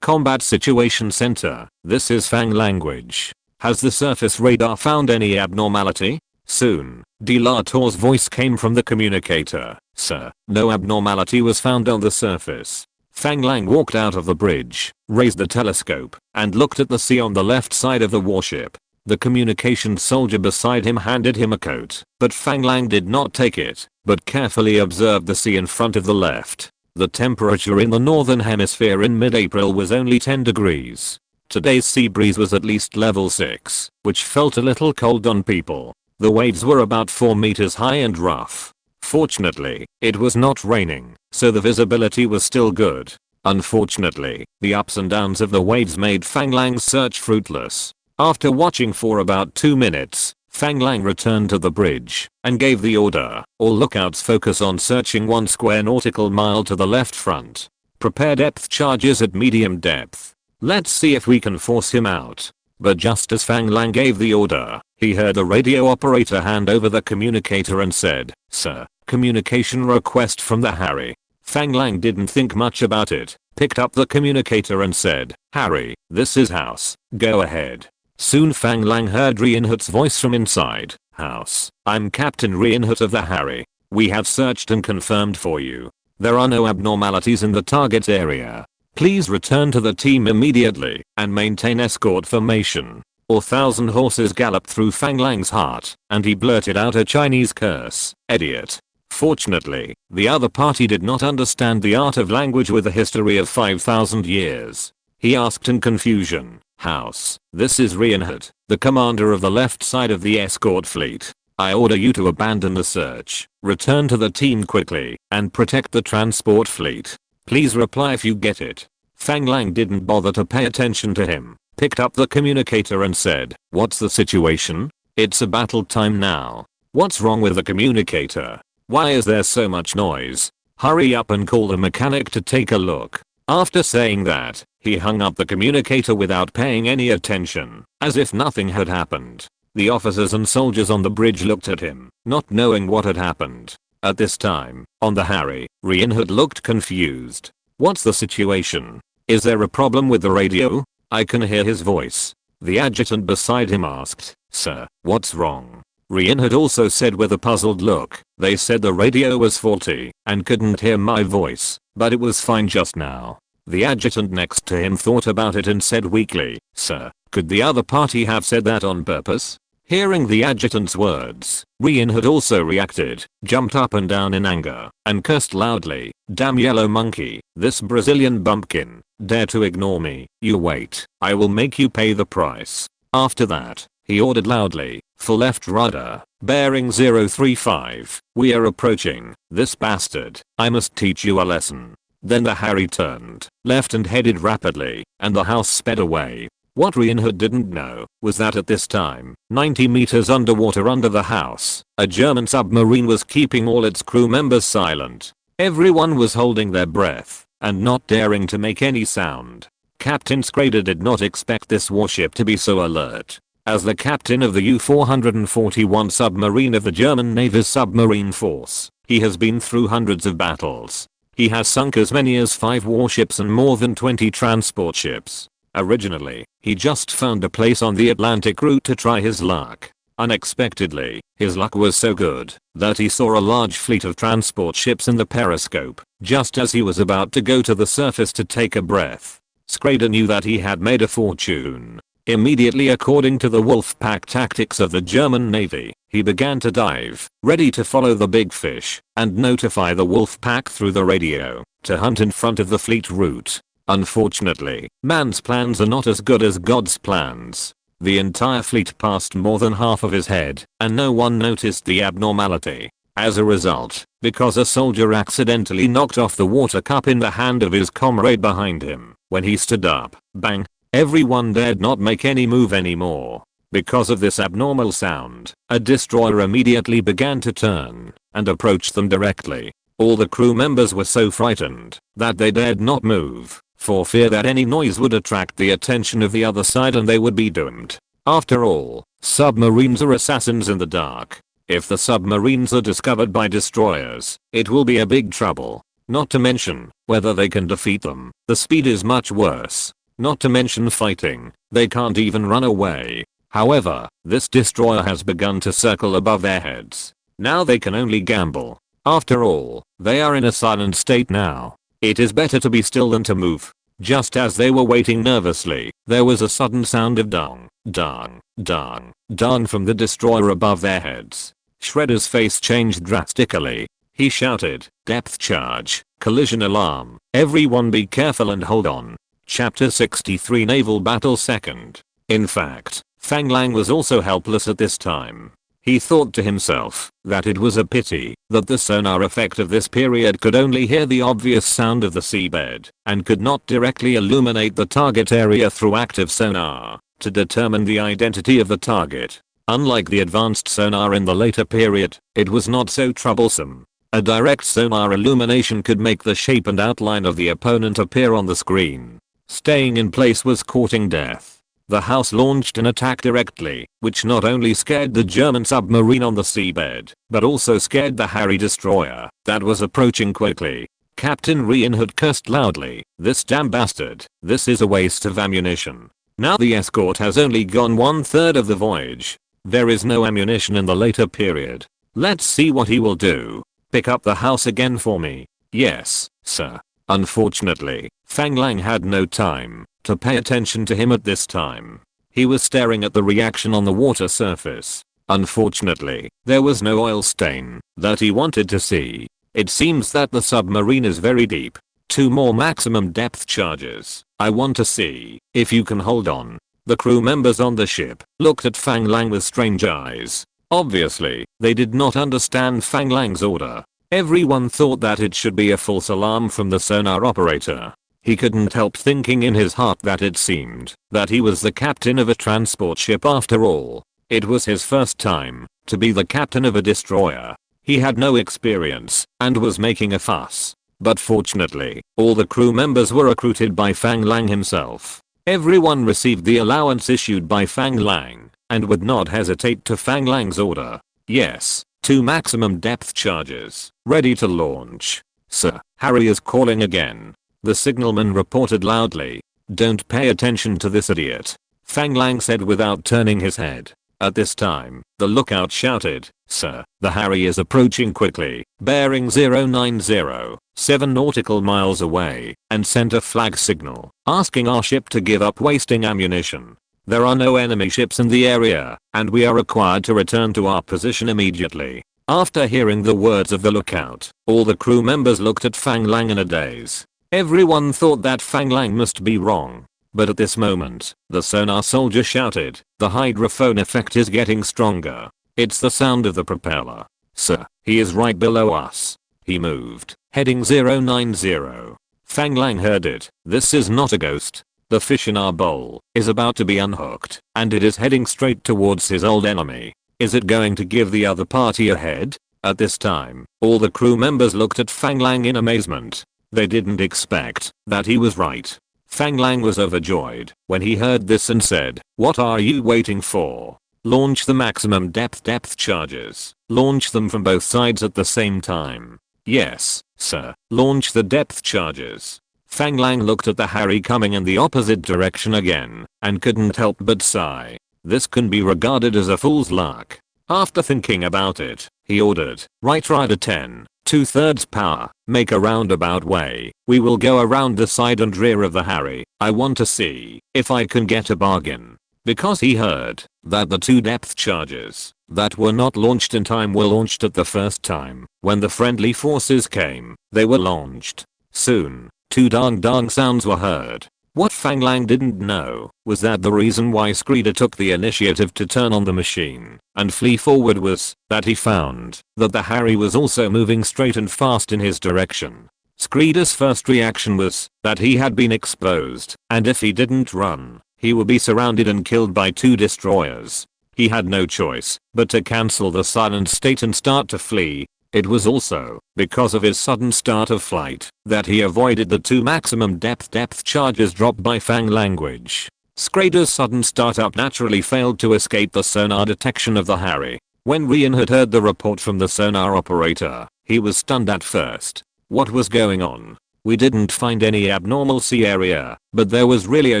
S1: "Combat Situation Center, this is Fang language. Has the surface radar found any abnormality?" Soon, De La Tour's voice came from the communicator. "Sir, no abnormality was found on the surface." Fang Lang walked out of the bridge, raised the telescope, and looked at the sea on the left side of the warship. The communication soldier beside him handed him a coat, but Fang Lang did not take it, but carefully observed the sea in front of the left. The temperature in the northern hemisphere in mid-April was only 10 degrees. Today's sea breeze was at least level 6, which felt a little cold on people. The waves were about 4 meters high and rough. Fortunately, it was not raining, so the visibility was still good. Unfortunately, the ups and downs of the waves made Fang Lang's search fruitless. After watching for about 2 minutes, Fang Lang returned to the bridge and gave the order, "All lookouts focus on searching 1 square nautical mile to the left front. Prepare depth charges at medium depth. Let's see if we can force him out." But just as Fang Lang gave the order, he heard a radio operator hand over the communicator and said, "Sir, communication request from the Harry." Fang Lang didn't think much about it, picked up the communicator and said, "Harry, this is House, go ahead." Soon Fang Lang heard Reinhardt's voice from inside. "House, I'm Captain Reinhardt of the Harry. We have searched and confirmed for you. There are no abnormalities in the target area. Please return to the team immediately and maintain escort formation." 1,000 horses galloped through Fang Lang's heart, and he blurted out a Chinese curse, "Idiot." Fortunately, the other party did not understand the art of language with a history of 5,000 years. He asked in confusion, "House, this is Reinhardt, the commander of the left side of the escort fleet. I order you to abandon the search, return to the team quickly, and protect the transport fleet. Please reply if you get it." Fang Lang didn't bother to pay attention to him, picked up the communicator and said, "What's the situation? It's a battle time now. What's wrong with the communicator? Why is there so much noise? Hurry up and call the mechanic to take a look." After saying that, he hung up the communicator without paying any attention, as if nothing had happened. The officers and soldiers on the bridge looked at him, not knowing what had happened. At this time, on the Harry, Reinhardt looked confused. "What's the situation? Is there a problem with the radio? I can hear his voice." The adjutant beside him asked, "Sir, what's wrong?" Reinhardt also said with a puzzled look, "They said the radio was faulty and couldn't hear my voice, but it was fine just now." The adjutant next to him thought about it and said weakly, "Sir, could the other party have said that on purpose?" Hearing the adjutant's words, Reinhardt also reacted, jumped up and down in anger, and cursed loudly, "Damn yellow monkey, this Brazilian bumpkin, dare to ignore me, you wait, I will make you pay the price." After that, he ordered loudly, "For left rudder, bearing 035, we are approaching, this bastard, I must teach you a lesson." Then the Harry turned left and headed rapidly, and the house sped away. What Reinhardt didn't know was that at this time, 90 meters underwater under the house, a German submarine was keeping all its crew members silent. Everyone was holding their breath and not daring to make any sound. Captain Schrader did not expect this warship to be so alert. As the captain of the U-441 submarine of the German Navy's submarine force, he has been through hundreds of battles. He has sunk as many as 5 warships and more than 20 transport ships. Originally, he just found a place on the Atlantic route to try his luck. Unexpectedly, his luck was so good that he saw a large fleet of transport ships in the periscope, just as he was about to go to the surface to take a breath. Schrader knew that he had made a fortune. Immediately, according to the wolf pack tactics of the German Navy, he began to dive, ready to follow the big fish and notify the wolf pack through the radio to hunt in front of the fleet route. Unfortunately, man's plans are not as good as God's plans. The entire fleet passed more than half of his head, and no one noticed the abnormality. As a result, because a soldier accidentally knocked off the water cup in the hand of his comrade behind him, when he stood up, bang, everyone dared not make any move anymore. Because of this abnormal sound, a destroyer immediately began to turn and approach them directly. All the crew members were so frightened that they dared not move, for fear that any noise would attract the attention of the other side and they would be doomed. After all, submarines are assassins in the dark. If the submarines are discovered by destroyers, it will be a big trouble. Not to mention whether they can defeat them. The speed is much worse. Not to mention fighting. They can't even run away. However, this destroyer has begun to circle above their heads. Now they can only gamble. After all, they are in a silent state now. It is better to be still than to move. Just as they were waiting nervously, there was a sudden sound of dong, dong, dong, dong from the destroyer above their heads. Shredder's face changed drastically. He shouted, "Depth charge, collision alarm, everyone be careful and hold on." Chapter 63 Naval Battle 2nd. In fact, Fang Lang was also helpless at this time. He thought to himself that it was a pity that the sonar effect of this period could only hear the obvious sound of the seabed and could not directly illuminate the target area through active sonar to determine the identity of the target. Unlike the advanced sonar in the later period, it was not so troublesome. A direct sonar illumination could make the shape and outline of the opponent appear on the screen. Staying in place was courting death. The house launched an attack directly, which not only scared the German submarine on the seabed, but also scared the Harry destroyer that was approaching quickly. Captain Reinhardt cursed loudly, "This damn bastard, this is a waste of ammunition." Now the escort has only gone 1/3 of the voyage. There is no ammunition in the later period. Let's see what he will do. Pick up the house again for me. Yes, sir. Unfortunately, Fang Lang had no time to pay attention to him at this time. He was staring at the reaction on the water surface. Unfortunately, there was no oil stain that he wanted to see. It seems that the submarine is very deep. 2 more maximum depth charges. I want to see if you can hold on. The crew members on the ship looked at Fang Lang with strange eyes. Obviously, they did not understand Fang Lang's order. Everyone thought that it should be a false alarm from the sonar operator. He couldn't help thinking in his heart that it seemed that he was the captain of a transport ship after all. It was his first time to be the captain of a destroyer. He had no experience and was making a fuss. But fortunately, all the crew members were recruited by Fang Lang himself. Everyone received the allowance issued by Fang Lang and would not hesitate to Fang Lang's order. Yes, 2 maximum depth charges, ready to launch. Sir, Harry is calling again. The signalman reported loudly. Don't pay attention to this idiot, Fang Lang said without turning his head. At this time, the lookout shouted, "Sir, the Harry is approaching quickly, bearing 090, 7 nautical miles away," and sent a flag signal, asking our ship to give up wasting ammunition. There are no enemy ships in the area, and we are required to return to our position immediately. After hearing the words of the lookout, all the crew members looked at Fang Lang in a daze. Everyone thought that Fang Lang must be wrong. But at this moment, the sonar soldier shouted, "The hydrophone effect is getting stronger. It's the sound of the propeller. Sir, he is right below us. He moved, heading 090. Fang Lang heard it. This is not a ghost. The fish in our bowl is about to be unhooked, and it is heading straight towards his old enemy. Is it going to give the other party a head?" At this time, all the crew members looked at Fang Lang in amazement. They didn't expect that he was right. Fang Lang was overjoyed when he heard this and said, "What are you waiting for? Launch the maximum depth charges. Launch them from both sides at the same time." "Yes, sir. Launch the depth charges." Fang Lang looked at the Harry coming in the opposite direction again and couldn't help but sigh. This can be regarded as a fool's luck. After thinking about it, he ordered, "Right rudder 10, 2/3 power, make a roundabout way. We will go around the side and rear of the Harry. I want to see if I can get a bargain." Because he heard that the 2 depth charges that were not launched in time were launched at the first time. When the friendly forces came, they were launched. Soon, 2 dong sounds were heard. What Fang Lang didn't know was that the reason why Screeder took the initiative to turn on the machine and flee forward was that he found that the Harry was also moving straight and fast in his direction. Screeder's first reaction was that he had been exposed, and if he didn't run, he would be surrounded and killed by 2 destroyers. He had no choice but to cancel the silent state and start to flee. It was also because of his sudden start of flight that he avoided the 2 maximum depth charges dropped by Fang language. Schrader's sudden startup naturally failed to escape the sonar detection of the Harry. When Ryan had heard the report from the sonar operator, he was stunned at first. What was going on? We didn't find any abnormal sea area, but there was really a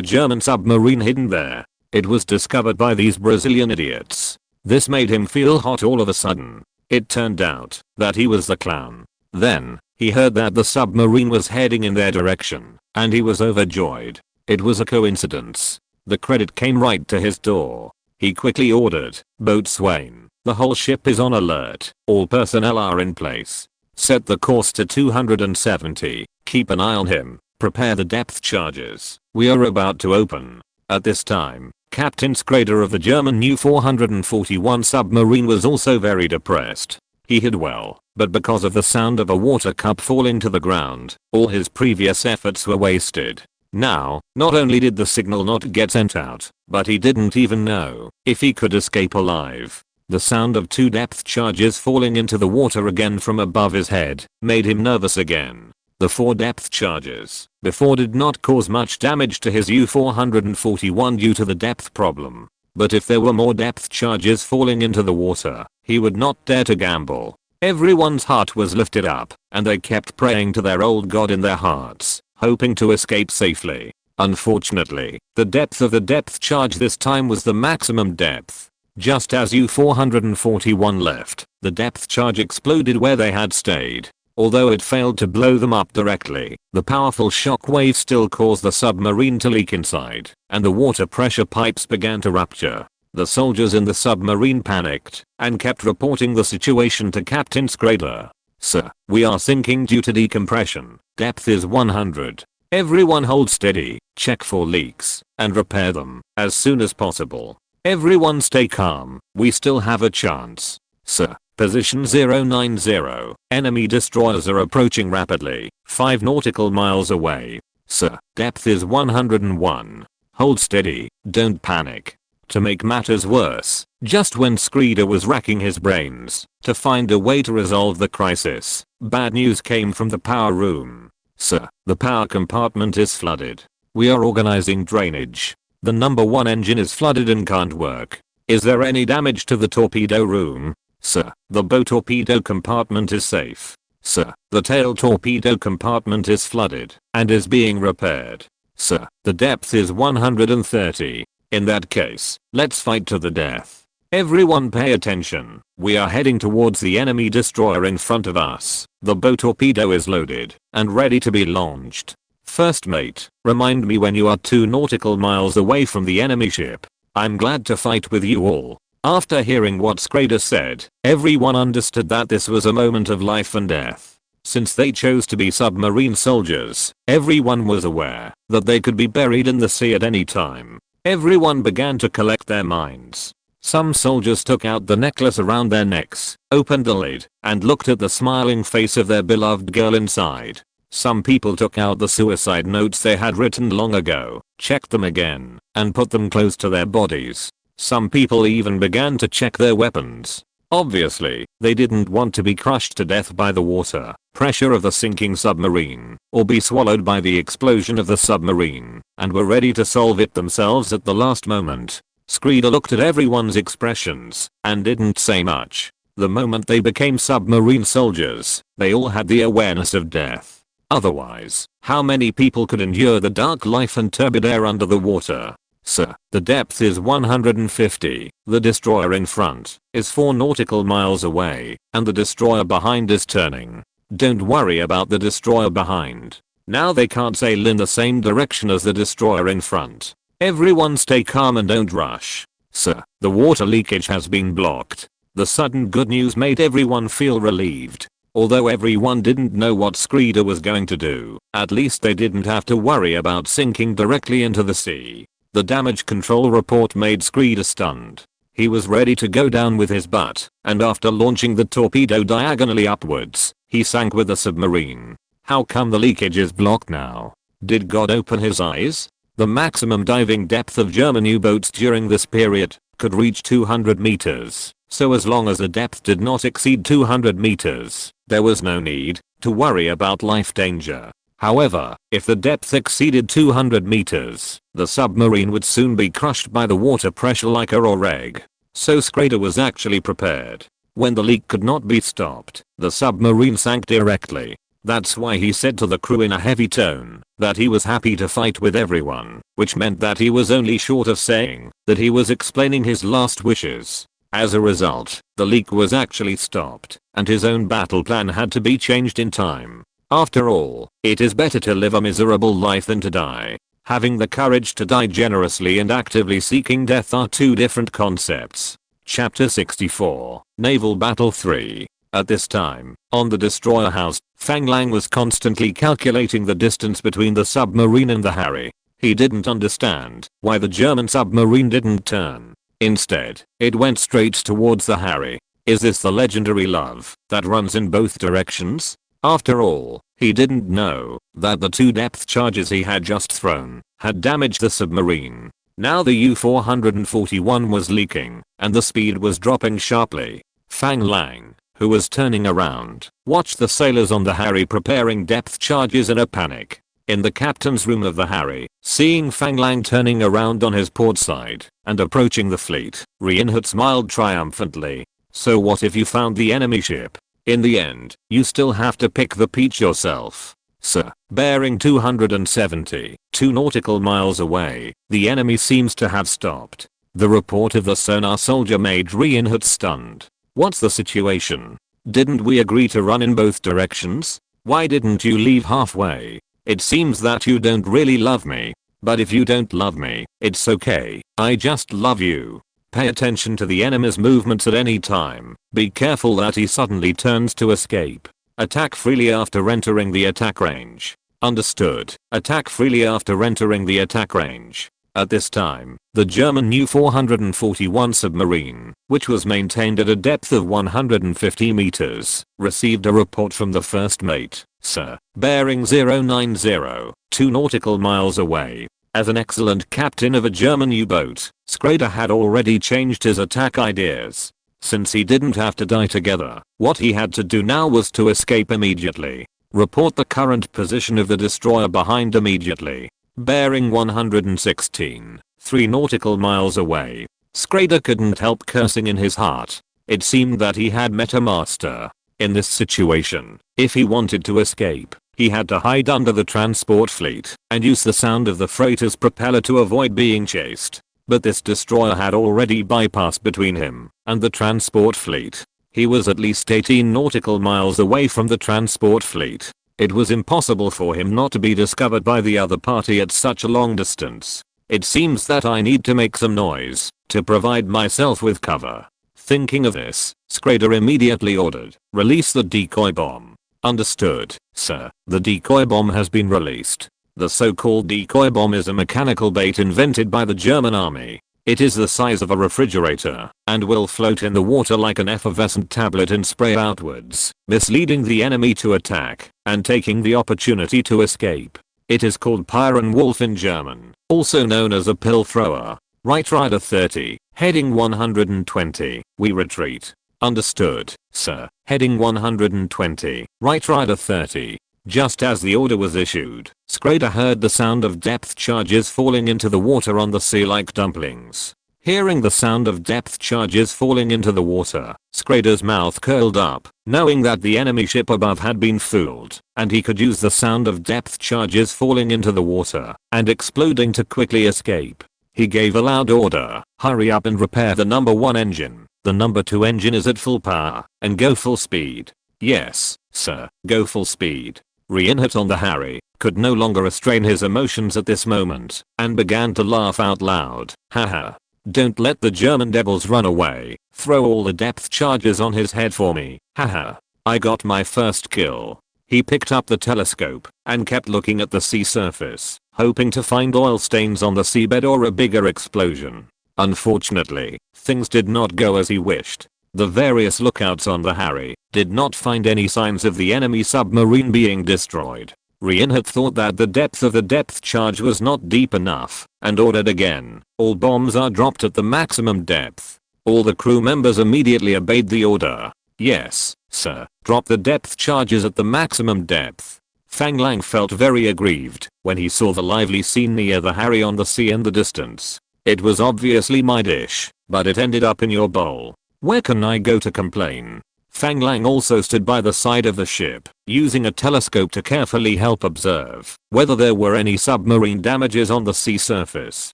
S1: German submarine hidden there. It was discovered by these Brazilian idiots. This made him feel hot all of a sudden. It turned out that he was the clown. Then, he heard that the submarine was heading in their direction, and he was overjoyed. It was a coincidence. The credit came right to his door. He quickly ordered, "Boatswain, the whole ship is on alert. All personnel are in place. Set the course to 270. Keep an eye on him. Prepare the depth charges. We are about to open." At this time, Captain Schrader of the German U-441 submarine was also very depressed. He hid well, but because of the sound of a water cup falling to the ground, all his previous efforts were wasted. Now, not only did the signal not get sent out, but he didn't even know if he could escape alive. The sound of 2 depth charges falling into the water again from above his head made him nervous again. The 4 depth charges before did not cause much damage to his U-441 due to the depth problem. But if there were more depth charges falling into the water, he would not dare to gamble. Everyone's heart was lifted up, and they kept praying to their old god in their hearts, hoping to escape safely. Unfortunately, the depth of the depth charge this time was the maximum depth. Just as U-441 left, the depth charge exploded where they had stayed. Although it failed to blow them up directly, the powerful shock wave still caused the submarine to leak inside, and the water pressure pipes began to rupture. The soldiers in the submarine panicked and kept reporting the situation to Captain Schrader. "Sir, we are sinking due to decompression. Depth is 100. Everyone hold steady, check for leaks, and repair them as soon as possible. Everyone stay calm, we still have a chance. Sir, position 090. Enemy destroyers are approaching rapidly, 5 nautical miles away. Sir, depth is 101. Hold steady, don't panic." To make matters worse, just when Schrader was racking his brains to find a way to resolve the crisis, bad news came from the power room. "Sir, the power compartment is flooded. We are organizing drainage. The number 1 engine is flooded and can't work. Is there any damage to the torpedo room?" "Sir, the bow torpedo compartment is safe." "Sir, the tail torpedo compartment is flooded and is being repaired." "Sir, the depth is 130. In that case, let's fight to the death. Everyone pay attention. We are heading towards the enemy destroyer in front of us. The bow torpedo is loaded and ready to be launched. First mate, remind me when you are 2 nautical miles away from the enemy ship. I'm glad to fight with you all." After hearing what Schrader said, everyone understood that this was a moment of life and death. Since they chose to be submarine soldiers, everyone was aware that they could be buried in the sea at any time. Everyone began to collect their minds. Some soldiers took out the necklace around their necks, opened the lid, and looked at the smiling face of their beloved girl inside. Some people took out the suicide notes they had written long ago, checked them again, and put them close to their bodies. Some people even began to check their weapons. Obviously, they didn't want to be crushed to death by the water pressure of the sinking submarine, or be swallowed by the explosion of the submarine, and were ready to solve it themselves at the last moment. Schrader looked at everyone's expressions and didn't say much. The moment they became submarine soldiers, they all had the awareness of death. Otherwise, how many people could endure the dark life and turbid air under the water? "Sir, the depth is 150. The destroyer in front is 4 nautical miles away, and the destroyer behind is turning. Don't worry about the destroyer behind. Now they can't sail in the same direction as the destroyer in front. Everyone stay calm and don't rush. Sir, the water leakage has been blocked." The sudden good news made everyone feel relieved. Although everyone didn't know what Schrader was going to do, at least they didn't have to worry about sinking directly into the sea. The damage control report made Schrader stunned. He was ready to go down with his butt, and after launching the torpedo diagonally upwards, he sank with the submarine. How come the leakage is blocked now? Did God open his eyes? The maximum diving depth of German U-boats during this period could reach 200 meters, so as long as the depth did not exceed 200 meters, there was no need to worry about life danger. However, if the depth exceeded 200 meters, the submarine would soon be crushed by the water pressure like a raw egg. So Schrader was actually prepared. When the leak could not be stopped, the submarine sank directly. That's why he said to the crew in a heavy tone that he was happy to fight with everyone, which meant that he was only short of saying that he was explaining his last wishes. As a result, the leak was actually stopped, and his own battle plan had to be changed in time. After all, it is better to live a miserable life than to die. Having the courage to die generously and actively seeking death are two different concepts. Chapter 64, Naval Battle 3. At this time, on the destroyer house, Fang Lang was constantly calculating the distance between the submarine and the Harry. He didn't understand why the German submarine didn't turn. Instead, it went straight towards the Harry. Is this the legendary love that runs in both directions? After all, he didn't know that the two depth charges he had just thrown had damaged the submarine. Now the U-441 was leaking, and the speed was dropping sharply. Fang Lang, who was turning around, watched the sailors on the Harry preparing depth charges in a panic. In the captain's room of the Harry, seeing Fang Lang turning around on his port side and approaching the fleet, Reinhardt smiled triumphantly. So what if you found the enemy ship? In the end, you still have to pick the peach yourself. Sir, bearing 272 nautical miles away, the enemy seems to have stopped. The report of the sonar soldier made Reinhardt stunned. What's the situation? Didn't we agree to run in both directions? Why didn't you leave halfway? It seems that you don't really love me. But if you don't love me, it's okay. I just love you. Pay attention to the enemy's movements at any time. Be careful that he suddenly turns to escape. Attack freely after entering the attack range. Understood. Attack freely after entering the attack range. At this time, the German U-441 submarine, which was maintained at a depth of 150 meters, received a report from the first mate. Sir, bearing 090, 2 nautical miles away. As an excellent captain of a German U-boat, Schrader had already changed his attack ideas. Since he didn't have to die together, what he had to do now was to escape immediately. Report the current position of the destroyer behind immediately. Bearing 116, 3 nautical miles away. Schrader couldn't help cursing in his heart. It seemed that he had met a master. In this situation, if he wanted to escape, he had to hide under the transport fleet and use the sound of the freighter's propeller to avoid being chased. But this destroyer had already bypassed between him and the transport fleet. He was at least 18 nautical miles away from the transport fleet. It was impossible for him not to be discovered by the other party at such a long distance. It seems that I need to make some noise to provide myself with cover. Thinking of this, Schrader immediately ordered, "Release the decoy bomb." Understood, sir. The decoy bomb has been released. The so-called decoy bomb is a mechanical bait invented by the German army. It is the size of a refrigerator and will float in the water like an effervescent tablet and spray outwards, misleading the enemy to attack and taking the opportunity to escape. It is called Pyren Wolf in German, also known as a pill thrower. Right Rider 30, heading 120, we retreat. Understood, sir. Heading 120, Right Rider 30. Just as the order was issued, Schrader heard the sound of depth charges falling into the water on the sea like dumplings. Hearing the sound of depth charges falling into the water, Schrader's mouth curled up, knowing that the enemy ship above had been fooled, and he could use the sound of depth charges falling into the water and exploding to quickly escape. He gave a loud order, "Hurry up and repair the number 1 engine. The number 2 engine is at full power, and go full speed." "Yes, sir, go full speed." Reinhardt on the Harry could no longer restrain his emotions at this moment and began to laugh out loud. Haha. Don't let the German devils run away. Throw all the depth charges on his head for me. Haha. I got my first kill. He picked up the telescope and kept looking at the sea surface, hoping to find oil stains on the seabed or a bigger explosion. Unfortunately, things did not go as he wished. The various lookouts on the Harry did not find any signs of the enemy submarine being destroyed. Reinhardt thought that the depth of the depth charge was not deep enough and ordered again. All bombs are dropped at the maximum depth. All the crew members immediately obeyed the order. Yes, sir. Drop the depth charges at the maximum depth. Fang Lang felt very aggrieved when he saw the lively scene near the Harry on the sea in the distance. It was obviously my dish, but it ended up in your bowl. Where can I go to complain? Fang Lang also stood by the side of the ship, using a telescope to carefully help observe whether there were any submarine damages on the sea surface.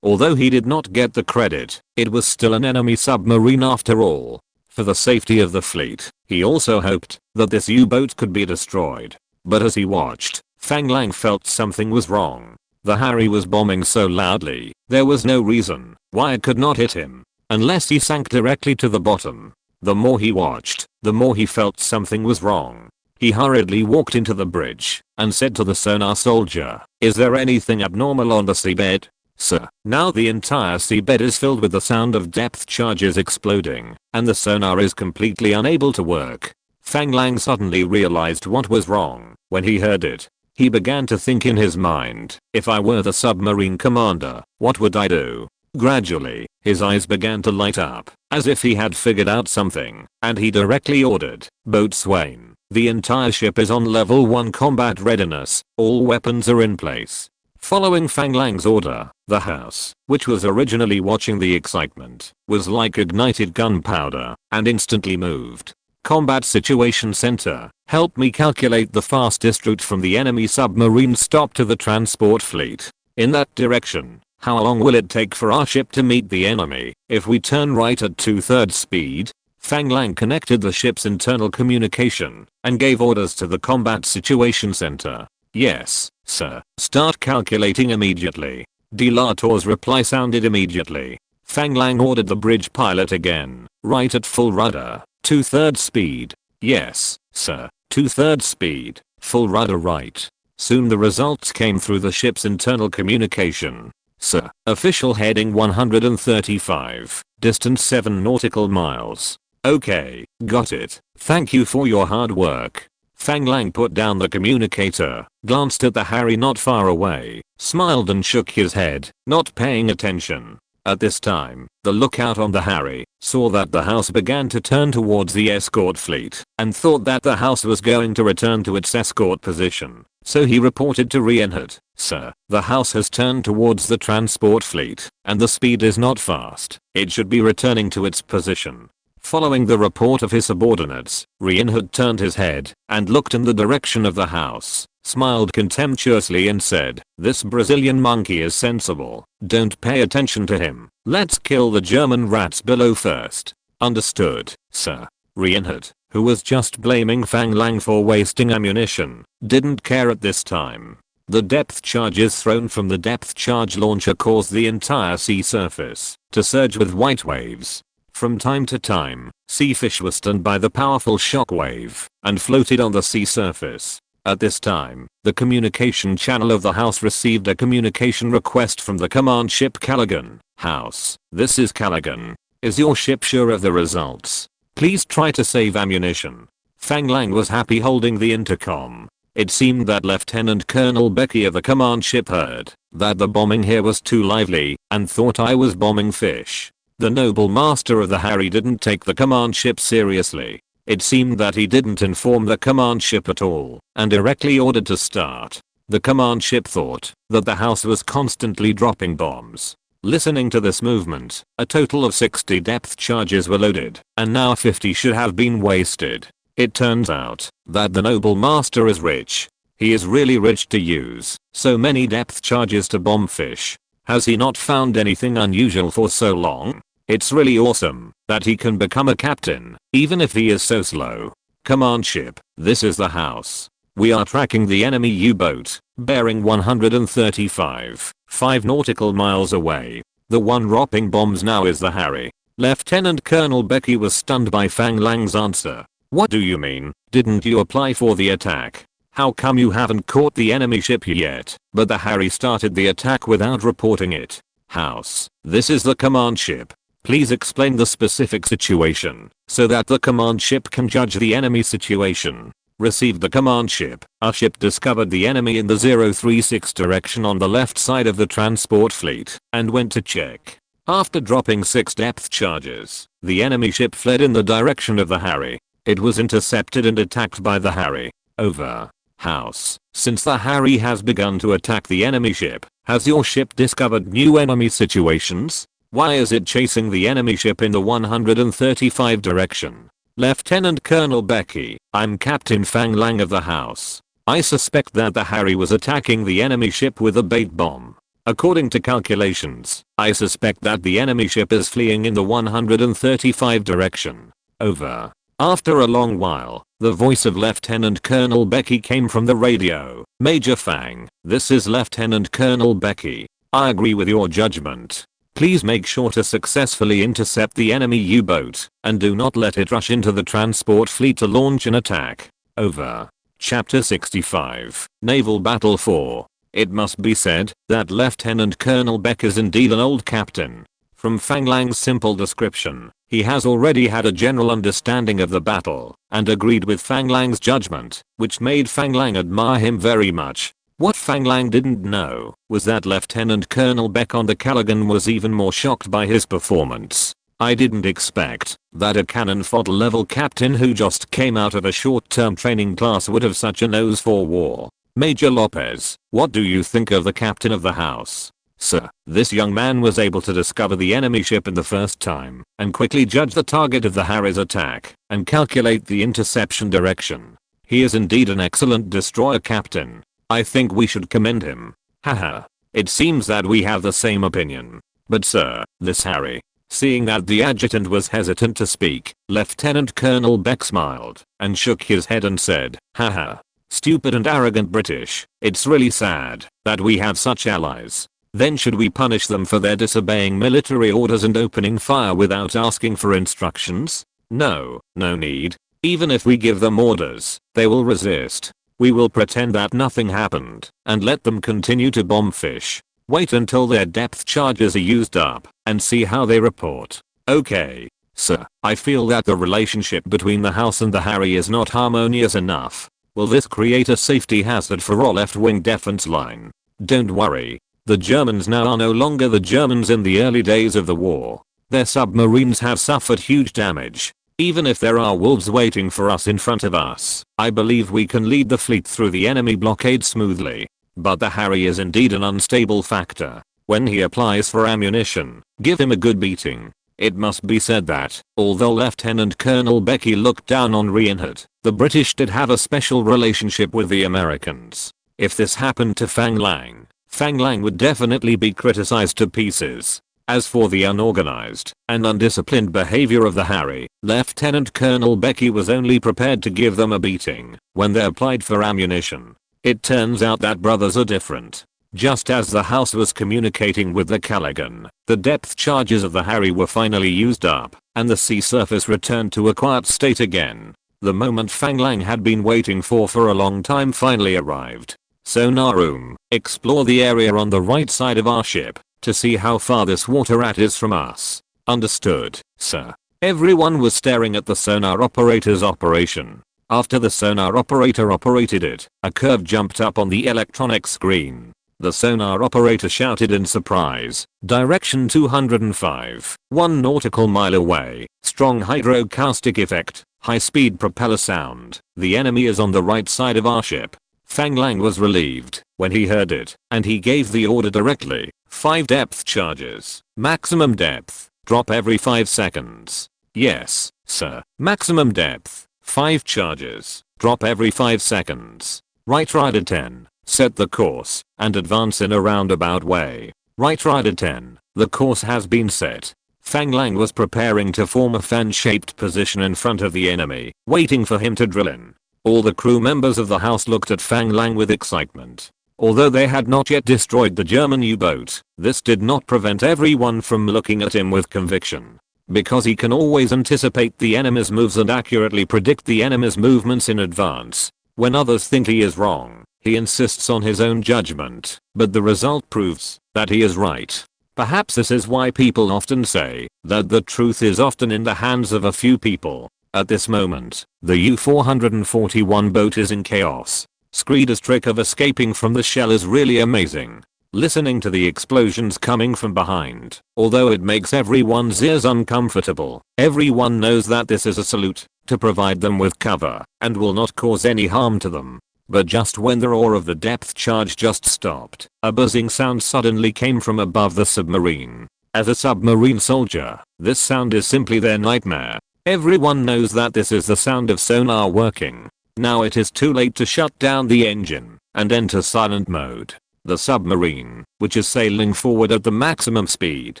S1: Although he did not get the credit, it was still an enemy submarine after all. For the safety of the fleet, he also hoped that this U-boat could be destroyed. But as he watched, Fang Lang felt something was wrong. The Harry was bombing so loudly, there was no reason why it could not hit him, unless he sank directly to the bottom. The more he watched, the more he felt something was wrong. He hurriedly walked into the bridge and said to the sonar soldier, "Is there anything abnormal on the seabed?" "Sir." Now the entire seabed is filled with the sound of depth charges exploding, and the sonar is completely unable to work. Fang Lang suddenly realized what was wrong when he heard it. He began to think in his mind, if I were the submarine commander, what would I do? Gradually, his eyes began to light up, as if he had figured out something, and he directly ordered, "Boatswain, the entire ship is on level 1 combat readiness, all weapons are in place." Following Fang Lang's order, the house, which was originally watching the excitement, was like ignited gunpowder, and instantly moved. Combat Situation Center, help me calculate the fastest route from the enemy submarine stop to the transport fleet. In that direction. How long will it take for our ship to meet the enemy if we turn right at 2/3 speed? Fang Lang connected the ship's internal communication and gave orders to the Combat Situation Center. "Yes, sir. Start calculating immediately." De La Tour's reply sounded immediately. Fang Lang ordered the bridge pilot again. "Right at full rudder, 2/3 speed." "Yes, sir. 2/3 speed, full rudder right." Soon the results came through the ship's internal communication. "Sir, official heading 135, distance 7 nautical miles." "Okay, got it. Thank you for your hard work." Fang Lang put down the communicator, glanced at the Harry not far away, smiled and shook his head, not paying attention. At this time, the lookout on the Harry saw that the house began to turn towards the escort fleet and thought that the house was going to return to its escort position. So he reported to Reinhardt, "Sir, the house has turned towards the transport fleet, and the speed is not fast. It should be returning to its position." Following the report of his subordinates, Reinhardt turned his head and looked in the direction of the house, smiled contemptuously and said, "This Brazilian monkey is sensible. Don't pay attention to him. Let's kill the German rats below first." "Understood, sir." Reinhardt, who was just blaming Fang Lang for wasting ammunition, didn't care at this time. The depth charges thrown from the depth charge launcher caused the entire sea surface to surge with white waves. From time to time, sea fish were stunned by the powerful shock wave and floated on the sea surface. At this time, the communication channel of the house received a communication request from the command ship Callaghan. "House, this is Callaghan. Is your ship sure of the results? Please try to save ammunition." Fang Lang was happy holding the intercom. It seemed that Lieutenant Colonel Becky of the command ship heard that the bombing here was too lively and thought I was bombing fish. The noble master of the Harry didn't take the command ship seriously. It seemed that he didn't inform the command ship at all and directly ordered to start. The command ship thought that the house was constantly dropping bombs. Listening to this movement, a total of 60 depth charges were loaded, and now 50 should have been wasted. It turns out that the noble master is rich. He is really rich to use so many depth charges to bomb fish. Has he not found anything unusual for so long? It's really awesome that he can become a captain, even if he is so slow. Command ship, this is the house. We are tracking the enemy U-boat, bearing 135, 5 nautical miles away. The one dropping bombs now is the Harry. Lieutenant Colonel Becky was stunned by Fang Lang's answer. "What do you mean? Didn't you apply for the attack? How come you haven't caught the enemy ship yet?" But the Harry started the attack without reporting it. "House, this is the command ship. Please explain the specific situation so that the command ship can judge the enemy situation." Received the command ship. Our ship discovered the enemy in the 036 direction on the left side of the transport fleet and went to check. After dropping 6 depth charges, the enemy ship fled in the direction of the Harry. It was intercepted and attacked by the Harry. Over. House. Since the Harry has begun to attack the enemy ship, has your ship discovered new enemy situations? Why is it chasing the enemy ship in the 135 direction? Lieutenant Colonel Becky, I'm Captain Fang Lang of the House. I suspect that the Harry was attacking the enemy ship with a bait bomb. According to calculations, I suspect that the enemy ship is fleeing in the 135 direction. Over. After a long while, the voice of Lieutenant Colonel Becky came from the radio. Major Fang, this is Lieutenant Colonel Becky. I agree with your judgment. Please make sure to successfully intercept the enemy U-boat, and do not let it rush into the transport fleet to launch an attack. Over. Chapter 65, Naval Battle 4. It must be said that Lieutenant Colonel Beck is indeed an old captain. From Fang Lang's simple description, he has already had a general understanding of the battle, and agreed with Fang Lang's judgment, which made Fang Lang admire him very much. What Fang Lang didn't know was that Lieutenant Colonel Beck on the Callaghan was even more shocked by his performance. I didn't expect that a cannon fodder level captain who just came out of a short-term training class would have such a nose for war. Major Lopez, what do you think of the captain of the house? Sir, this young man was able to discover the enemy ship in the first time, and quickly judge the target of the Harry's attack, and calculate the interception direction. He is indeed an excellent destroyer captain. I think we should commend him. Haha. It seems that we have the same opinion. But sir, this Harry. Seeing that the adjutant was hesitant to speak, Lieutenant Colonel Beck smiled, and shook his head and said, haha. Stupid and arrogant British. It's really sad that we have such allies. Then should we punish them for their disobeying military orders and opening fire without asking for instructions? No, no need. Even if we give them orders, they will resist. We will pretend that nothing happened, and let them continue to bomb fish. Wait until their depth charges are used up, and see how they report. Okay. Sir, I feel that the relationship between the House and the Harry is not harmonious enough. Will this create a safety hazard for our left-wing defense line? Don't worry. The Germans now are no longer the Germans in the early days of the war. Their submarines have suffered huge damage. Even if there are wolves waiting for us in front of us, I believe we can lead the fleet through the enemy blockade smoothly. But the Harry is indeed an unstable factor. When he applies for ammunition, give him a good beating. It must be said that, although Lieutenant Colonel Becky looked down on Reinhardt, the British did have a special relationship with the Americans. If this happened to Fang Lang would definitely be criticized to pieces. As for the unorganized and undisciplined behavior of the Harry, Lieutenant Colonel Becky was only prepared to give them a beating when they applied for ammunition. It turns out that brothers are different. Just as the House was communicating with the Callaghan, the depth charges of the Harry were finally used up, and the sea surface returned to a quiet state again. The moment Fang Lang had been waiting for a long time finally arrived. Sonar room, explore the area on the right side of our ship to see how far this water rat is from us. Understood, sir. Everyone was staring at the sonar operator's operation. After the sonar operator operated it, a curve jumped up on the electronic screen. The sonar operator shouted in surprise, direction 205, 1 nautical mile away, strong hydrocaustic effect, high speed propeller sound, the enemy is on the right side of our ship. Fang Lang was relieved when he heard it, and he gave the order directly. 5 depth charges, maximum depth, drop every 5 seconds. Yes, sir. Maximum depth, 5 charges, drop every 5 seconds. Right Rider 10, set the course, and advance in a roundabout way. Right Rider 10, the course has been set. Fang Lang was preparing to form a fan-shaped position in front of the enemy, waiting for him to drill in. All the crew members of the House looked at Fang Lang with excitement. Although they had not yet destroyed the German U-boat, this did not prevent everyone from looking at him with conviction. Because he can always anticipate the enemy's moves and accurately predict the enemy's movements in advance. When others think he is wrong, he insists on his own judgment, but the result proves that he is right. Perhaps this is why people often say that the truth is often in the hands of a few people. At this moment, the U-441 boat is in chaos. Screeder's trick of escaping from the shell is really amazing. Listening to the explosions coming from behind, although it makes everyone's ears uncomfortable, everyone knows that this is a salute to provide them with cover and will not cause any harm to them. But just when the roar of the depth charge just stopped, a buzzing sound suddenly came from above the submarine. As a submarine soldier, this sound is simply their nightmare. Everyone knows that this is the sound of sonar working. Now it is too late to shut down the engine and enter silent mode. The submarine, which is sailing forward at the maximum speed,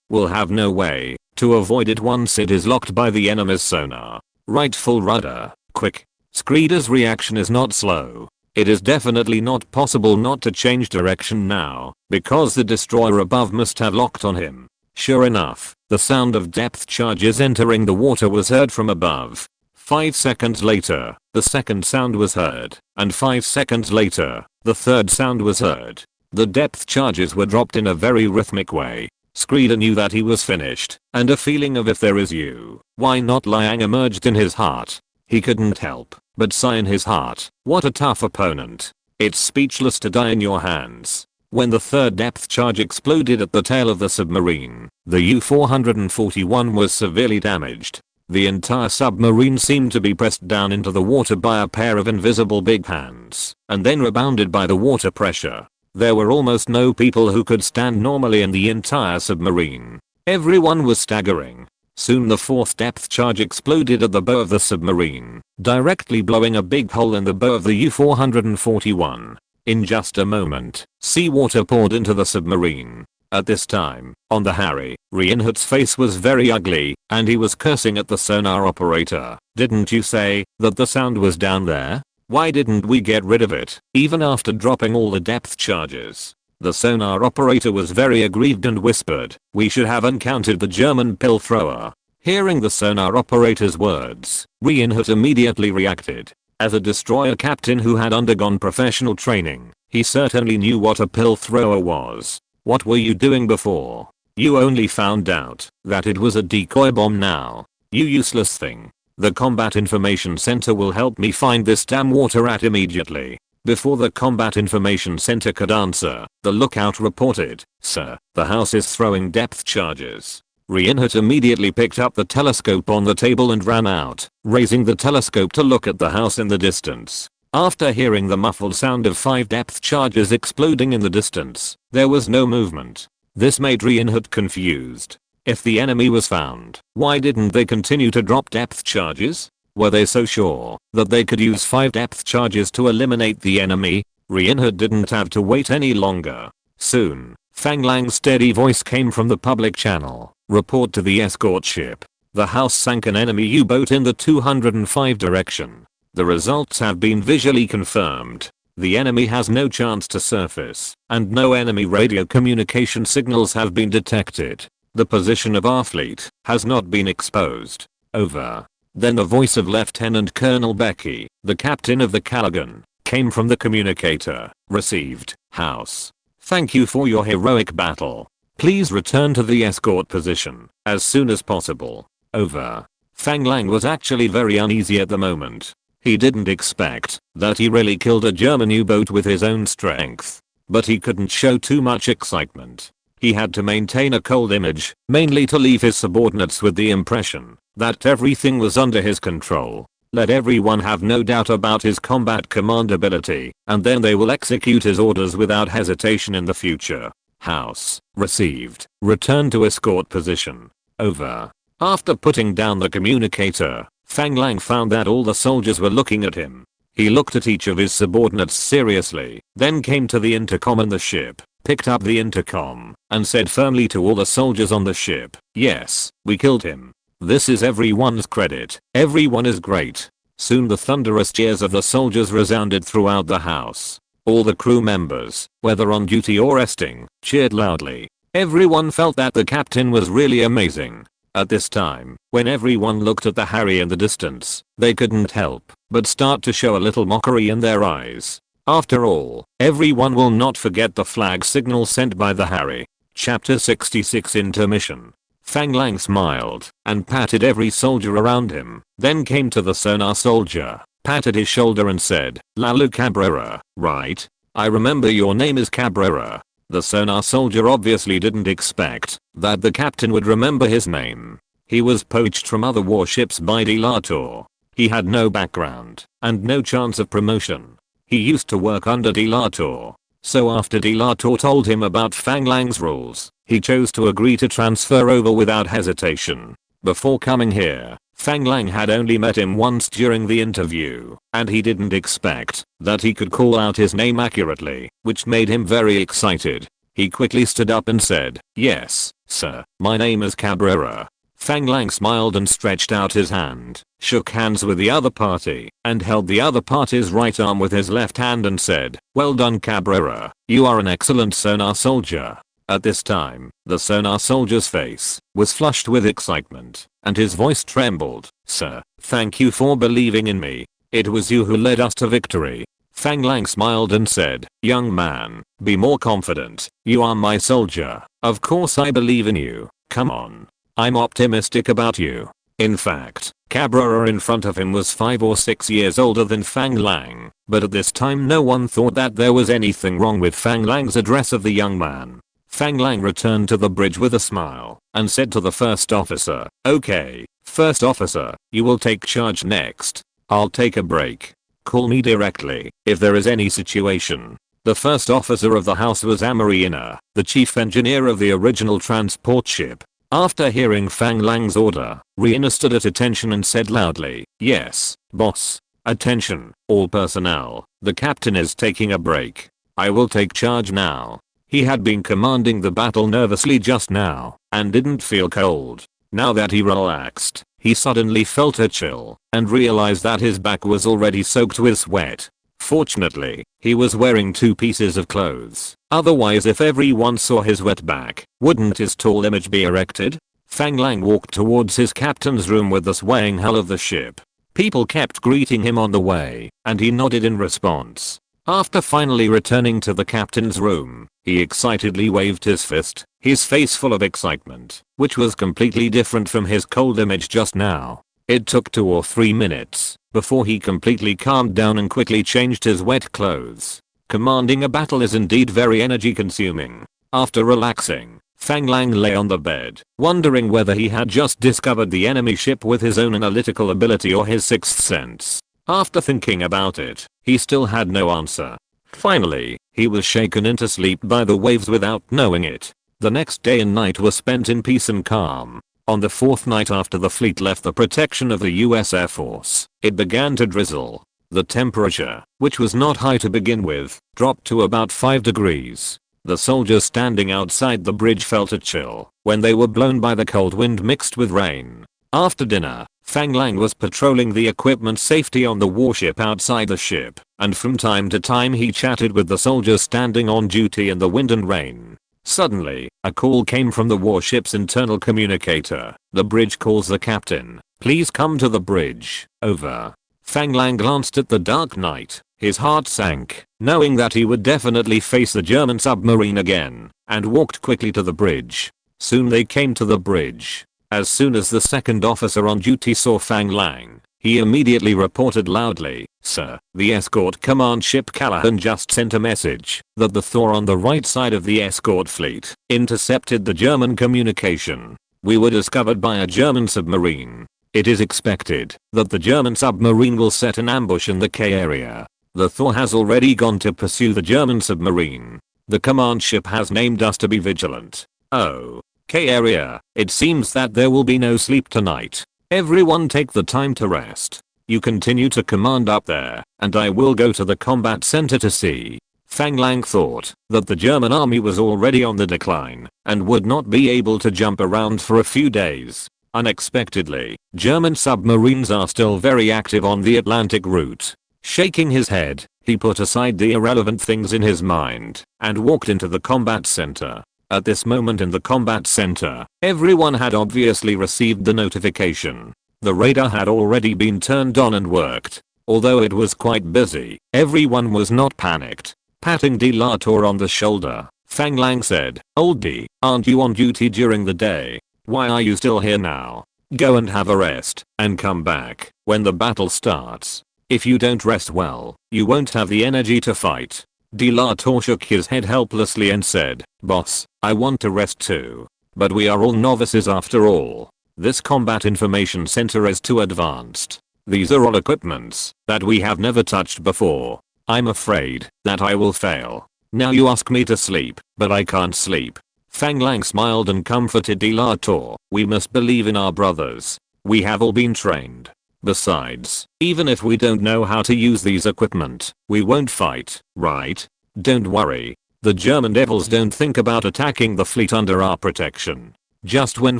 S1: will have no way to avoid it once it is locked by the enemy's sonar. Right full rudder, quick. Screeder's reaction is not slow. It is definitely not possible not to change direction now, because the destroyer above must have locked on him. Sure enough, the sound of depth charges entering the water was heard from above. 5 seconds later, the second sound was heard, and 5 seconds later, the third sound was heard. The depth charges were dropped in a very rhythmic way. Screeder knew that he was finished, and a feeling of if there is you, why not lying emerged in his heart. He couldn't help but sigh in his heart. What a tough opponent. It's speechless to die in your hands. When the third depth charge exploded at the tail of the submarine, the U-441 was severely damaged. The entire submarine seemed to be pressed down into the water by a pair of invisible big hands, and then rebounded by the water pressure. There were almost no people who could stand normally in the entire submarine. Everyone was staggering. Soon the fourth depth charge exploded at the bow of the submarine, directly blowing a big hole in the bow of the U-441. In just a moment, seawater poured into the submarine. At this time, on the Harry, Reinhardt's face was very ugly, and he was cursing at the sonar operator. Didn't you say that the sound was down there? Why didn't we get rid of it, even after dropping all the depth charges? The sonar operator was very aggrieved and whispered, we should have encountered the German pill thrower. Hearing the sonar operator's words, Reinhardt immediately reacted. As a destroyer captain who had undergone professional training, he certainly knew what a pill thrower was. What were you doing before? You only found out that it was a decoy bomb now. You useless thing. The Combat Information Center will help me find this damn water rat immediately. Before the Combat Information Center could answer, the lookout reported, Sir, the house is throwing depth charges. Reinhardt immediately picked up the telescope on the table and ran out, raising the telescope to look at the house in the distance. After hearing the muffled sound of 5 depth charges exploding in the distance, there was no movement. This made Reinhardt confused. If the enemy was found, why didn't they continue to drop depth charges? Were they so sure that they could use 5 depth charges to eliminate the enemy? Reinhardt didn't have to wait any longer. Soon, Fang Lang's steady voice came from the public channel. Report to the escort ship. The house sank an enemy U-boat in the 205 direction. The results have been visually confirmed. The enemy has no chance to surface, and no enemy radio communication signals have been detected. The position of our fleet has not been exposed. Over. Then the voice of Lieutenant Colonel Becky, the captain of the Callaghan, came from the communicator. Received. House. Thank you for your heroic battle. Please return to the escort position as soon as possible. Over. Fang Lang was actually very uneasy at the moment. He didn't expect that he really killed a German U-boat with his own strength. But he couldn't show too much excitement. He had to maintain a cold image, mainly to leave his subordinates with the impression that everything was under his control. Let everyone have no doubt about his combat command ability, and then they will execute his orders without hesitation in the future. House. Received. Return to escort position. Over. After putting down the communicator, Fang Lang found that all the soldiers were looking at him. He looked at each of his subordinates seriously, then came to the intercom in the ship, picked up the intercom, and said firmly to all the soldiers on the ship, yes, we killed him. This is everyone's credit. Everyone is great. Soon the thunderous cheers of the soldiers resounded throughout the house. All the crew members, whether on duty or resting, cheered loudly. Everyone felt that the captain was really amazing. At this time, when everyone looked at the Harry in the distance, they couldn't help but start to show a little mockery in their eyes. After all, everyone will not forget the flag signal sent by the Harry. Chapter 66 Intermission. Fang Lang smiled and patted every soldier around him, then came to the sonar soldier, patted his shoulder and said, "Lalo Cabrera, right? I remember your name is Cabrera." The sonar soldier obviously didn't expect that the captain would remember his name. He was poached from other warships by Delator. He had no background and no chance of promotion. He used to work under Delator. So after Delator told him about Fang Lang's rules, he chose to agree to transfer over without hesitation. Before coming here, Fang Lang had only met him once during the interview, and he didn't expect that he could call out his name accurately, which made him very excited. He quickly stood up and said, "Yes, sir, my name is Cabrera." Fang Lang smiled and stretched out his hand, shook hands with the other party, and held the other party's right arm with his left hand and said, "Well done, Cabrera, you are an excellent sonar soldier." At this time, the sonar soldier's face was flushed with excitement, and his voice trembled. "Sir, thank you for believing in me. It was you who led us to victory." Fang Lang smiled and said, "Young man, be more confident. You are my soldier. Of course I believe in you. Come on. I'm optimistic about you." In fact, Cabrera in front of him was 5 or 6 years older than Fang Lang, but at this time no one thought that there was anything wrong with Fang Lang's address of the young man. Fang Lang returned to the bridge with a smile and said to the first officer, "Okay, first officer, you will take charge next. I'll take a break. Call me directly if there is any situation." The first officer of the house was Amarina, the chief engineer of the original transport ship. After hearing Fang Lang's order, Rihanna stood at attention and said loudly, "Yes, boss. Attention, all personnel. The captain is taking a break. I will take charge now." He had been commanding the battle nervously just now and didn't feel cold. Now that he relaxed, he suddenly felt a chill and realized that his back was already soaked with sweat. Fortunately, he was wearing 2 pieces of clothes. Otherwise, if everyone saw his wet back, wouldn't his tall image be erected? Fang Lang walked towards his captain's room with the swaying hull of the ship. People kept greeting him on the way, and he nodded in response. After finally returning to the captain's room, he excitedly waved his fist, his face full of excitement, which was completely different from his cold image just now. It took 2 or 3 minutes before he completely calmed down and quickly changed his wet clothes. Commanding a battle is indeed very energy consuming. After relaxing, Fang Lang lay on the bed, wondering whether he had just discovered the enemy ship with his own analytical ability or his sixth sense. After thinking about it, he still had no answer. Finally, he was shaken into sleep by the waves without knowing it. The next day and night were spent in peace and calm. On the 4th night after the fleet left the protection of the US Air Force, it began to drizzle. The temperature, which was not high to begin with, dropped to about 5 degrees. The soldiers standing outside the bridge felt a chill when they were blown by the cold wind mixed with rain. After dinner, Fang Lang was patrolling the equipment safety on the warship outside the ship, and from time to time he chatted with the soldiers standing on duty in the wind and rain. Suddenly, a call came from the warship's internal communicator. "The bridge calls the captain. Please come to the bridge. Over." Fang Lang glanced at the dark night. His heart sank, knowing that he would definitely face the German submarine again, and walked quickly to the bridge. Soon they came to the bridge. As soon as the second officer on duty saw Fang Lang, he immediately reported loudly, "Sir, the escort command ship Callahan just sent a message that the Thor on the right side of the escort fleet intercepted the German communication. We were discovered by a German submarine. It is expected that the German submarine will set an ambush in the K area. The Thor has already gone to pursue the German submarine. The command ship has named us to be vigilant. Oh, K area, it seems that there will be no sleep tonight. Everyone take the time to rest. You continue to command up there, and I will go to the combat center to see." Fang Lang thought that the German army was already on the decline and would not be able to jump around for a few days. Unexpectedly, German submarines are still very active on the Atlantic route. Shaking his head, he put aside the irrelevant things in his mind and walked into the combat center. At this moment in the combat center, everyone had obviously received the notification. The radar had already been turned on and worked. Although it was quite busy, everyone was not panicked. Patting Delator on the shoulder, Fang Lang said, "Old D, aren't you on duty during the day?" Why are you still here now? Go and have a rest, and come back when the battle starts. If you don't rest well, you won't have the energy to fight. De La Tour shook his head helplessly and said, Boss, I want to rest too. But we are all novices after all. This combat information center is too advanced. These are all equipments that we have never touched before. I'm afraid that I will fail. Now you ask me to sleep, but I can't sleep. Fang Lang smiled and comforted De La Tour. We must believe in our brothers. We have all been trained. Besides, even if we don't know how to use these equipment, we won't fight, right? Don't worry. The German devils don't think about attacking the fleet under our protection. Just when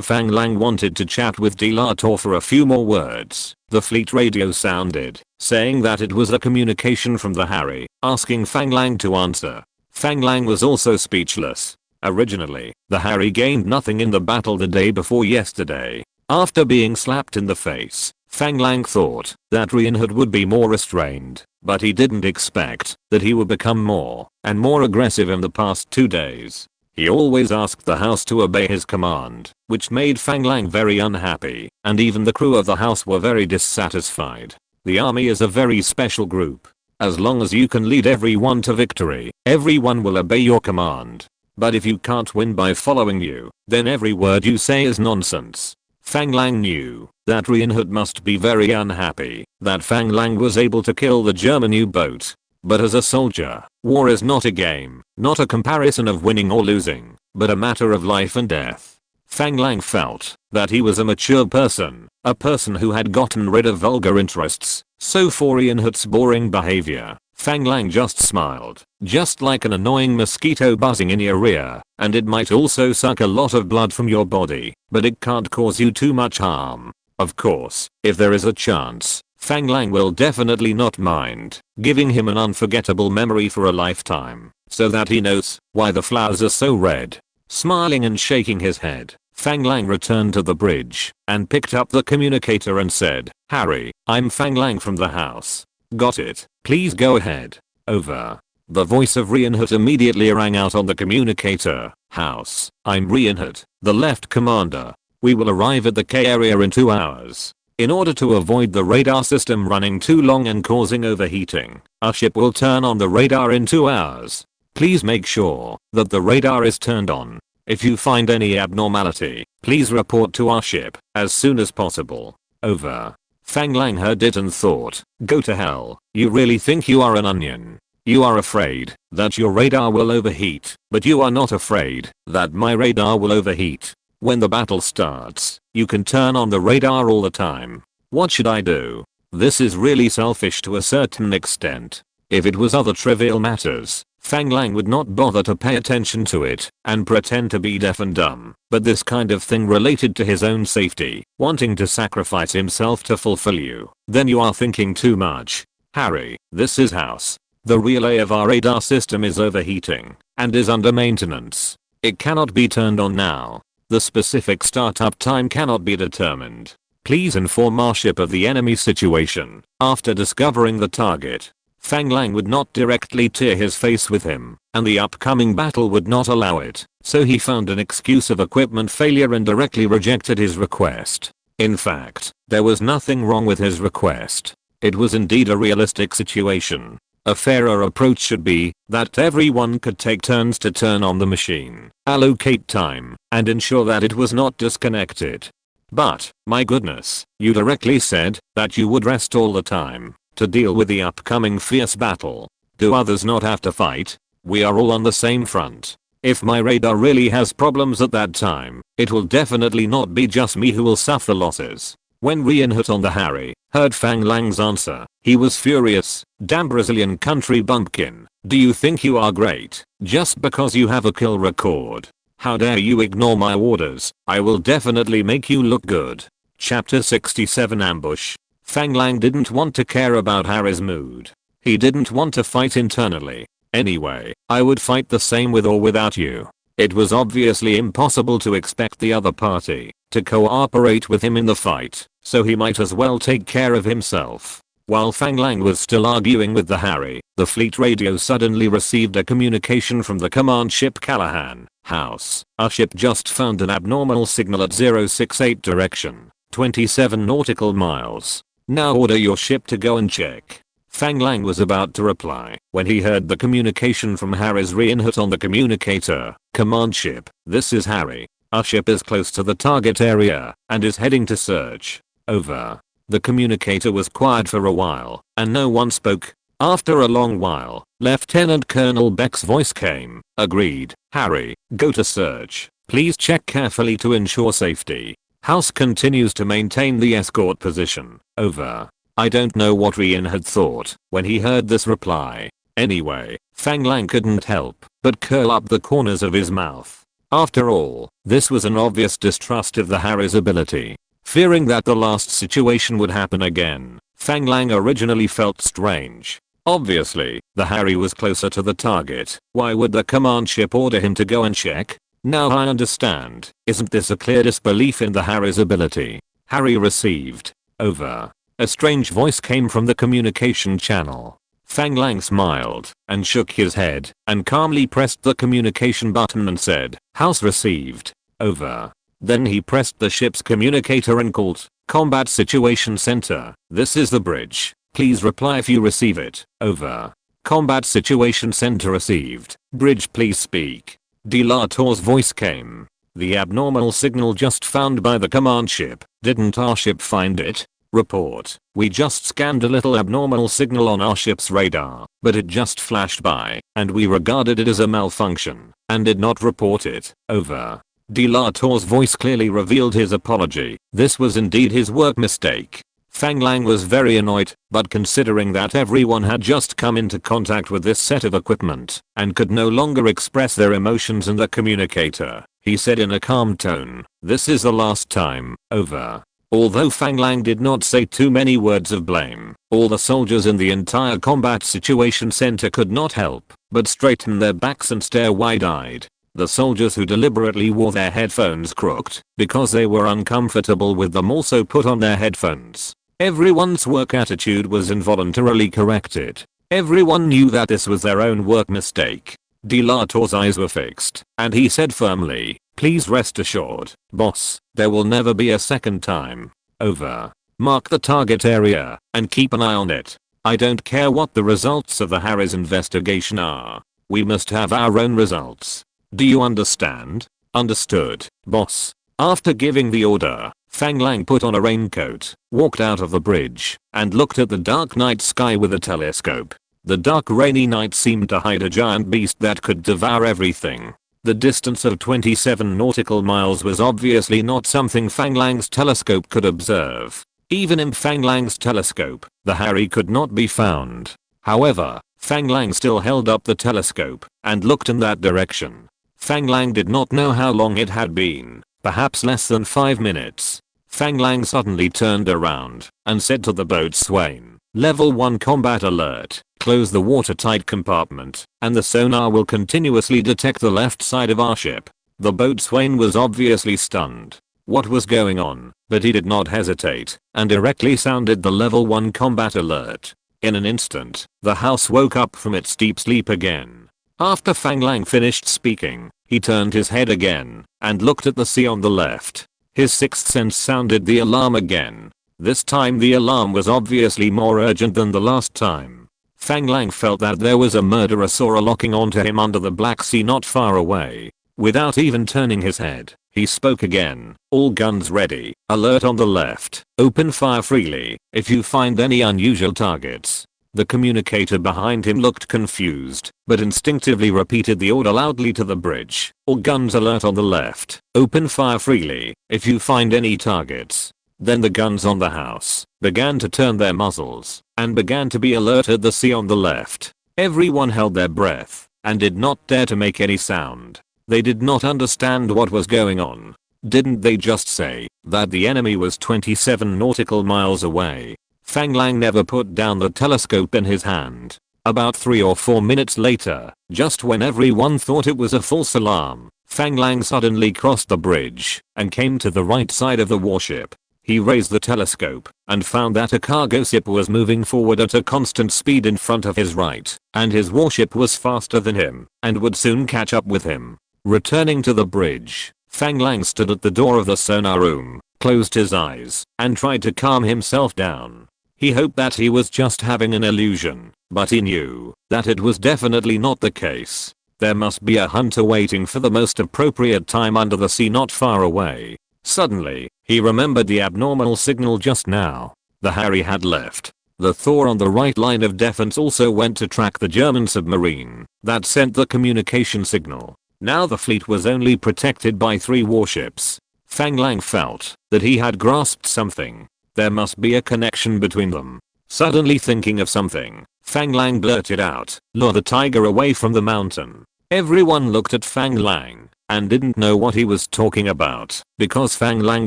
S1: Fang Lang wanted to chat with De La Tour for a few more words, the fleet radio sounded, saying that it was a communication from the Harry, asking Fang Lang to answer. Fang Lang was also speechless. Originally, the Harry gained nothing in the battle the day before yesterday. After being slapped in the face, Fang Lang thought that Reinhardt would be more restrained, but he didn't expect that he would become more and more aggressive in the past 2 days. He always asked the house to obey his command, which made Fang Lang very unhappy, and even the crew of the house were very dissatisfied. The army is a very special group. As long as you can lead everyone to victory, everyone will obey your command. But if you can't win by following you, then every word you say is nonsense. Fang Lang knew that Reinhardt must be very unhappy that Fang Lang was able to kill the German U-boat. But as a soldier, war is not a game, not a comparison of winning or losing, but a matter of life and death. Fang Lang felt that he was a mature person, a person who had gotten rid of vulgar interests, so for Reinhardt's boring behavior, Fang Lang just smiled, just like an annoying mosquito buzzing in your ear, and it might also suck a lot of blood from your body, but it can't cause you too much harm. Of course, if there is a chance, Fang Lang will definitely not mind giving him an unforgettable memory for a lifetime, so that he knows why the flowers are so red. Smiling and shaking his head, Fang Lang returned to the bridge and picked up the communicator and said, Harry, I'm Fang Lang from the house. Got it, please go ahead. Over. The voice of Reinhardt immediately rang out on the communicator. House, I'm Reinhardt, the left commander. We will arrive at the K area in 2 hours. In order to avoid the radar system running too long and causing overheating, our ship will turn on the radar in 2 hours. Please make sure that the radar is turned on. If you find any abnormality, please report to our ship as soon as possible. Over. Fang Lang heard it and thought, go to hell, you really think you are an onion? You are afraid that your radar will overheat, but you are not afraid that my radar will overheat. When the battle starts, you can turn on the radar all the time. What should I do? This is really selfish to a certain extent. If it was other trivial matters, Fang Lang would not bother to pay attention to it and pretend to be deaf and dumb, but this kind of thing related to his own safety, wanting to sacrifice himself to fulfill you, then you are thinking too much. Harry, this is house. The relay of our radar system is overheating and is under maintenance. It cannot be turned on now. The specific startup time cannot be determined. Please inform our ship of the enemy situation. After discovering the target, Fang Lang would not directly tear his face with him, and the upcoming battle would not allow it, so he found an excuse of equipment failure and directly rejected his request. In fact, there was nothing wrong with his request. It was indeed a realistic situation. A fairer approach should be that everyone could take turns to turn on the machine, allocate time, and ensure that it was not disconnected. But, my goodness, you directly said that you would rest all the time to deal with the upcoming fierce battle. Do others not have to fight? We are all on the same front. If my radar really has problems at that time, it will definitely not be just me who will suffer losses. When Reinhardt on the Harry heard Fang Lang's answer, he was furious. Damn Brazilian country bumpkin, do you think you are great just because you have a kill record? How dare you ignore my orders? I will definitely make you look good. Chapter 67 Ambush. Fang Lang didn't want to care about Harry's mood. He didn't want to fight internally. Anyway, I would fight the same with or without you. It was obviously impossible to expect the other party to cooperate with him in the fight, so he might as well take care of himself. While Fang Lang was still arguing with the Harry, the fleet radio suddenly received a communication from the command ship Callahan. House, our ship just found an abnormal signal at 068 direction, 27 nautical miles. Now order your ship to go and check. Fang Lang was about to reply when he heard the communication from Harry's re-input on the communicator. Command ship, this is Harry. Our ship is close to the target area and is heading to search. Over. The communicator was quiet for a while and no one spoke. After a long while, Lieutenant Colonel Beck's voice came. Agreed. Harry, go to search. Please check carefully to ensure safety. House continues to maintain the escort position. Over. I don't know what Rian had thought when he heard this reply. Anyway, Fang Lang couldn't help but curl up the corners of his mouth. After all, this was an obvious distrust of the Harry's ability. Fearing that the last situation would happen again, Fang Lang originally felt strange. Obviously, the Harry was closer to the target. Why would the command ship order him to go and check? Now I understand. Isn't this a clear disbelief in the Harry's ability? Harry received. Over. A strange voice came from the communication channel. Fang Lang smiled and shook his head and calmly pressed the communication button and said, House received. Over. Then he pressed the ship's communicator and called, Combat Situation Center, this is the bridge. Please reply if you receive it. Over. Combat Situation Center received. Bridge please speak. De La Tour's voice came. The abnormal signal just found by the command ship. Didn't our ship find it? Report. We just scanned a little abnormal signal on our ship's radar, but it just flashed by, and we regarded it as a malfunction, and did not report it. Over. De La Tour's voice clearly revealed his apology. This was indeed his work mistake. Fang Lang was very annoyed, but considering that everyone had just come into contact with this set of equipment, and could no longer express their emotions in the communicator, he said in a calm tone, this is the last time. Over. Although Fang Lang did not say too many words of blame, all the soldiers in the entire combat situation center could not help but straighten their backs and stare wide-eyed. The soldiers who deliberately wore their headphones crooked because they were uncomfortable with them also put on their headphones. Everyone's work attitude was involuntarily corrected. Everyone knew that this was their own work mistake. De La Tour's eyes were fixed, and he said firmly, please rest assured, boss, there will never be a second time. Over. Mark the target area, and keep an eye on it. I don't care what the results of the Harry's investigation are. We must have our own results. Do you understand? Understood, boss. After giving the order, Fang Lang put on a raincoat, walked out of the bridge, and looked at the dark night sky with a telescope. The dark rainy night seemed to hide a giant beast that could devour everything. The distance of 27 nautical miles was obviously not something Fang Lang's telescope could observe. Even in Fang Lang's telescope, the Harry could not be found. However, Fang Lang still held up the telescope and looked in that direction. Fang Lang did not know how long it had been, perhaps less than 5 minutes. Fang Lang suddenly turned around and said to the boatswain, Level 1 combat alert. Close the watertight compartment, and the sonar will continuously detect the left side of our ship. The boatswain was obviously stunned. What was going on? But he did not hesitate, and directly sounded the level 1 combat alert. In an instant, the house woke up from its deep sleep again. After Fang Lang finished speaking, he turned his head again, and looked at the sea on the left. His sixth sense sounded the alarm again. This time the alarm was obviously more urgent than the last time. Fang Lang felt that there was a murderous aura locking onto him under the Black Sea not far away. Without even turning his head, he spoke again. All guns ready. Alert on the left. Open fire freely if you find any unusual targets. The communicator behind him looked confused, but instinctively repeated the order loudly to the bridge. All guns alert on the left. Open fire freely if you find any targets. Then the guns on the house began to turn their muzzles and began to be alert at the sea on the left. Everyone held their breath and did not dare to make any sound. They did not understand what was going on. Didn't they just say that the enemy was 27 nautical miles away? Fang Lang never put down the telescope in his hand. About 3 or 4 minutes later, just when everyone thought it was a false alarm, Fang Lang suddenly crossed the bridge and came to the right side of the warship. He raised the telescope and found that a cargo ship was moving forward at a constant speed in front of his right, and his warship was faster than him and would soon catch up with him. Returning to the bridge, Fang Lang stood at the door of the sonar room, closed his eyes, and tried to calm himself down. He hoped that he was just having an illusion, but he knew that it was definitely not the case. There must be a hunter waiting for the most appropriate time under the sea not far away. Suddenly, he remembered the abnormal signal just now. The Harry had left. The Thor on the right line of defense also went to track the German submarine that sent the communication signal. Now the fleet was only protected by 3 warships. Fang Lang felt that he had grasped something. There must be a connection between them. Suddenly thinking of something, Fang Lang blurted out, "Lure the tiger away from the mountain." Everyone looked at Fang Lang and didn't know what he was talking about because Fang Lang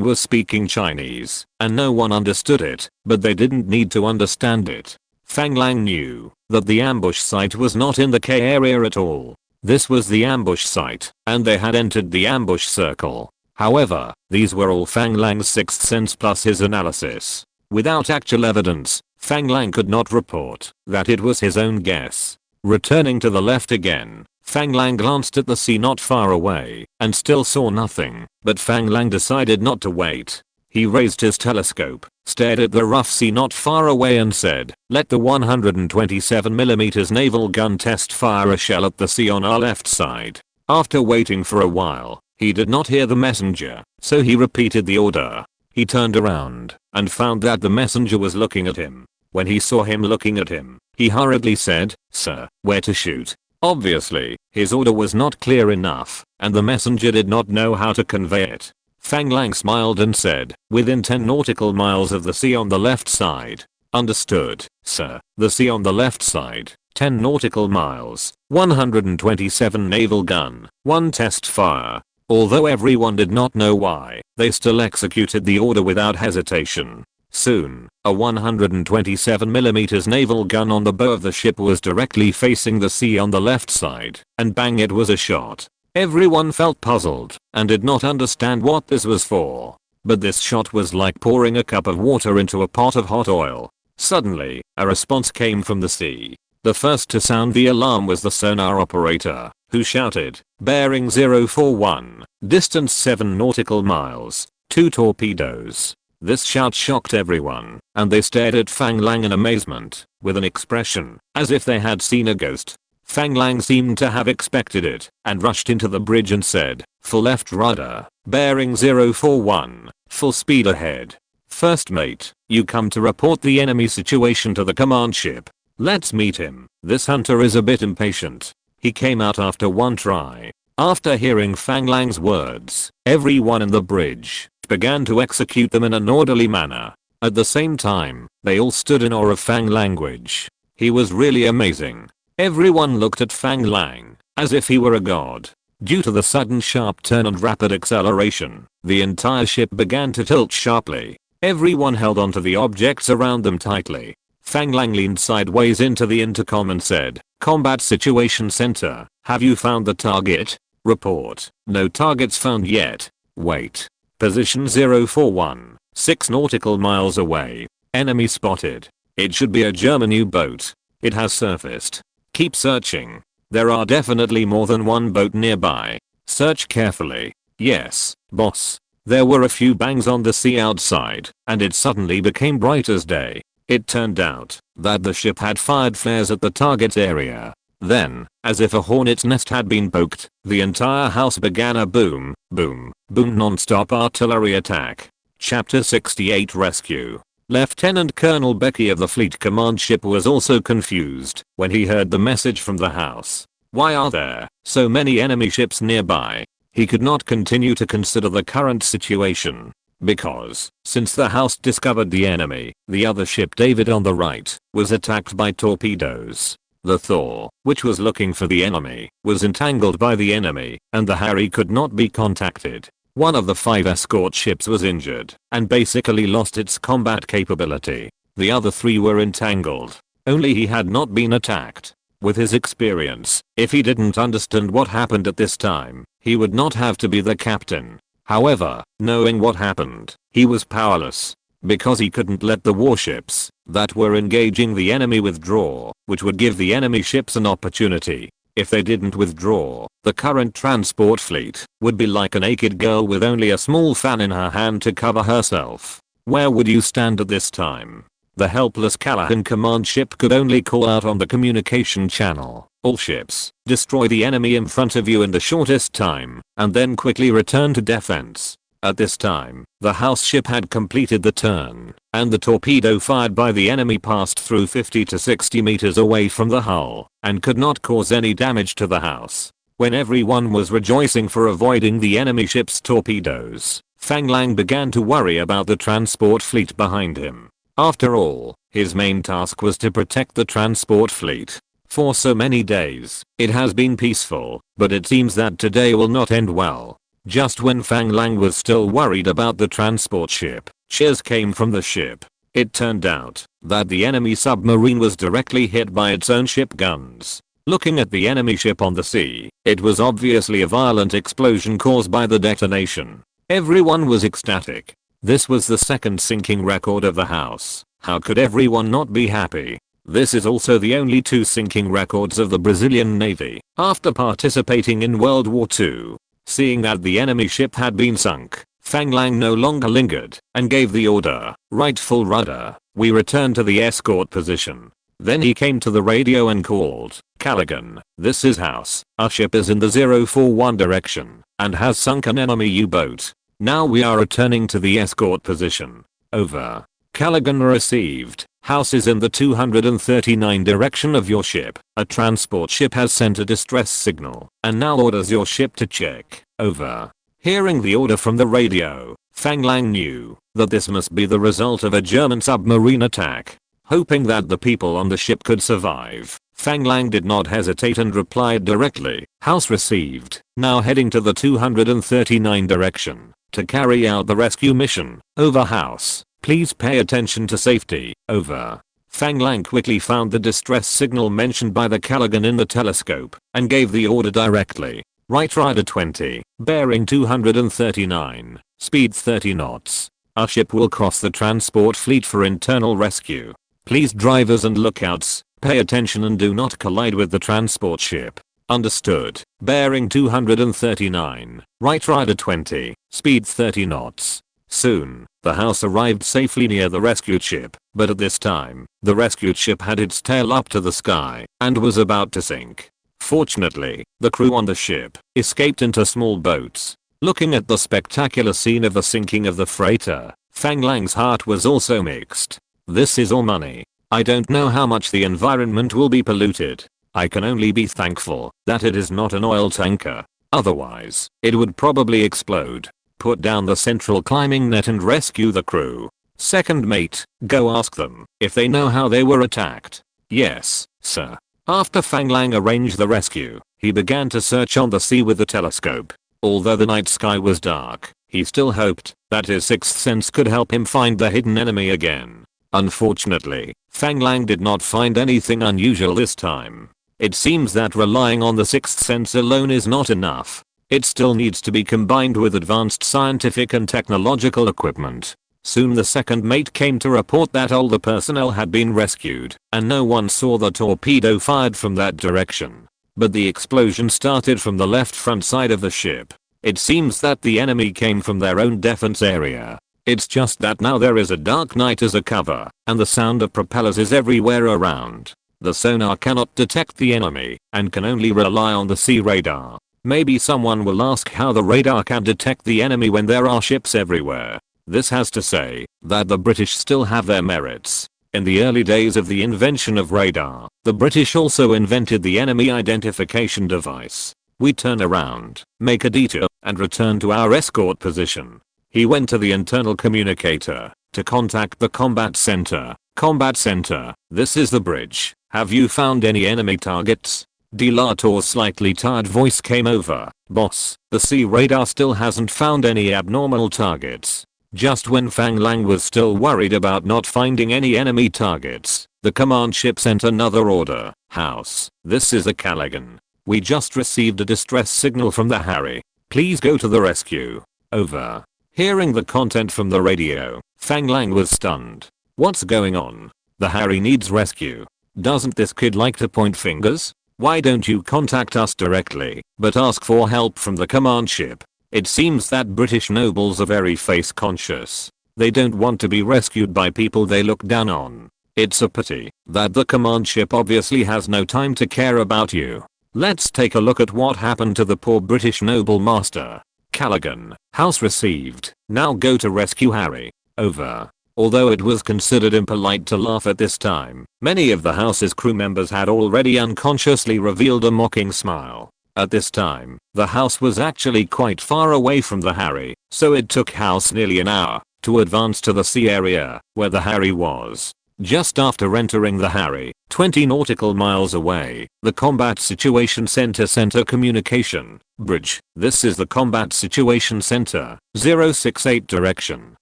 S1: was speaking Chinese and no one understood it, but they didn't need to understand it. Fang Lang knew that the ambush site was not in the K area at all. This was the ambush site, and they had entered the ambush circle. However, these were all Fang Lang's sixth sense plus his analysis. Without actual evidence, Fang Lang could not report that it was his own guess. Returning to the left again, Fang Lang glanced at the sea not far away and still saw nothing, but Fang Lang decided not to wait. He raised his telescope, stared at the rough sea not far away and said, "Let the 127mm naval gun test fire a shell at the sea on our left side." After waiting for a while, he did not hear the messenger, so he repeated the order. He turned around and found that the messenger was looking at him. When he saw him looking at him, he hurriedly said, "Sir, where to shoot?" Obviously, his order was not clear enough, and the messenger did not know how to convey it. Fang Lang smiled and said, "Within 10 nautical miles of the sea on the left side." "Understood, sir. The sea on the left side, 10 nautical miles, 127 naval gun, 1 test fire." Although everyone did not know why, they still executed the order without hesitation. Soon, a 127mm naval gun on the bow of the ship was directly facing the sea on the left side, and bang, it was a shot. Everyone felt puzzled and did not understand what this was for. But this shot was like pouring a cup of water into a pot of hot oil. Suddenly, a response came from the sea. The first to sound the alarm was the sonar operator, who shouted, "Bearing 041, distance 7 nautical miles, 2 torpedoes." This shout shocked everyone, and they stared at Fang Lang in amazement, with an expression as if they had seen a ghost. Fang Lang seemed to have expected it, and rushed into the bridge and said, "Full left rudder, bearing 041, full speed ahead. First mate, you come to report the enemy situation to the command ship. Let's meet him. This hunter is a bit impatient." He came out after one try. After hearing Fang Lang's words, everyone in the bridge began to execute them in an orderly manner. At the same time, they all stood in awe of Fang language. He was really amazing. Everyone looked at Fang Lang as if he were a god. Due to the sudden sharp turn and rapid acceleration, the entire ship began to tilt sharply. Everyone held onto the objects around them tightly. Fang Lang leaned sideways into the intercom and said, "Combat Situation Center, have you found the target?" Report, "No targets found yet." Wait. Position 041, 6 nautical miles away. Enemy spotted. It should be a German U-boat. It has surfaced. Keep searching. There are definitely more than one boat nearby. Search carefully. Yes, boss. There were a few bangs on the sea outside, and it suddenly became bright as day. It turned out that the ship had fired flares at the target area. Then, as if a hornet's nest had been poked, the entire house began a boom, boom, boom non-stop artillery attack. Chapter 68 Rescue. Lieutenant Colonel Becky of the Fleet Command ship was also confused when he heard the message from the house. Why are there so many enemy ships nearby? He could not continue to consider the current situation. Because, since the house discovered the enemy, the other ship David on the right was attacked by torpedoes. The Thor, which was looking for the enemy, was entangled by the enemy, and the Harry could not be contacted. One of the 5 escort ships was injured, and basically lost its combat capability. The other 3 were entangled. Only he had not been attacked. With his experience, if he didn't understand what happened at this time, he would not have to be the captain. However, knowing what happened, he was powerless. Because he couldn't let the warships that were engaging the enemy withdraw, which would give the enemy ships an opportunity. If they didn't withdraw, the current transport fleet would be like a naked girl with only a small fan in her hand to cover herself. Where would you stand at this time? The helpless Callahan command ship could only call out on the communication channel, "All ships, destroy the enemy in front of you in the shortest time, and then quickly return to defense." At this time, the house ship had completed the turn, and the torpedo fired by the enemy passed through 50 to 60 meters away from the hull, and could not cause any damage to the house. When everyone was rejoicing for avoiding the enemy ship's torpedoes, Fang Lang began to worry about the transport fleet behind him. After all, his main task was to protect the transport fleet. For so many days, it has been peaceful, but it seems that today will not end well. Just when Fang Lang was still worried about the transport ship, cheers came from the ship. It turned out that the enemy submarine was directly hit by its own ship guns. Looking at the enemy ship on the sea, it was obviously a violent explosion caused by the detonation. Everyone was ecstatic. This was the second sinking record of the house. How could everyone not be happy? This is also the only 2 sinking records of the Brazilian Navy after participating in World War II. Seeing that the enemy ship had been sunk, Fang Lang no longer lingered and gave the order, "Right full rudder." We returned to the escort position. Then he came to the radio and called, "Callaghan, this is House. Our ship is in the 041 direction and has sunk an enemy U-boat. Now we are returning to the escort position. Over." Callaghan received. "House is in the 239 direction of your ship. A transport ship has sent a distress signal and now orders your ship to check. Over." Hearing the order from the radio, Fang Lang knew that this must be the result of a German submarine attack. Hoping that the people on the ship could survive, Fang Lang did not hesitate and replied directly, "House received. Now heading to the 239 direction to carry out the rescue mission. Over. House. Please pay attention to safety. Over." Fang Lang quickly found the distress signal mentioned by the Callaghan in the telescope and gave the order directly. "Right rudder 20, bearing 239, speed 30 knots. Our ship will cross the transport fleet for internal rescue. Please drivers and lookouts, pay attention and do not collide with the transport ship. Understood. Bearing 239, right rudder 20, speed 30 knots. Soon, the house arrived safely near the rescued ship, but at this time, the rescued ship had its tail up to the sky and was about to sink. Fortunately, the crew on the ship escaped into small boats. Looking at the spectacular scene of the sinking of the freighter, Fang Lang's heart was also mixed. This is all money. I don't know how much the environment will be polluted. I can only be thankful that it is not an oil tanker. Otherwise, it would probably explode. Put down the central climbing net and rescue the crew. Second mate, go ask them if they know how they were attacked." "Yes, sir." After Fang Lang arranged the rescue, he began to search on the sea with the telescope. Although the night sky was dark, he still hoped that his sixth sense could help him find the hidden enemy again. Unfortunately, Fang Lang did not find anything unusual this time. It seems that relying on the sixth sense alone is not enough. It still needs to be combined with advanced scientific and technological equipment. Soon the second mate came to report that all the personnel had been rescued, and no one saw the torpedo fired from that direction. But the explosion started from the left front side of the ship. It seems that the enemy came from their own defense area. It's just that now there is a dark night as a cover, and the sound of propellers is everywhere around. The sonar cannot detect the enemy, and can only rely on the sea radar. Maybe someone will ask how the radar can detect the enemy when there are ships everywhere. This has to say that the British still have their merits. In the early days of the invention of radar, the British also invented the enemy identification device. We turn around, make a detour, and return to our escort position. He went to the internal communicator to contact the combat center. "Combat center, this is the bridge. Have you found any enemy targets?" Delator's slightly tired voice came over. "Boss, the sea radar still hasn't found any abnormal targets." Just when Fang Lang was still worried about not finding any enemy targets, the command ship sent another order. "House, this is the Callaghan. We just received a distress signal from the Harry. Please go to the rescue. Over." Hearing the content from the radio, Fang Lang was stunned. What's going on? The Harry needs rescue. Doesn't this kid like to point fingers? Why don't you contact us directly, but ask for help from the command ship? It seems that British nobles are very face conscious. They don't want to be rescued by people they look down on. It's a pity that the command ship obviously has no time to care about you. Let's take a look at what happened to the poor British noble master. Callaghan, house received. Now go to rescue Harry. Over. Although it was considered impolite to laugh at this time, many of the house's crew members had already unconsciously revealed a mocking smile. At this time, the house was actually quite far away from the Harry, so it took house nearly an hour to advance to the sea area where the Harry was. Just after entering the Harry, 20 nautical miles away, the Combat Situation Center communication bridge. This is the Combat Situation Center, 068 direction.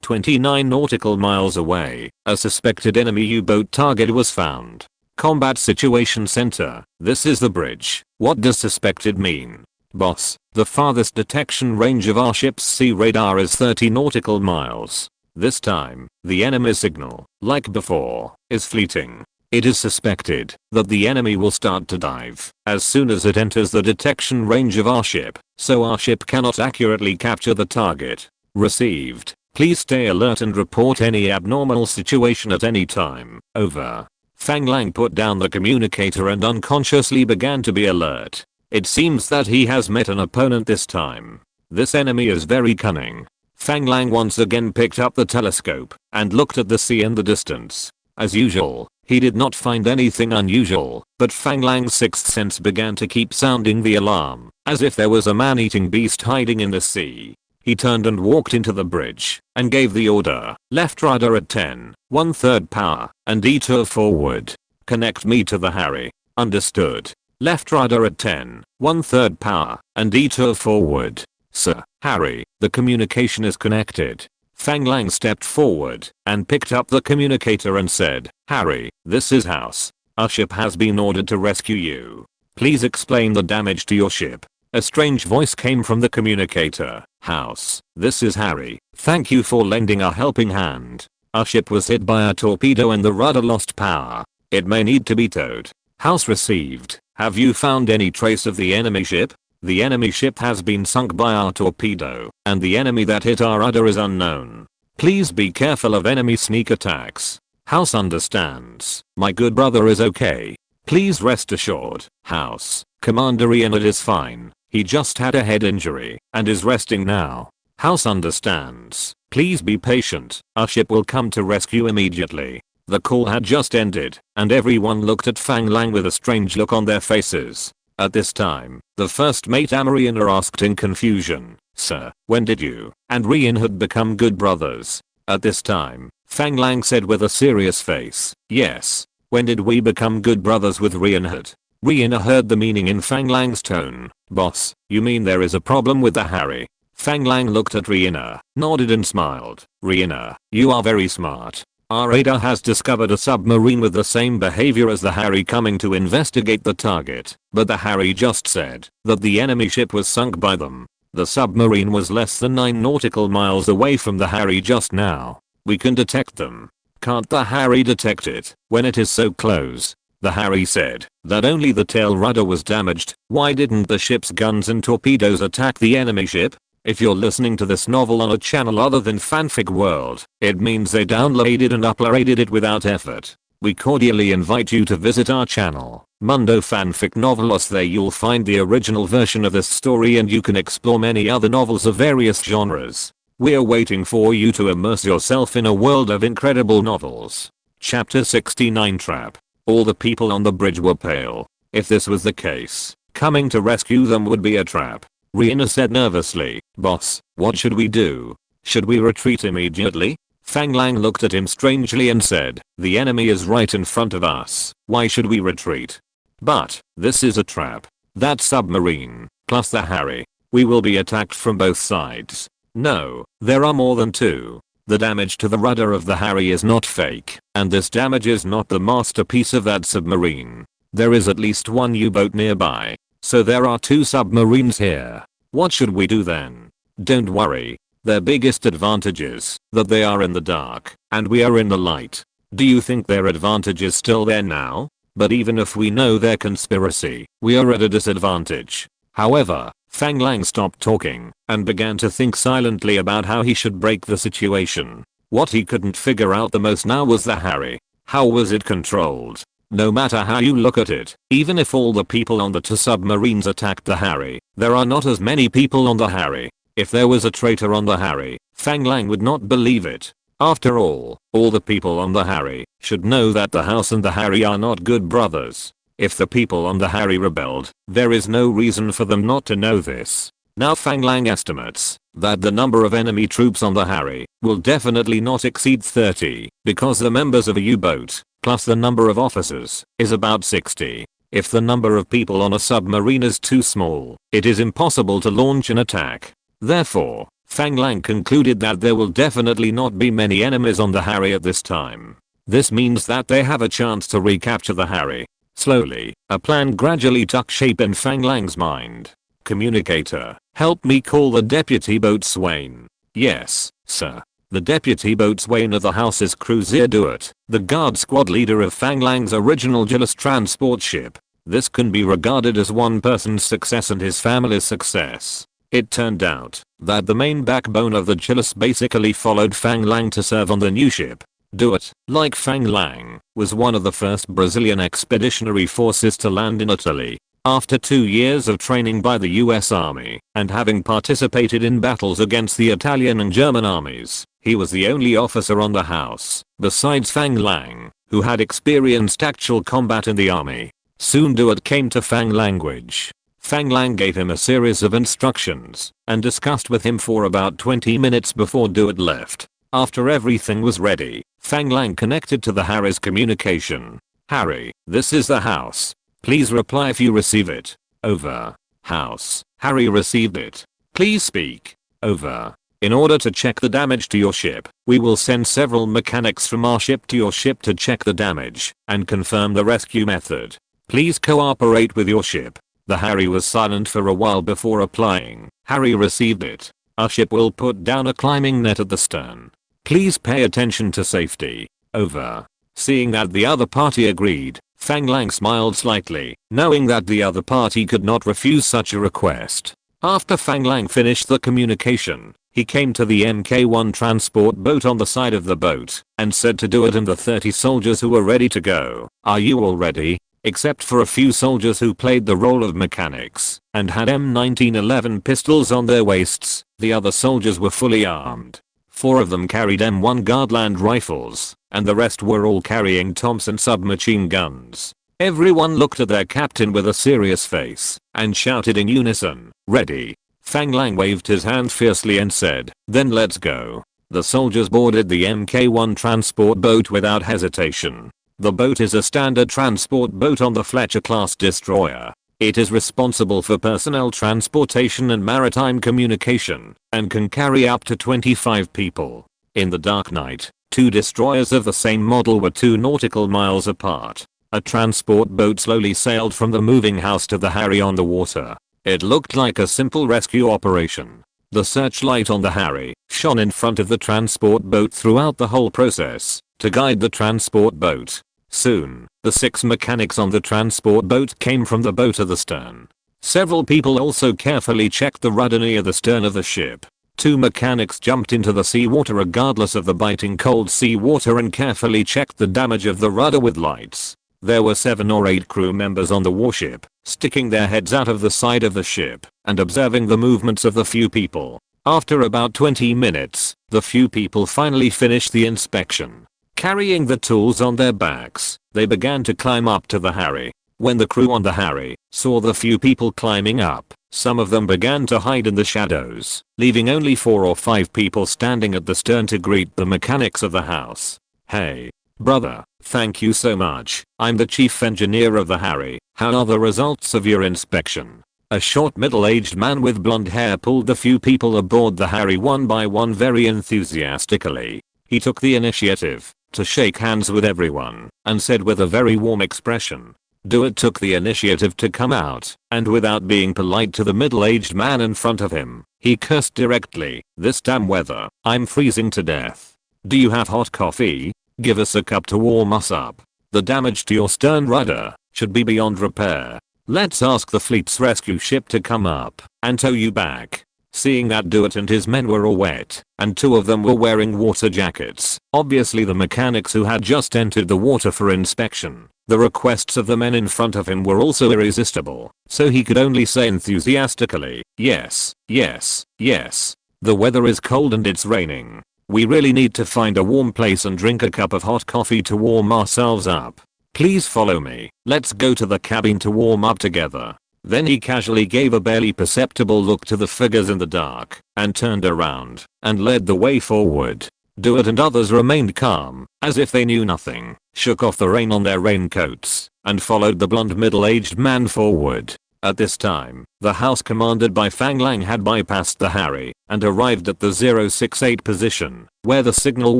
S1: 29 nautical miles away, a suspected enemy U-boat target was found. Combat Situation Center, this is the bridge. What does suspected mean? Boss, the farthest detection range of our ship's sea radar is 30 nautical miles. This time, the enemy signal, like before, is fleeting. It is suspected that the enemy will start to dive as soon as it enters the detection range of our ship, so our ship cannot accurately capture the target. Received. Please stay alert and report any abnormal situation at any time. Over. Fang Lang put down the communicator and unconsciously began to be alert. It seems that he has met an opponent this time. This enemy is very cunning. Fang Lang once again picked up the telescope and looked at the sea in the distance. As usual, he did not find anything unusual, but Fang Lang's sixth sense began to keep sounding the alarm, as if there was a man-eating beast hiding in the sea. He turned and walked into the bridge and gave the order, left rudder at 10, 1/3 power, and detour forward. Connect me to the Harry. Understood. Left rudder at 10, 1/3 power, and detour forward. Sir, Harry, the communication is connected. Fang Lang stepped forward and picked up the communicator and said, Harry, this is House. Our ship has been ordered to rescue you. Please explain the damage to your ship. A strange voice came from the communicator. House, this is Harry. Thank you for lending a helping hand. Our ship was hit by a torpedo and the rudder lost power. It may need to be towed. House received. Have you found any trace of the enemy ship? The enemy ship has been sunk by our torpedo, and the enemy that hit our rudder is unknown. Please be careful of enemy sneak attacks. House understands. My good brother is okay. Please rest assured. House, Commander Ian is fine. He just had a head injury and is resting now. House understands. Please be patient. Our ship will come to rescue immediately. The call had just ended, and everyone looked at Fang Lang with a strange look on their faces. At this time, the first mate Amarina asked in confusion, Sir, when did you and Rian had become good brothers? At this time, Fang Lang said with a serious face, Yes. When did we become good brothers with Rian? Rian heard the meaning in Fang Lang's tone. Boss, you mean there is a problem with the Harry? Fang Lang looked at Rian, nodded and smiled. Rian, you are very smart. Our radar has discovered a submarine with the same behavior as the Harry coming to investigate the target, but the Harry just said that the enemy ship was sunk by them. The submarine was less than 9 nautical miles away from the Harry just now. We can detect them. Can't the Harry detect it when it is so close? The Harry said that only the tail rudder was damaged. Why didn't the ship's guns and torpedoes attack the enemy ship? If you're listening to this novel on a channel other than Fanfic World, it means they downloaded and uploaded it without effort. We cordially invite you to visit our channel, Mundo Fanfic Novelos. There you'll find the original version of this story and you can explore many other novels of various genres. We're waiting for you to immerse yourself in a world of incredible novels. Chapter 69 Trap. All the people on the bridge were pale. If this was the case, coming to rescue them would be a trap. Rihanna said nervously, Boss, what should we do? Should we retreat immediately? Fang Lang looked at him strangely and said, the enemy is right in front of us. Why should we retreat? But, this is a trap. That submarine, plus the Harry. We will be attacked from both sides. No, there are more than two. The damage to the rudder of the Harry is not fake, and this damage is not the masterpiece of that submarine. There is at least one U-boat nearby. So there are two submarines here. What should we do then? Don't worry. Their biggest advantage is that they are in the dark and we are in the light. Do you think their advantage is still there now? But even if we know their conspiracy, we are at a disadvantage. However, Fang Lang stopped talking and began to think silently about how he should break the situation. What he couldn't figure out the most now was the Harry. How was it controlled? No matter how you look at it, even if all the people on the two submarines attacked the Harry, there are not as many people on the Harry. If there was a traitor on the Harry, Fang Lang would not believe it. After all the people on the Harry should know that the house and the Harry are not good brothers. If the people on the Harry rebelled, there is no reason for them not to know this. Now Fang Lang estimates that the number of enemy troops on the Harry will definitely not exceed 30, because the members of a U-boat, plus the number of officers, is about 60. If the number of people on a submarine is too small, it is impossible to launch an attack. Therefore, Fang Lang concluded that there will definitely not be many enemies on the Harry at this time. This means that they have a chance to recapture the Harry. Slowly, a plan gradually took shape in Fang Lang's mind. Communicator, help me call the deputy boatswain. Yes, sir. The deputy boatswain of the house's cruiser Duet, the guard squad leader of Fang Lang's original Gillis transport ship. This can be regarded as one person's success and his family's success. It turned out that the main backbone of the Gillis basically followed Fang Lang to serve on the new ship. Duet, like Fang Lang, was one of the first Brazilian Expeditionary Forces to land in Italy. After 2 years of training by the US Army and having participated in battles against the Italian and German armies, he was the only officer on the house, besides Fang Lang, who had experienced actual combat in the army. Soon Duet came to Fang language. Fang Lang gave him a series of instructions and discussed with him for about 20 minutes before Duet left. After everything was ready, Fang Lang connected to the Harry's communication. Harry, this is the house. Please reply if you receive it. Over. House. Harry received it. Please speak. Over. In order to check the damage to your ship, we will send several mechanics from our ship to your ship to check the damage and confirm the rescue method. Please cooperate with your ship. The Harry was silent for a while before replying. Harry received it. Our ship will put down a climbing net at the stern. Please pay attention to safety. Over. Seeing that the other party agreed, Fang Lang smiled slightly, knowing that the other party could not refuse such a request. After Fang Lang finished the communication, he came to the Mk1 transport boat on the side of the boat and said to Duet and the 30 soldiers who were ready to go, "Are you all ready?" Except for a few soldiers who played the role of mechanics and had M1911 pistols on their waists, the other soldiers were fully armed. 4 of them carried M1 Guardland rifles, and the rest were all carrying Thompson submachine guns. Everyone looked at their captain with a serious face and shouted in unison, "Ready." Fang Lang waved his hand fiercely and said, "Then let's go." The soldiers boarded the Mk1 transport boat without hesitation. The boat is a standard transport boat on the Fletcher-class destroyer. It is responsible for personnel transportation and maritime communication, and can carry up to 25 people. In the dark night, 2 destroyers of the same model were 2 nautical miles apart. A transport boat slowly sailed from the moving house to the Harry on the water. It looked like a simple rescue operation. The searchlight on the Harry shone in front of the transport boat throughout the whole process, to guide the transport boat. Soon, the 6 mechanics on the transport boat came from the boat at the stern. Several people also carefully checked the rudder near the stern of the ship. 2 mechanics jumped into the seawater regardless of the biting cold seawater and carefully checked the damage of the rudder with lights. There were 7 or 8 crew members on the warship, sticking their heads out of the side of the ship and observing the movements of the few people. After about 20 minutes, the few people finally finished the inspection. Carrying the tools on their backs, they began to climb up to the Harry. When the crew on the Harry saw the few people climbing up, some of them began to hide in the shadows, leaving only 4 or 5 people standing at the stern to greet the mechanics of the house. "Hey, brother, thank you so much. I'm the chief engineer of the Harry. How are the results of your inspection?" A short middle-aged man with blonde hair pulled the few people aboard the Harry one by one very enthusiastically. He took the initiative to shake hands with everyone and said with a very warm expression. Duet took the initiative to come out, and without being polite to the middle-aged man in front of him, he cursed directly, "This damn weather, I'm freezing to death. Do you have hot coffee? Give us a cup to warm us up." The damage to your stern rudder should be beyond repair. Let's ask the fleet's rescue ship to come up and tow you back." Seeing that Dewitt and his men were all wet, and 2 of them were wearing water jackets, obviously the mechanics who had just entered the water for inspection, the requests of the men in front of him were also irresistible, so he could only say enthusiastically, "Yes, yes, yes. The weather is cold and it's raining. We really need to find a warm place and drink a cup of hot coffee to warm ourselves up. Please follow me. Let's go to the cabin to warm up together." Then he casually gave a barely perceptible look to the figures in the dark and turned around and led the way forward. Dewitt and others remained calm, as if they knew nothing, shook off the rain on their raincoats, and followed the blonde middle-aged man forward. At this time, the house commanded by Fang Lang had bypassed the Harry and arrived at the 068 position, where the signal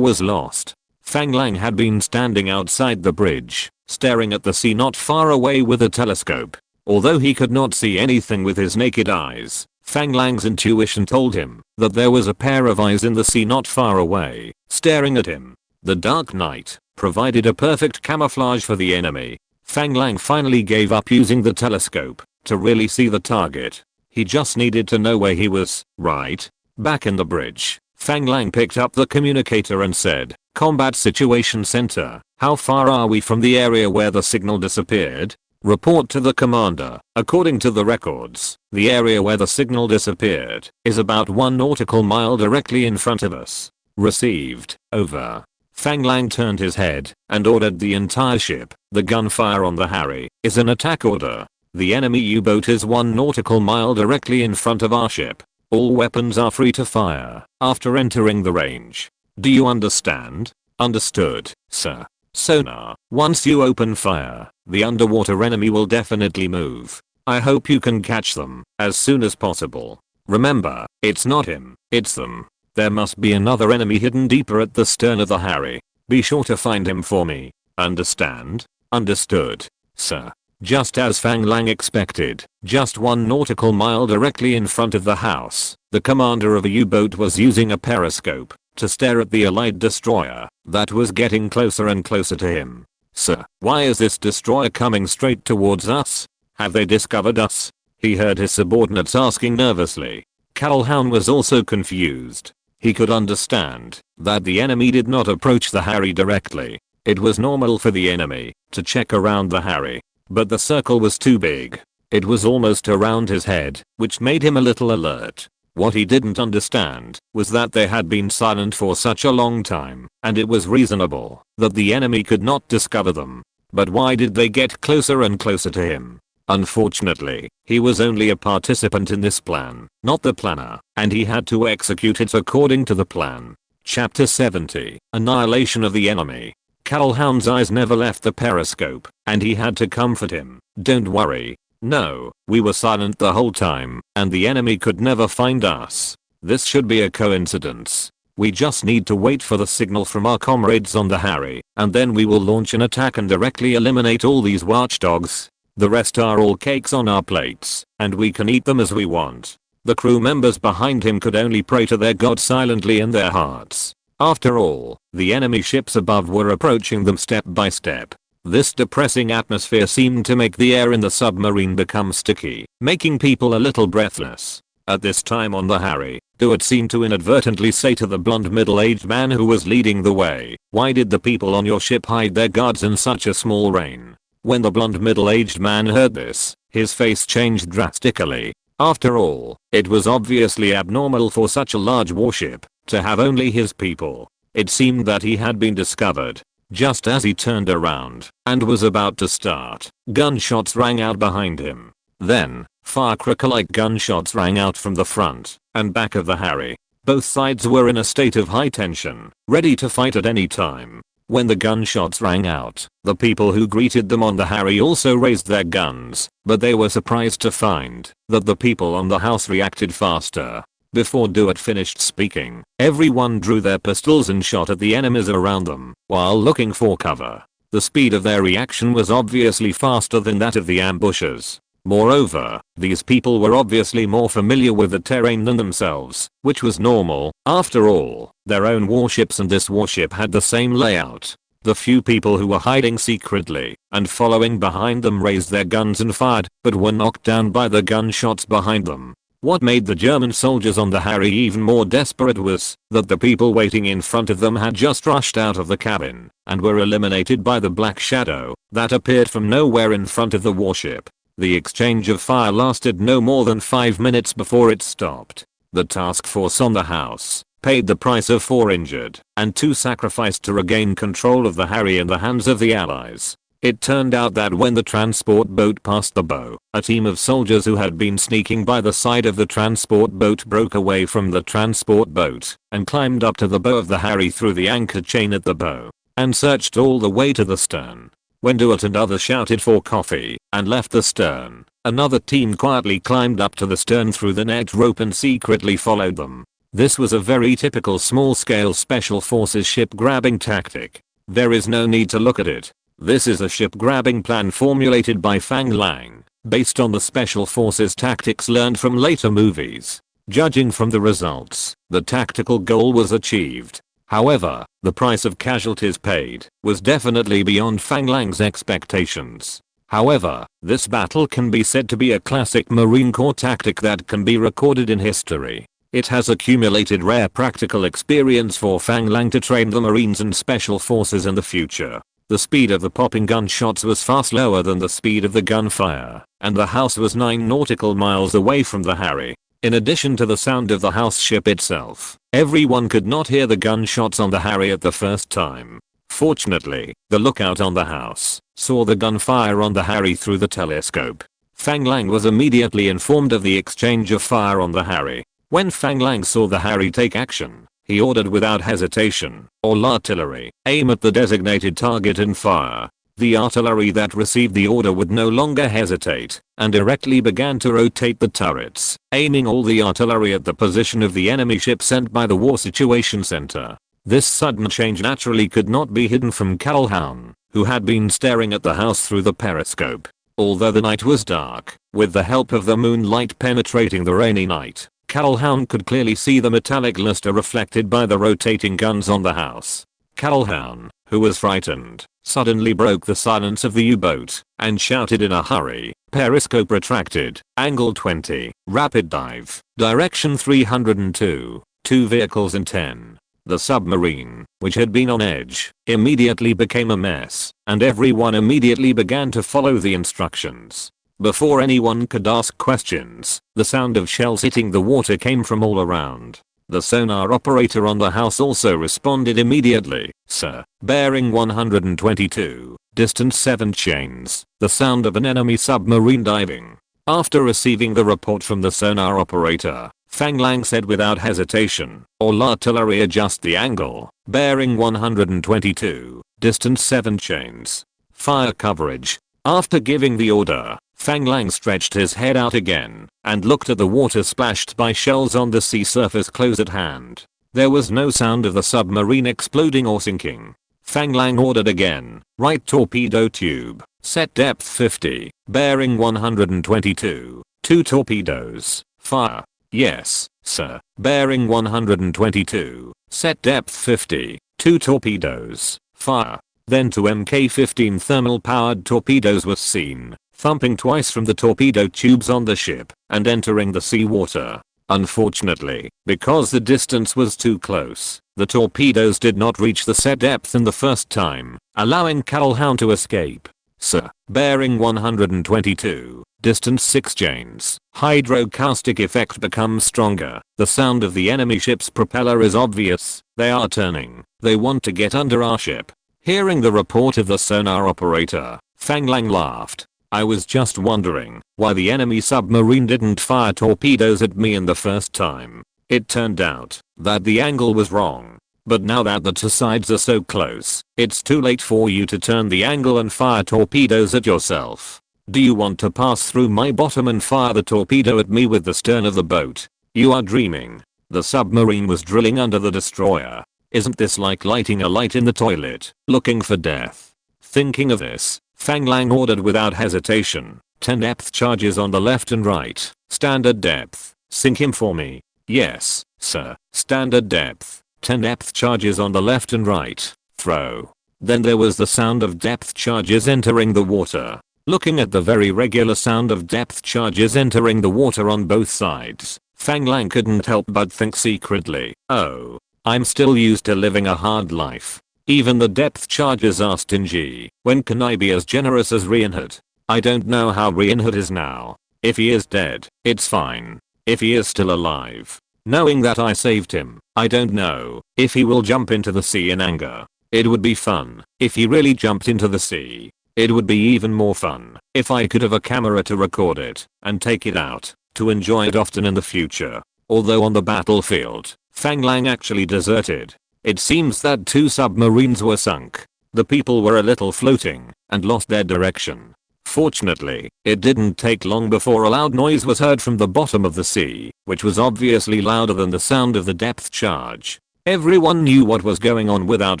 S1: was lost. Fang Lang had been standing outside the bridge, staring at the sea not far away with a telescope. Although he could not see anything with his naked eyes, Fang Lang's intuition told him that there was a pair of eyes in the sea not far away, staring at him. The dark night provided a perfect camouflage for the enemy. Fang Lang finally gave up using the telescope to really see the target. He just needed to know where he was, right? Back in the bridge, Fang Lang picked up the communicator and said, "Combat Situation Center, how far are we from the area where the signal disappeared?" Report to the commander. According to the records, the area where the signal disappeared is about 1 nautical mile directly in front of us. Received. Over. Fang Lang turned his head and ordered the entire ship. The gunfire on the Harry is an attack order. The enemy U-boat is 1 nautical mile directly in front of our ship. All weapons are free to fire after entering the range. Do you understand? Understood, sir. Sonar. Once you open fire, the underwater enemy will definitely move. I hope you can catch them as soon as possible. Remember, it's not him, it's them. There must be another enemy hidden deeper at the stern of the Harry. Be sure to find him for me. Understand? Understood, sir. Just as Fang Lang expected, just 1 nautical mile directly in front of the house, the commander of a U-boat was using a periscope to stare at the Allied destroyer that was getting closer and closer to him. "Sir, why is this destroyer coming straight towards us? Have they discovered us?" he heard his subordinates asking nervously. Calhoun was also confused. He could understand that the enemy did not approach the Harry directly. It was normal for the enemy to check around the Harry, but the circle was too big. It was almost around his head, which made him a little alert. What he didn't understand was that they had been silent for such a long time, and it was reasonable that the enemy could not discover them. But why did they get closer and closer to him? Unfortunately, he was only a participant in this plan, not the planner, and he had to execute it according to the plan. Chapter 70, Annihilation of the Enemy. Calhoun's eyes never left the periscope, and he had to comfort him. "Don't worry. No, we were silent the whole time, and the enemy could never find us. This should be a coincidence. We just need to wait for the signal from our comrades on the Harry, and then we will launch an attack and directly eliminate all these watchdogs. The rest are all cakes on our plates, and we can eat them as we want." The crew members behind him could only pray to their god silently in their hearts. After all, the enemy ships above were approaching them step by step. This depressing atmosphere seemed to make the air in the submarine become sticky, making people a little breathless. At this time on the Harry, Dewitt seemed to inadvertently say to the blonde middle-aged man who was leading the way, "Why did the people on your ship hide their guards in such a small rain?" When the blonde middle-aged man heard this, his face changed drastically. After all, it was obviously abnormal for such a large warship to have only his people. It seemed that he had been discovered. Just as he turned around and was about to start, gunshots rang out behind him. Then, firecracker-like gunshots rang out from the front and back of the Harry. Both sides were in a state of high tension, ready to fight at any time. When the gunshots rang out, the people who greeted them on the Harry also raised their guns, but they were surprised to find that the people on the house reacted faster. Before Dewitt finished speaking, everyone drew their pistols and shot at the enemies around them while looking for cover. The speed of their reaction was obviously faster than that of the ambushers. Moreover, these people were obviously more familiar with the terrain than themselves, which was normal. After all, their own warships and this warship had the same layout. The few people who were hiding secretly and following behind them raised their guns and fired, but were knocked down by the gunshots behind them. What made the German soldiers on the Harry even more desperate was that the people waiting in front of them had just rushed out of the cabin and were eliminated by the black shadow that appeared from nowhere in front of the warship. The exchange of fire lasted no more than 5 minutes before it stopped. The task force on the house paid the price of 4 injured and 2 sacrificed to regain control of the Harry in the hands of the Allies. It turned out that when the transport boat passed the bow, a team of soldiers who had been sneaking by the side of the transport boat broke away from the transport boat and climbed up to the bow of the Harry through the anchor chain at the bow and searched all the way to the stern. When Duart and others shouted for coffee and left the stern, another team quietly climbed up to the stern through the net rope and secretly followed them. This was a very typical small-scale special forces ship-grabbing tactic. There is no need to look at it. This is a ship-grabbing plan formulated by Fang Lang, based on the special forces tactics learned from later movies. Judging from the results, the tactical goal was achieved. However, the price of casualties paid was definitely beyond Fang Lang's expectations. However, this battle can be said to be a classic Marine Corps tactic that can be recorded in history. It has accumulated rare practical experience for Fang Lang to train the Marines and Special Forces in the future. The speed of the popping gunshots was far slower than the speed of the gunfire, and the house was 9 nautical miles away from the Harry. In addition to the sound of the house ship itself, everyone could not hear the gunshots on the Harry at the first time. Fortunately, the lookout on the house saw the gunfire on the Harry through the telescope. Fang Lang was immediately informed of the exchange of fire on the Harry. When Fang Lang saw the Harry take action, he ordered without hesitation, all artillery, aim at the designated target and fire. The artillery that received the order would no longer hesitate and directly began to rotate the turrets, aiming all the artillery at the position of the enemy ship sent by the War Situation Center. This sudden change naturally could not be hidden from Calhoun, who had been staring at the house through the periscope. Although the night was dark, with the help of the moonlight penetrating the rainy night, Calhoun could clearly see the metallic luster reflected by the rotating guns on the house. Calhoun, who was frightened, suddenly broke the silence of the U-boat and shouted in a hurry, "Periscope retracted, angle 20, rapid dive, direction 302, 2 vehicles in 10. The submarine, which had been on edge, immediately became a mess, and everyone immediately began to follow the instructions. Before anyone could ask questions, the sound of shells hitting the water came from all around. The sonar operator on the house also responded immediately, "Sir, bearing 122, distance 7 chains, the sound of an enemy submarine diving." After receiving the report from the sonar operator, Fang Lang said without hesitation, "All artillery adjust the angle, bearing 122, distance 7 chains. Fire coverage." After giving the order, Fang Lang stretched his head out again and looked at the water splashed by shells on the sea surface close at hand. There was no sound of the submarine exploding or sinking. Fang Lang ordered again, "Right torpedo tube, set depth 50, bearing 122, 2 torpedoes, fire." "Yes, sir, bearing 122, set depth 50, 2 torpedoes, fire." Then 2 Mk-15 thermal-powered torpedoes were seen, thumping twice from the torpedo tubes on the ship and entering the seawater. Unfortunately, because the distance was too close, the torpedoes did not reach the set depth in the first time, allowing Calhoun to escape. "Sir, bearing 122, distance 6 chains, hydrocaustic effect becomes stronger. The sound of the enemy ship's propeller is obvious. They are turning. They want to get under our ship." Hearing the report of the sonar operator, Fang Lang laughed. "I was just wondering why the enemy submarine didn't fire torpedoes at me in the first time. It turned out that the angle was wrong. But now that the two sides are so close, it's too late for you to turn the angle and fire torpedoes at yourself. Do you want to pass through my bottom and fire the torpedo at me with the stern of the boat? You are dreaming." The submarine was drilling under the destroyer. Isn't this like lighting a light in the toilet, looking for death? Thinking of this, Fang Lang ordered without hesitation, 10 depth charges on the left and right, standard depth, sink him for me. "Yes, sir, standard depth, 10 depth charges on the left and right, throw." Then there was the sound of depth charges entering the water. Looking at the very regular sound of depth charges entering the water on both sides, Fang Lang couldn't help but think secretly, oh, I'm still used to living a hard life. Even the depth charges are stingy. When can I be as generous as Reinhardt? I don't know how Reinhardt is now. If he is dead, it's fine. If he is still alive, knowing that I saved him, I don't know if he will jump into the sea in anger. It would be fun if he really jumped into the sea. It would be even more fun if I could have a camera to record it and take it out to enjoy it often in the future. Although on the battlefield, Fang Lang actually deserted. It seems that 2 submarines were sunk. The people were a little floating and lost their direction. Fortunately, it didn't take long before a loud noise was heard from the bottom of the sea, which was obviously louder than the sound of the depth charge. Everyone knew what was going on without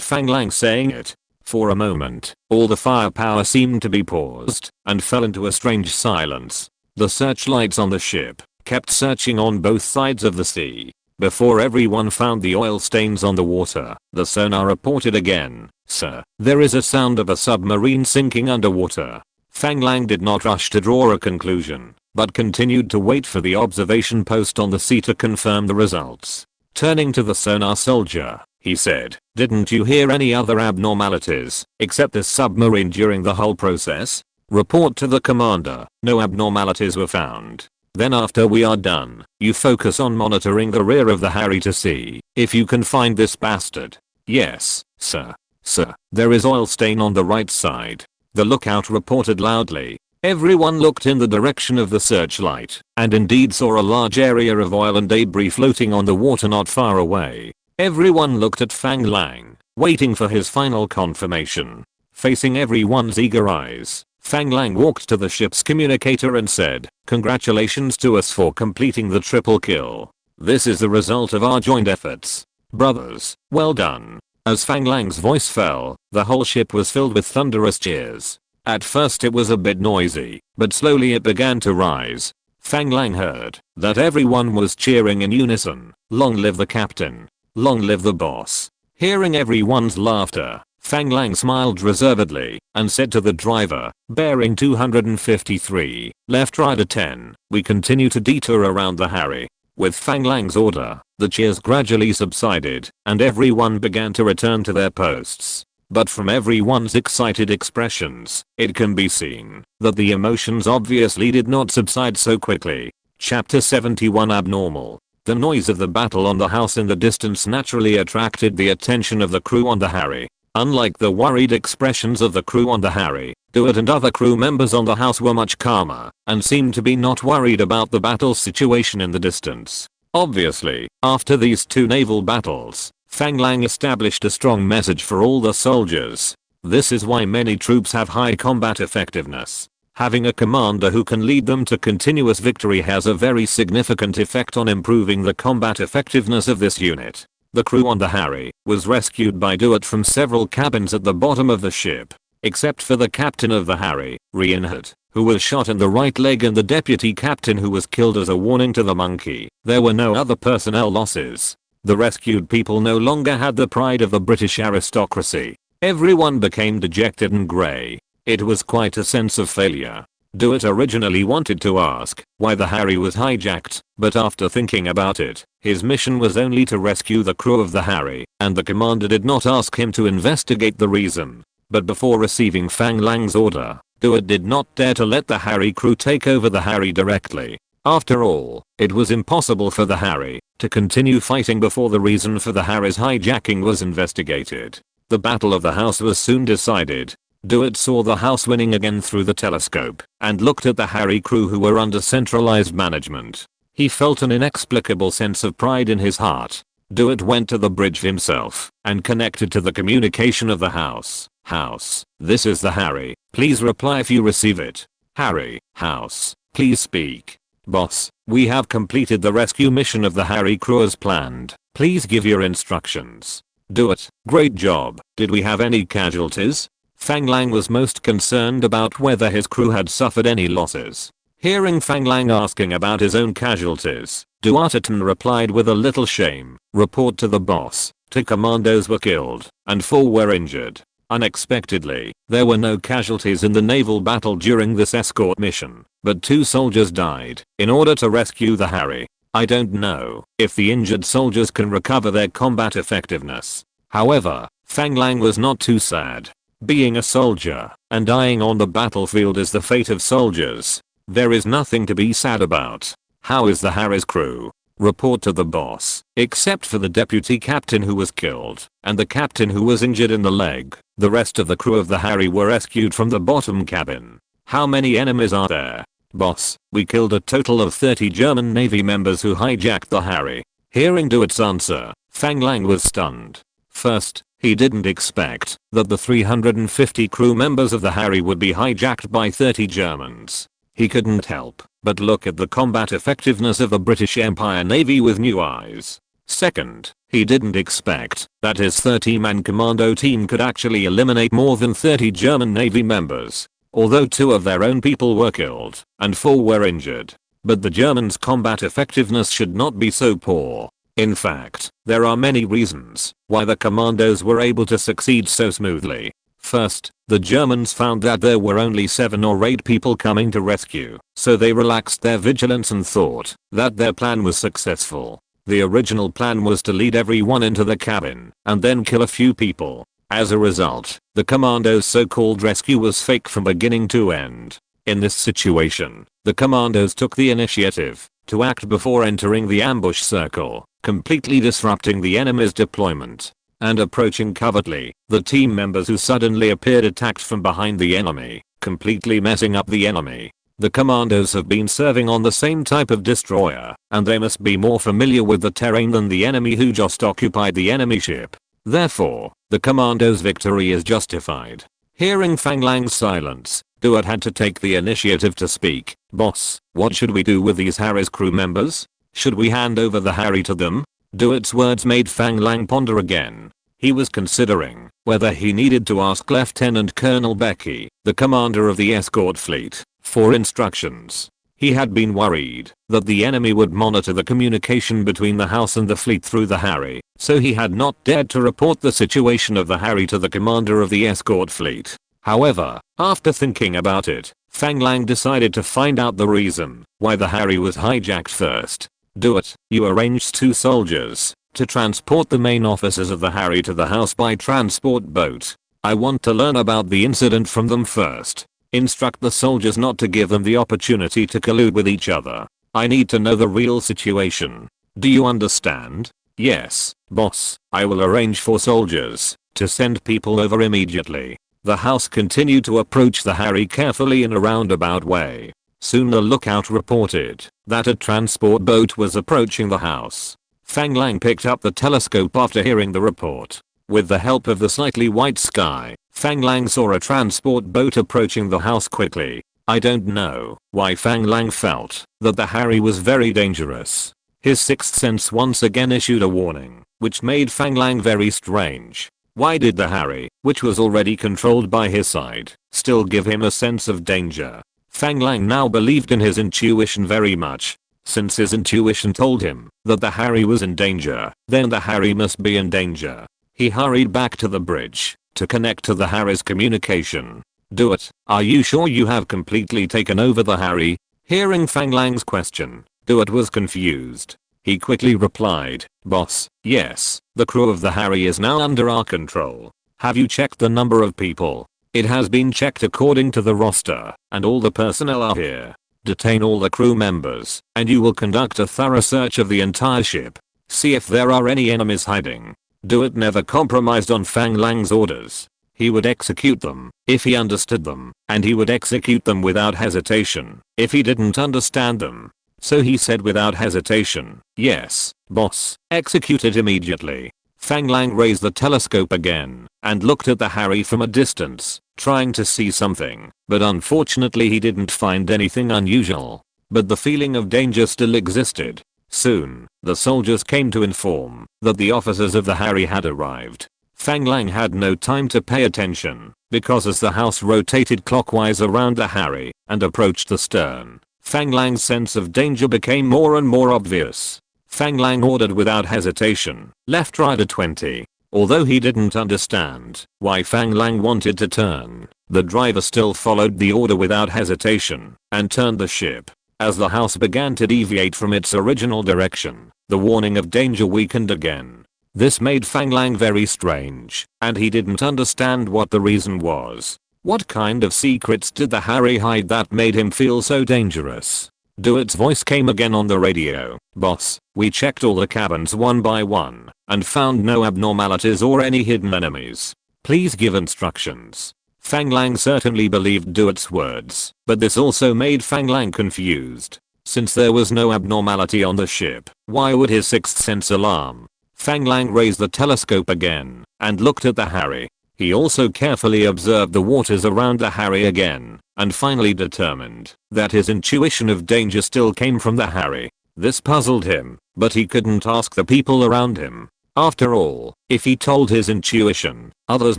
S1: Fang Lang saying it. For a moment, all the firepower seemed to be paused and fell into a strange silence. The searchlights on the ship kept searching on both sides of the sea. Before everyone found the oil stains on the water, the sonar reported again, "Sir, there is a sound of a submarine sinking underwater." Fang Lang did not rush to draw a conclusion, but continued to wait for the observation post on the sea to confirm the results. Turning to the sonar soldier, he said, "Didn't you hear any other abnormalities except this submarine during the whole process?" Report to the commander, "No abnormalities were found." Then after we are done, you focus on monitoring the rear of the Harry to see if you can find this bastard. Yes, sir. Sir, there is oil stain on the right side. The lookout reported loudly. Everyone looked in the direction of the searchlight and indeed saw a large area of oil and debris floating on the water not far away. Everyone looked at Fang Lang, waiting for his final confirmation. Facing everyone's eager eyes, Fang Lang walked to the ship's communicator and said, "Congratulations to us for completing the triple kill. This is the result of our joint efforts. Brothers, well done." As Fang Lang's voice fell, the whole ship was filled with thunderous cheers. At first it was a bit noisy, but slowly it began to rise. Fang Lang heard that everyone was cheering in unison, "Long live the captain. Long live the boss." Hearing everyone's laughter, Fang Lang smiled reservedly and said to the driver, "Bearing 253, left rider 10, we continue to detour around the Harry." With Fang Lang's order, the cheers gradually subsided and everyone began to return to their posts. But from everyone's excited expressions, it can be seen that the emotions obviously did not subside so quickly. Chapter 71 Abnormal. The noise of the battle on the house in the distance naturally attracted the attention of the crew on the Harry. Unlike the worried expressions of the crew on the Harry, Duet and other crew members on the house were much calmer and seemed to be not worried about the battle situation in the distance. Obviously, after these 2 naval battles, Fang Lang established a strong message for all the soldiers. This is why many troops have high combat effectiveness. Having a commander who can lead them to continuous victory has a very significant effect on improving the combat effectiveness of this unit. The crew on the Harry was rescued by Duet from several cabins at the bottom of the ship, except for the captain of the Harry, Reinhardt, who was shot in the right leg, and the deputy captain who was killed as a warning to the monkey. There were no other personnel losses. The rescued people no longer had the pride of the British aristocracy. Everyone became dejected and grey. It was quite a sense of failure. Duet originally wanted to ask why the Harry was hijacked, but after thinking about it, his mission was only to rescue the crew of the Harry, and the commander did not ask him to investigate the reason. But before receiving Fang Lang's order, Duet did not dare to let the Harry crew take over the Harry directly. After all, it was impossible for the Harry to continue fighting before the reason for the Harry's hijacking was investigated. The battle of the house was soon decided. Duet saw the house winning again through the telescope and looked at the Harry crew who were under centralized management. He felt an inexplicable sense of pride in his heart. Duet went to the bridge himself and connected to the communication of the house. "House, this is the Harry. Please reply if you receive it." "Harry, house, please speak." "Boss, we have completed the rescue mission of the Harry crew as planned. Please give your instructions." "Duet, great job. Did we have any casualties?" Fang Lang was most concerned about whether his crew had suffered any losses. Hearing Fang Lang asking about his own casualties, Duartitan replied with a little shame, "Report to the boss. 2 commandos were killed and 4 were injured." Unexpectedly, there were no casualties in the naval battle during this escort mission, but 2 soldiers died in order to rescue the Harry. I don't know if the injured soldiers can recover their combat effectiveness. However, Fang Lang was not too sad. Being a soldier and dying on the battlefield is the fate of soldiers. There is nothing to be sad about. How is the Harry's crew? Report to the boss. Except for the deputy captain who was killed and the captain who was injured in the leg, the rest of the crew of the Harry were rescued from the bottom cabin. How many enemies are there? Boss, we killed a total of 30 German Navy members who hijacked the Harry. Hearing Duet's answer, Fang Lang was stunned. First, he didn't expect that the 350 crew members of the Harry would be hijacked by 30 Germans. He couldn't help but look at the combat effectiveness of the British Empire Navy with new eyes. Second, he didn't expect that his 30-man commando team could actually eliminate more than 30 German Navy members. Although 2 of their own people were killed and 4 were injured. But the Germans' combat effectiveness should not be so poor. In fact, there are many reasons why the commandos were able to succeed so smoothly. First, the Germans found that there were only 7 or 8 people coming to rescue, so they relaxed their vigilance and thought that their plan was successful. The original plan was to lead everyone into the cabin and then kill a few people. As a result, the commandos' so-called rescue was fake from beginning to end. In this situation, the commandos took the initiative to act before entering the ambush circle, completely disrupting the enemy's deployment. And approaching covertly, the team members who suddenly appeared attacked from behind the enemy, completely messing up the enemy. The commandos have been serving on the same type of destroyer, and they must be more familiar with the terrain than the enemy who just occupied the enemy ship. Therefore, the commandos' victory is justified. Hearing Fang Lang's silence, Duet had to take the initiative to speak. Boss, what should we do with these Harry's crew members? Should we hand over the Harry to them? Duet's words made Fang Lang ponder again. He was considering whether he needed to ask Lieutenant Colonel Becky, the commander of the escort fleet, for instructions. He had been worried that the enemy would monitor the communication between the house and the fleet through the Harry, so he had not dared to report the situation of the Harry to the commander of the escort fleet. However, after thinking about it, Fang Lang decided to find out the reason why the Harry was hijacked first. Duet, you arranged 2 soldiers to transport the main officers of the Harry to the house by transport boat. I want to learn about the incident from them first. Instruct the soldiers not to give them the opportunity to collude with each other. I need to know the real situation. Do you understand? Yes, boss. I will arrange for soldiers to send people over immediately. The house continued to approach the Harry carefully in a roundabout way. Soon the lookout reported that a transport boat was approaching the house. Fang Lang picked up the telescope after hearing the report. With the help of the slightly white sky, Fang Lang saw a transport boat approaching the house quickly. I don't know why Fang Lang felt that the Harry was very dangerous. His sixth sense once again issued a warning, which made Fang Lang very strange. Why did the Harry, which was already controlled by his side, still give him a sense of danger? Fang Lang now believed in his intuition very much. Since his intuition told him that the Harry was in danger, then the Harry must be in danger. He hurried back to the bridge to connect to the Harry's communication. Duet, are you sure you have completely taken over the Harry? Hearing Fang Lang's question, Duet was confused. He quickly replied, Boss, yes, the crew of the Harry is now under our control. Have you checked the number of people? It has been checked according to the roster, and all the personnel are here. Detain all the crew members, and you will conduct a thorough search of the entire ship. See if there are any enemies hiding. Duet never compromised on Fang Lang's orders. He would execute them if he understood them, and he would execute them without hesitation if he didn't understand them. So he said without hesitation, yes, boss, execute it immediately. Fang Lang raised the telescope again and looked at the Harry from a distance, trying to see something, but unfortunately he didn't find anything unusual. But the feeling of danger still existed. Soon, the soldiers came to inform that the officers of the Harry had arrived. Fang Lang had no time to pay attention, because as the house rotated clockwise around the Harry and approached the stern, Fang Lang's sense of danger became more and more obvious. Fang Lang ordered without hesitation, left rider 20. Although he didn't understand why Fang Lang wanted to turn, the driver still followed the order without hesitation and turned the ship. As the house began to deviate from its original direction, the warning of danger weakened again. This made Fang Lang very strange, and he didn't understand what the reason was. What kind of secrets did the Harry hide that made him feel so dangerous? Dewitt's voice came again on the radio. "Boss, we checked all the cabins one by one and found no abnormalities or any hidden enemies. Please give instructions." Fang Lang certainly believed Dewitt's words, but this also made Fang Lang confused. Since there was no abnormality on the ship, why would his sixth sense alarm? Fang Lang raised the telescope again and looked at the Harry. He also carefully observed the waters around the Harry again, and finally determined that his intuition of danger still came from the Harry. This puzzled him, but he couldn't ask the people around him. After all, if he told his intuition, others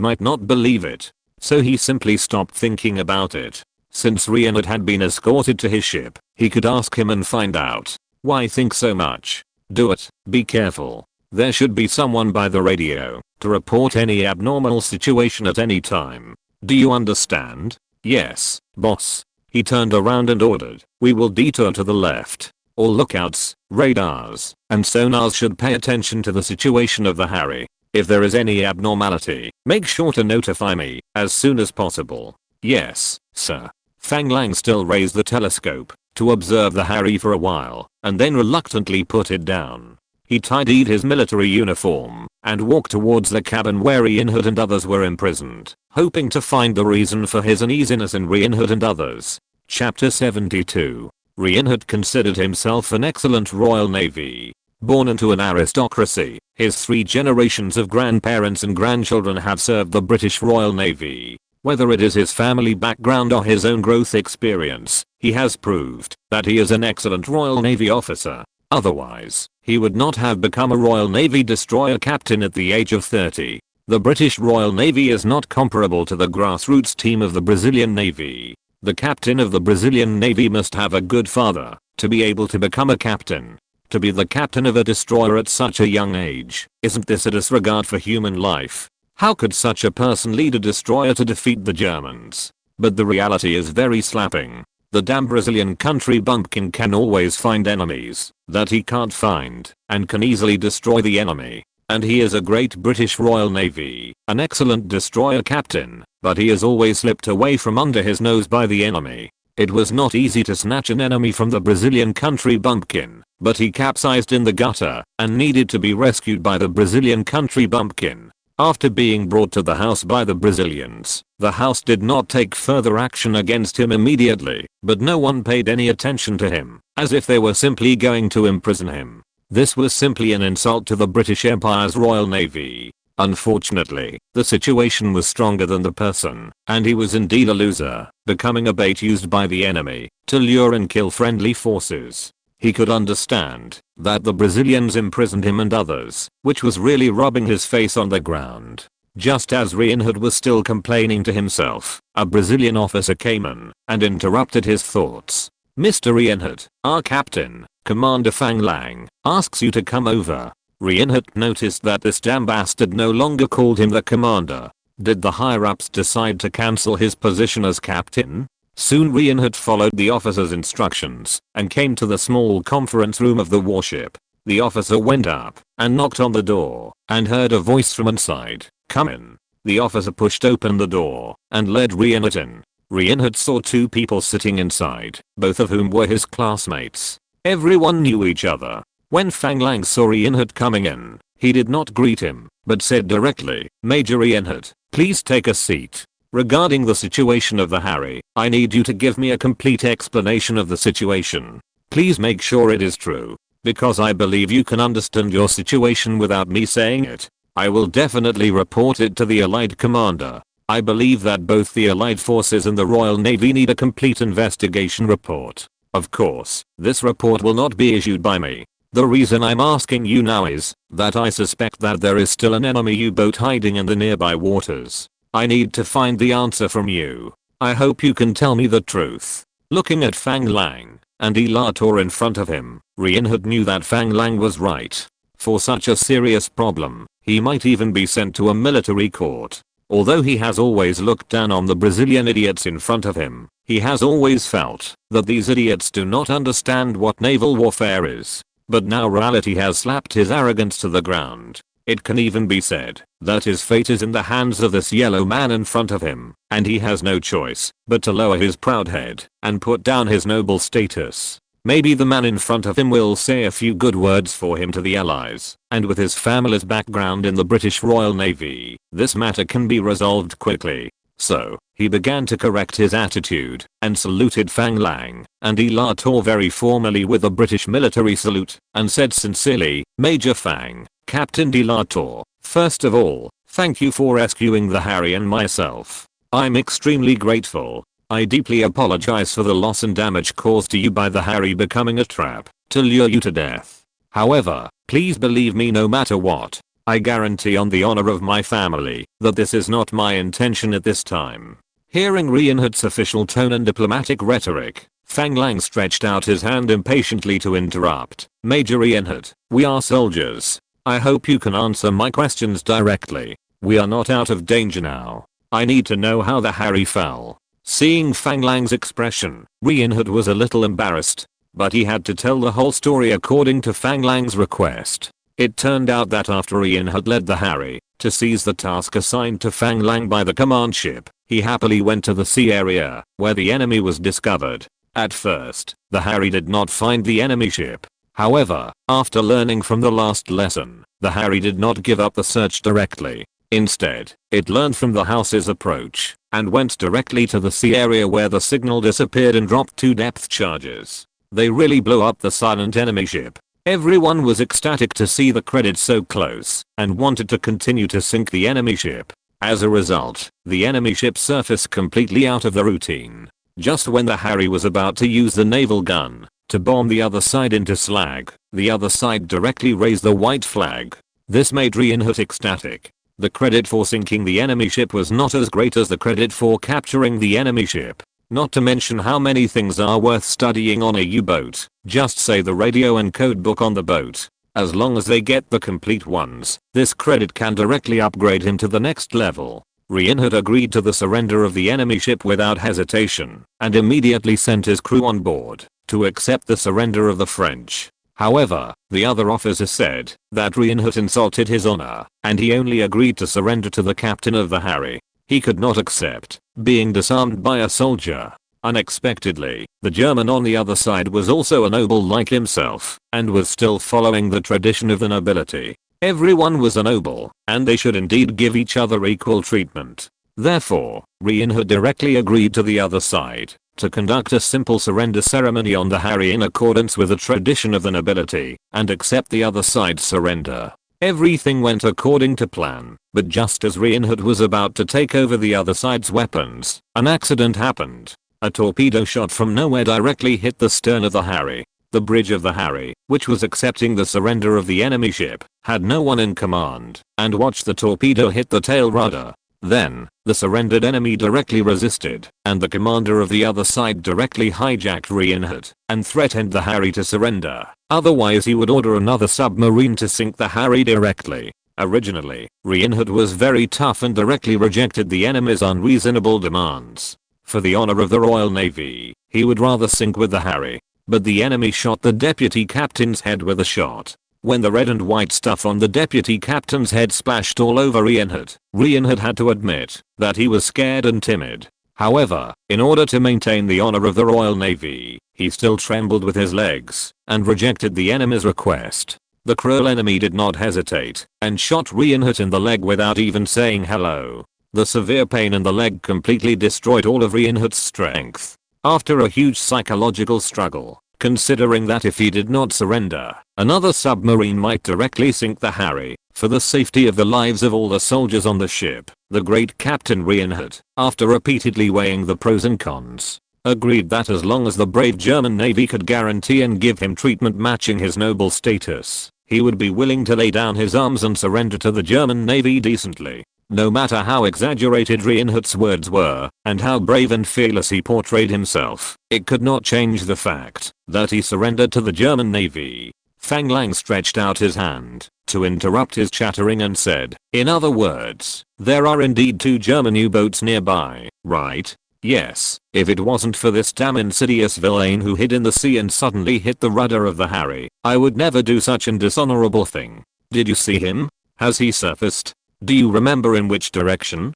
S1: might not believe it. So he simply stopped thinking about it. Since Reinhardt had been escorted to his ship, he could ask him and find out. Why think so much? Do it, be careful. There should be someone by the radio to report any abnormal situation at any time. Do you understand? Yes, boss. He turned around and ordered, "We will detour to the left. All lookouts, radars, and sonars should pay attention to the situation of the Harry. If there is any abnormality, make sure to notify me as soon as possible." "Yes, sir." Fang Lang still raised the telescope to observe the Harry for a while and then reluctantly put it down. He tidied his military uniform and walked towards the cabin where Reinhardt and others were imprisoned, hoping to find the reason for his uneasiness in Reinhardt and others. Chapter 72. Reinhardt considered himself an excellent Royal Navy. Born into an aristocracy, his 3 generations of grandparents and grandchildren have served the British Royal Navy. Whether it is his family background or his own growth experience, he has proved that he is an excellent Royal Navy officer. Otherwise, he would not have become a Royal Navy destroyer captain at the age of 30. The British Royal Navy is not comparable to the grassroots team of the Brazilian Navy. The captain of the Brazilian Navy must have a good father to be able to become a captain. To be the captain of a destroyer at such a young age, isn't this a disregard for human life? How could such a person lead a destroyer to defeat the Germans? But the reality is very slapping. The damn Brazilian country bumpkin can always find enemies that he can't find and can easily destroy the enemy. And he is a great British Royal Navy, an excellent destroyer captain, but he has always slipped away from under his nose by the enemy. It was not easy to snatch an enemy from the Brazilian country bumpkin, but he capsized in the gutter and needed to be rescued by the Brazilian country bumpkin. After being brought to the house by the Brazilians, the house did not take further action against him immediately, but no one paid any attention to him, as if they were simply going to imprison him. This was simply an insult to the British Empire's Royal Navy. Unfortunately, the situation was stronger than the person, and he was indeed a loser, becoming a bait used by the enemy to lure and kill friendly forces. He could understand that the Brazilians imprisoned him and others, which was really rubbing his face on the ground. Just as Reinhardt was still complaining to himself, a Brazilian officer came in and interrupted his thoughts. "Mr. Reinhardt, our captain, Commander Fang Lang, asks you to come over." Reinhardt noticed that this damn bastard no longer called him the commander. Did the higher-ups decide to cancel his position as captain? Soon Reinhardt followed the officer's instructions and came to the small conference room of the warship. The officer went up and knocked on the door and heard a voice from inside. "Come in." The officer pushed open the door and led Reinhardt in. Reinhardt saw 2 people sitting inside, both of whom were his classmates. Everyone knew each other. When Fang Lang saw Reinhardt coming in, he did not greet him, but said directly, "Major Reinhardt, please take a seat. Regarding the situation of the Harry, I need you to give me a complete explanation of the situation. Please make sure it is true, because I believe you can understand your situation without me saying it. I will definitely report it to the Allied commander. I believe that both the Allied forces and the Royal Navy need a complete investigation report. Of course, this report will not be issued by me. The reason I'm asking you now is that I suspect that there is still an enemy U-boat hiding in the nearby waters. I need to find the answer from you. I hope you can tell me the truth." Looking at Fang Lang and Elator in front of him, Reinhardt knew that Fang Lang was right. For such a serious problem, He might even be sent to a military court. Although he has always looked down on the Brazilian idiots in front of him, he has always felt that these idiots do not understand what naval warfare is. But now reality has slapped his arrogance to the ground. It can even be said that his fate is in the hands of this yellow man in front of him, and he has no choice but to lower his proud head and put down his noble status. Maybe the man in front of him will say a few good words for him to the Allies, and with his family's background in the British Royal Navy, this matter can be resolved quickly. So, he began to correct his attitude and saluted Fang Lang and de la Tour very formally with a British military salute and said sincerely, "Major Fang, Captain de la Tour, first of all, thank you for rescuing the Harry and myself. I'm extremely grateful. I deeply apologize for the loss and damage caused to you by the Harry becoming a trap to lure you to death. However, please believe me no matter what. I guarantee on the honor of my family that this is not my intention at this time." Hearing Reinhardt's official tone and diplomatic rhetoric, Fang Lang stretched out his hand impatiently to interrupt. "Major Reinhardt, we are soldiers. I hope you can answer my questions directly. We are not out of danger now. I need to know how the Harry fell." Seeing Fang Lang's expression, Reinhardt was a little embarrassed, but he had to tell the whole story according to Fang Lang's request. It turned out that after Reinhardt led the Harry to seize the task assigned to Fang Lang by the command ship, he happily went to the sea area where the enemy was discovered. At first, the Harry did not find the enemy ship. However, after learning from the last lesson, the Harry did not give up the search directly. Instead, it learned from the house's approach and went directly to the sea area where the signal disappeared and dropped 2 depth charges. They really blew up the silent enemy ship. Everyone was ecstatic to see the credit so close and wanted to continue to sink the enemy ship. As a result, the enemy ship surfaced completely out of the routine. Just when the Harry was about to use the naval gun to bomb the other side into slag, the other side directly raised the white flag. This made Reinhardt ecstatic. The credit for sinking the enemy ship was not as great as the credit for capturing the enemy ship. Not to mention how many things are worth studying on a U-boat. Just say the radio and code book on the boat. As long as they get the complete ones, this credit can directly upgrade him to the next level. Reinhardt agreed to the surrender of the enemy ship without hesitation and immediately sent his crew on board to accept the surrender of the French. However, the other officer said that Reinhardt insulted his honor and he only agreed to surrender to the captain of the Harry. He could not accept being disarmed by a soldier. Unexpectedly, the German on the other side was also a noble like himself and was still following the tradition of the nobility. Everyone was a noble, and they should indeed give each other equal treatment. Therefore, Reinhardt directly agreed to the other side to conduct a simple surrender ceremony on the Harry in accordance with the tradition of the nobility and accept the other side's surrender. Everything went according to plan, but just as Reinhardt was about to take over the other side's weapons, an accident happened. A torpedo shot from nowhere directly hit the stern of the Harry. The bridge of the Harry, which was accepting the surrender of the enemy ship, had no one in command, and watched the torpedo hit the tail rudder. Then, the surrendered enemy directly resisted, and the commander of the other side directly hijacked Reinhardt and threatened the Harry to surrender. Otherwise he would order another submarine to sink the Harry directly. Originally, Reinhardt was very tough and directly rejected the enemy's unreasonable demands. For the honor of the Royal Navy, he would rather sink with the Harry. But the enemy shot the deputy captain's head with a shot. When the red and white stuff on the deputy captain's head splashed all over Reinhardt, Reinhardt had to admit that he was scared and timid. However, in order to maintain the honor of the Royal Navy, he still trembled with his legs and rejected the enemy's request. The cruel enemy did not hesitate and shot Reinhardt in the leg without even saying hello. The severe pain in the leg completely destroyed all of Reinhardt's strength. After a huge psychological struggle, considering that if he did not surrender, another submarine might directly sink the Harry, for the safety of the lives of all the soldiers on the ship, the great Captain Reinhardt, after repeatedly weighing the pros and cons, agreed that as long as the brave German Navy could guarantee and give him treatment matching his noble status, he would be willing to lay down his arms and surrender to the German Navy decently. No matter how exaggerated Reinhardt's words were, and how brave and fearless he portrayed himself, it could not change the fact that he surrendered to the German Navy. Fang Lang stretched out his hand to interrupt his chattering and said, "In other words, there are indeed 2 German U-boats nearby, right?" "Yes, if it wasn't for this damn insidious villain who hid in the sea and suddenly hit the rudder of the Harry, I would never do such an dishonorable thing." "Did you see him? Has he surfaced? Do you remember in which direction?"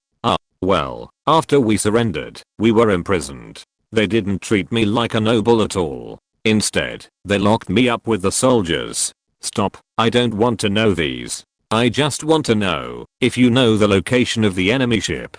S1: Well, after we surrendered, we were imprisoned. They didn't treat me like a noble at all. Instead, they locked me up with the soldiers." "Stop, I don't want to know these. I just want to know if you know the location of the enemy ship."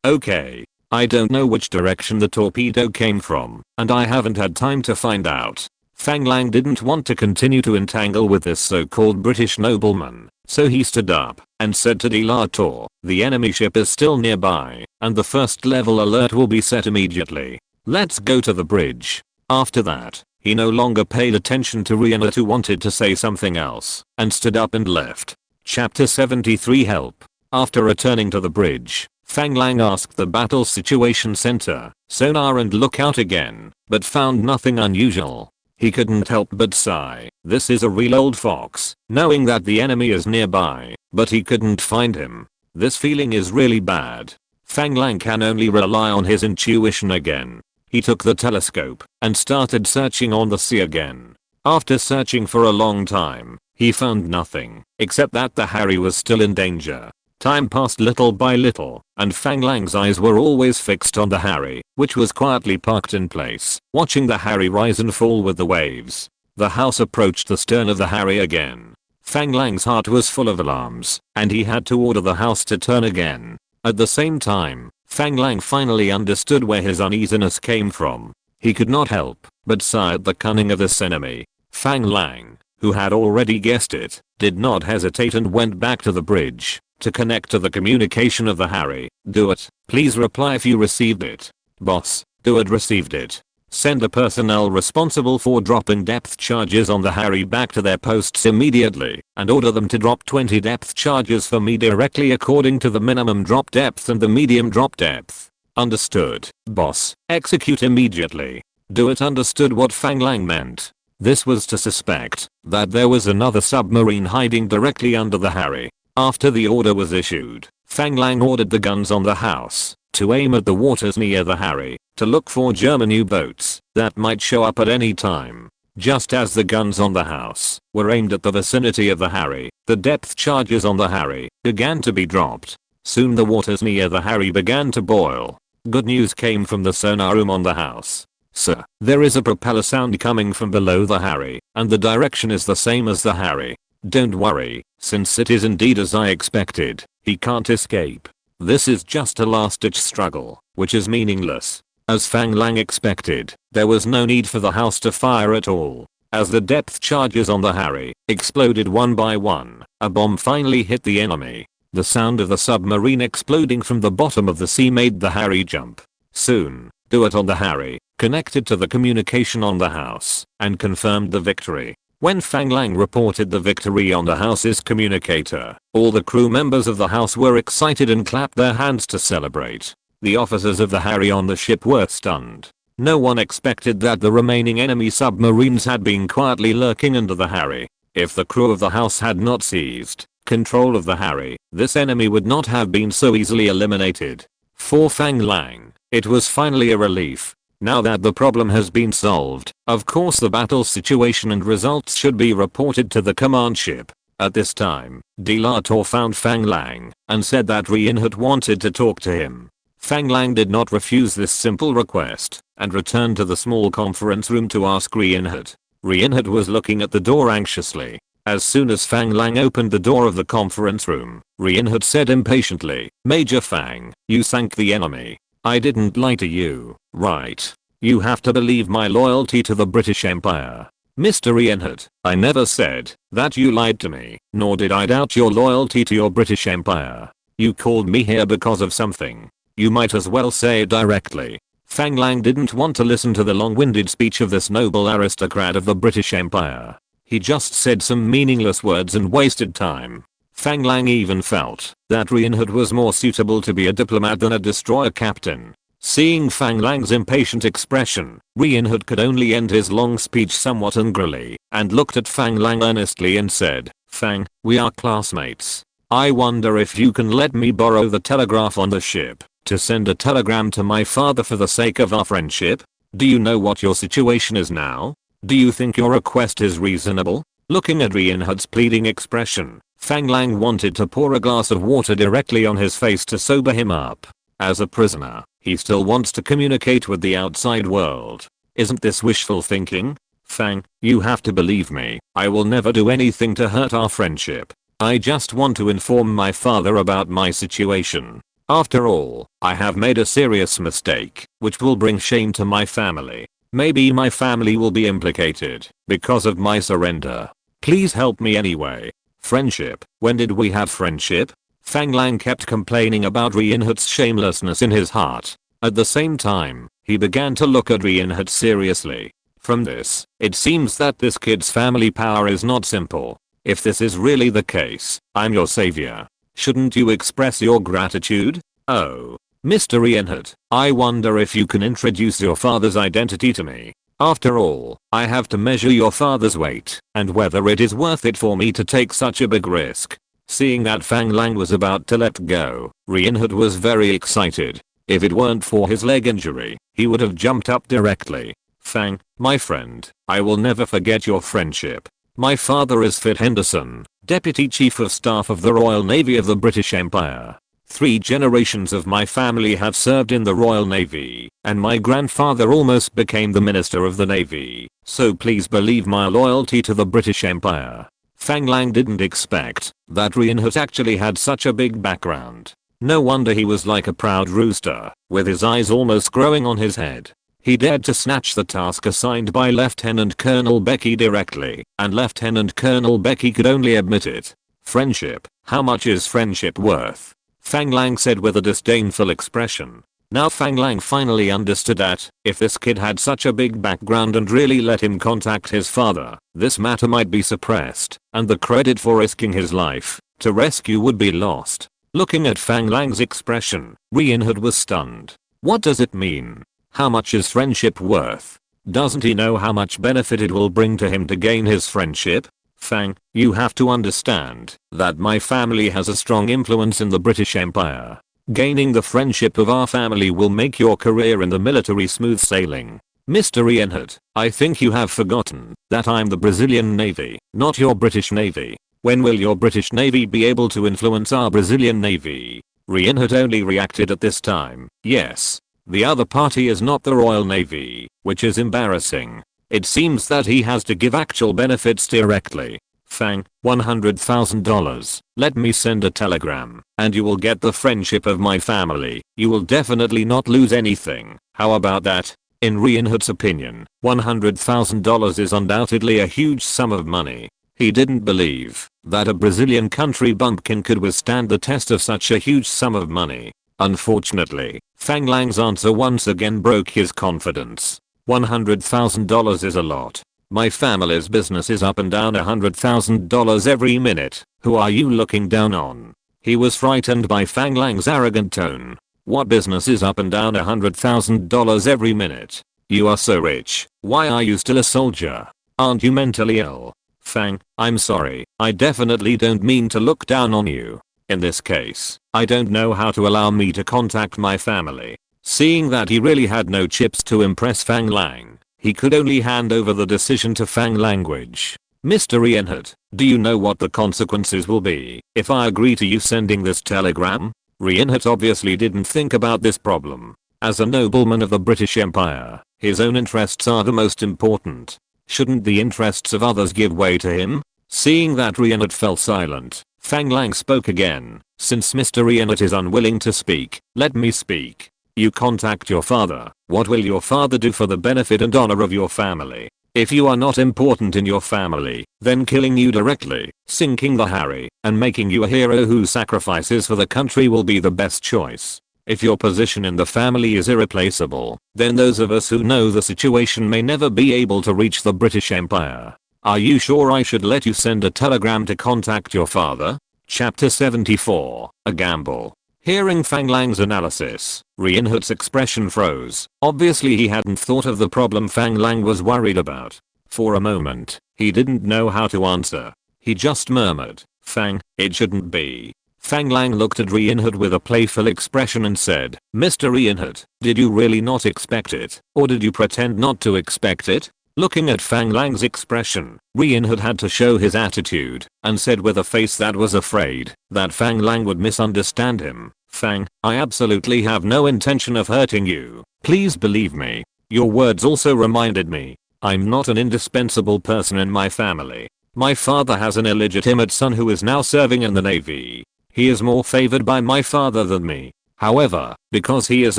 S1: Okay. I don't know which direction the torpedo came from, and I haven't had time to find out." Fang Lang didn't want to continue to entangle with this so-called British nobleman, so he stood up and said to Delator, "The enemy ship is still nearby, and the first level alert will be set immediately. Let's go to the bridge." After that, he no longer paid attention to Reinhardt, who wanted to say something else, and stood up and left. Chapter 73 Help. After returning to the bridge, Fang Lang asked the Battle Situation Center, sonar and lookout again, but found nothing unusual. He couldn't help but sigh. This is a real old fox, knowing that the enemy is nearby, but he couldn't find him. This feeling is really bad. Fang Lang can only rely on his intuition again. He took the telescope and started searching on the sea again. After searching for a long time, he found nothing, except that the Harry was still in danger. Time passed little by little, and Fang Lang's eyes were always fixed on the Harry, which was quietly parked in place, watching the Harry rise and fall with the waves. The house approached the stern of the Harry again. Fang Lang's heart was full of alarms, and he had to order the house to turn again. At the same time, Fang Lang finally understood where his uneasiness came from. He could not help but sigh at the cunning of this enemy. Fang Lang, who had already guessed it, did not hesitate and went back to the bridge to connect to the communication of the Harry. "Do it. Please reply if you received it." "Boss, do it. Received it. Send the personnel responsible for dropping depth charges on the Harry back to their posts immediately, and order them to drop 20 depth charges for me directly according to the minimum drop depth and the medium drop depth." "Understood, boss. Execute immediately." "Do it." Understood what Fang Lang meant. This was to suspect that there was another submarine hiding directly under the Harry. After the order was issued, Fang Lang ordered the guns on the house to aim at the waters near the Harry, to look for German U-boats that might show up at any time. Just as the guns on the house were aimed at the vicinity of the Harry, the depth charges on the Harry began to be dropped. Soon the waters near the Harry began to boil. Good news came from the sonar room on the house. "Sir, there is a propeller sound coming from below the Harry, and the direction is the same as the Harry. Don't worry, since it is indeed as I expected, he can't escape. This is just a last-ditch struggle, which is meaningless." As Fang Lang expected, there was no need for the house to fire at all. As the depth charges on the Harry exploded one by one, a bomb finally hit the enemy. The sound of the submarine exploding from the bottom of the sea made the Harry jump. Soon, Do It on the Harry connected to the communication on the house and confirmed the victory. When Fang Lang reported the victory on the house's communicator, all the crew members of the house were excited and clapped their hands to celebrate. The officers of the Harry on the ship were stunned. No one expected that the remaining enemy submarines had been quietly lurking under the Harry. If the crew of the house had not seized control of the Harry, this enemy would not have been so easily eliminated. For Fang Lang, it was finally a relief. Now that the problem has been solved, of course the battle situation and results should be reported to the command ship. At this time, Delator found Fang Lang and said that Reinhardt wanted to talk to him. Fang Lang did not refuse this simple request and returned to the small conference room to ask Reinhardt. Reinhardt was looking at the door anxiously. As soon as Fang Lang opened the door of the conference room, Reinhardt said impatiently, "Major Fang, you sank the enemy. I didn't lie to you, right? You have to believe my loyalty to the British Empire." "Mr. Reinhardt, I never said that you lied to me, nor did I doubt your loyalty to your British Empire. You called me here because of something. You might as well say it directly." Fang Lang didn't want to listen to the long-winded speech of this noble aristocrat of the British Empire. He just said some meaningless words and wasted time. Fang Lang even felt that Reinhardt was more suitable to be a diplomat than a destroyer captain. Seeing Fang Lang's impatient expression, Rianhood could only end his long speech somewhat angrily, and looked at Fang Lang earnestly and said, "Fang, we are classmates. I wonder if you can let me borrow the telegraph on the ship to send a telegram to my father for the sake of our friendship? Do you know what your situation is now? Do you think your request is reasonable?" Looking at Rianhood's pleading expression, Fang Lang wanted to pour a glass of water directly on his face to sober him up. As a prisoner, he still wants to communicate with the outside world. Isn't this wishful thinking? Fang, you have to believe me. I will never do anything to hurt our friendship. I just want to inform my father about my situation. After all, I have made a serious mistake, which will bring shame to my family. Maybe my family will be implicated because of my surrender. Please help me anyway. Friendship, when did we have friendship? Fang Lang kept complaining about Rianhood's shamelessness in his heart. At the same time, he began to look at Rianhood seriously. From this, it seems that this kid's family power is not simple. If this is really the case, I'm your savior. Shouldn't you express your gratitude? Oh, Mr. Rianhood, I wonder if you can introduce your father's identity to me. After all, I have to measure your father's weight and whether it is worth it for me to take such a big risk. Seeing that Fang Lang was about to let go, Rianhood was very excited. If it weren't for his leg injury, he would have jumped up directly. Fang, my friend, I will never forget your friendship. My father is Fit Henderson, Deputy Chief of Staff of the Royal Navy of the British Empire. 3 generations of my family have served in the Royal Navy, and my grandfather almost became the Minister of the Navy, so please believe my loyalty to the British Empire. Fang Lang didn't expect that Rianhood actually had such a big background. No wonder he was like a proud rooster, with his eyes almost growing on his head. He dared to snatch the task assigned by Lieutenant Colonel Becky directly, and Lieutenant Colonel Becky could only admit it. Friendship, how much is friendship worth? Fang Lang said with a disdainful expression. Now Fang Lang finally understood that, if this kid had such a big background and really let him contact his father, this matter might be suppressed, and the credit for risking his life to rescue would be lost. Looking at Fang Lang's expression, Rianhood was stunned. What does it mean? How much is friendship worth? Doesn't he know how much benefit it will bring to him to gain his friendship? Fang, you have to understand that my family has a strong influence in the British Empire. Gaining the friendship of our family will make your career in the military smooth sailing. Mr. Rianhood, I think you have forgotten that I'm the Brazilian Navy, not your British Navy. When will your British Navy be able to influence our Brazilian Navy? Rianhood only reacted at this time, yes. The other party is not the Royal Navy, which is embarrassing. It seems that he has to give actual benefits directly. Fang, $100,000. Let me send a telegram, and you will get the friendship of my family. You will definitely not lose anything. How about that? In Rianhood's opinion, $100,000 is undoubtedly a huge sum of money. He didn't believe that a Brazilian country bumpkin could withstand the test of such a huge sum of money. Unfortunately, Fang Lang's answer once again broke his confidence. $100,000 is a lot. My family's business is up and down $100,000 every minute. Who are you looking down on? He was frightened by Fang Lang's arrogant tone. What business is up and down $100,000 every minute? You are so rich. Why are you still a soldier? Aren't you mentally ill? Fang, I'm sorry. I definitely don't mean to look down on you. In this case, I don't know how to allow me to contact my family. Seeing that he really had no chips to impress Fang Lang, he could only hand over the decision to Fang Language. Mr. Rianhood, do you know what the consequences will be if I agree to you sending this telegram? Rianhood obviously didn't think about this problem. As a nobleman of the British Empire, his own interests are the most important. Shouldn't the interests of others give way to him? Seeing that Rianhood fell silent, Fang Lang spoke again. Since Mr. Rianhood is unwilling to speak, let me speak. You contact your father. What will your father do for the benefit and honor of your family? If you are not important in your family, then killing you directly, sinking the Harry, and making you a hero who sacrifices for the country will be the best choice. If your position in the family is irreplaceable, then those of us who know the situation may never be able to reach the British Empire. Are you sure I should let you send a telegram to contact your father? Chapter 74, A Gamble. Hearing Fang Lang's analysis, Reinhardt's expression froze. Obviously he hadn't thought of the problem Fang Lang was worried about. For a moment, he didn't know how to answer. He just murmured, "Fang, it shouldn't be." Fang Lang looked at Reinhardt with a playful expression and said, "Mr. Reinhardt, did you really not expect it, or did you pretend not to expect it?" Looking at Fang Lang's expression, Reinhardt had to show his attitude, and said with a face that was afraid that Fang Lang would misunderstand him, "Fang, I absolutely have no intention of hurting you. Please believe me." Your words also reminded me, I'm not an indispensable person in my family. My father has an illegitimate son who is now serving in the Navy. He is more favored by my father than me. However, because he is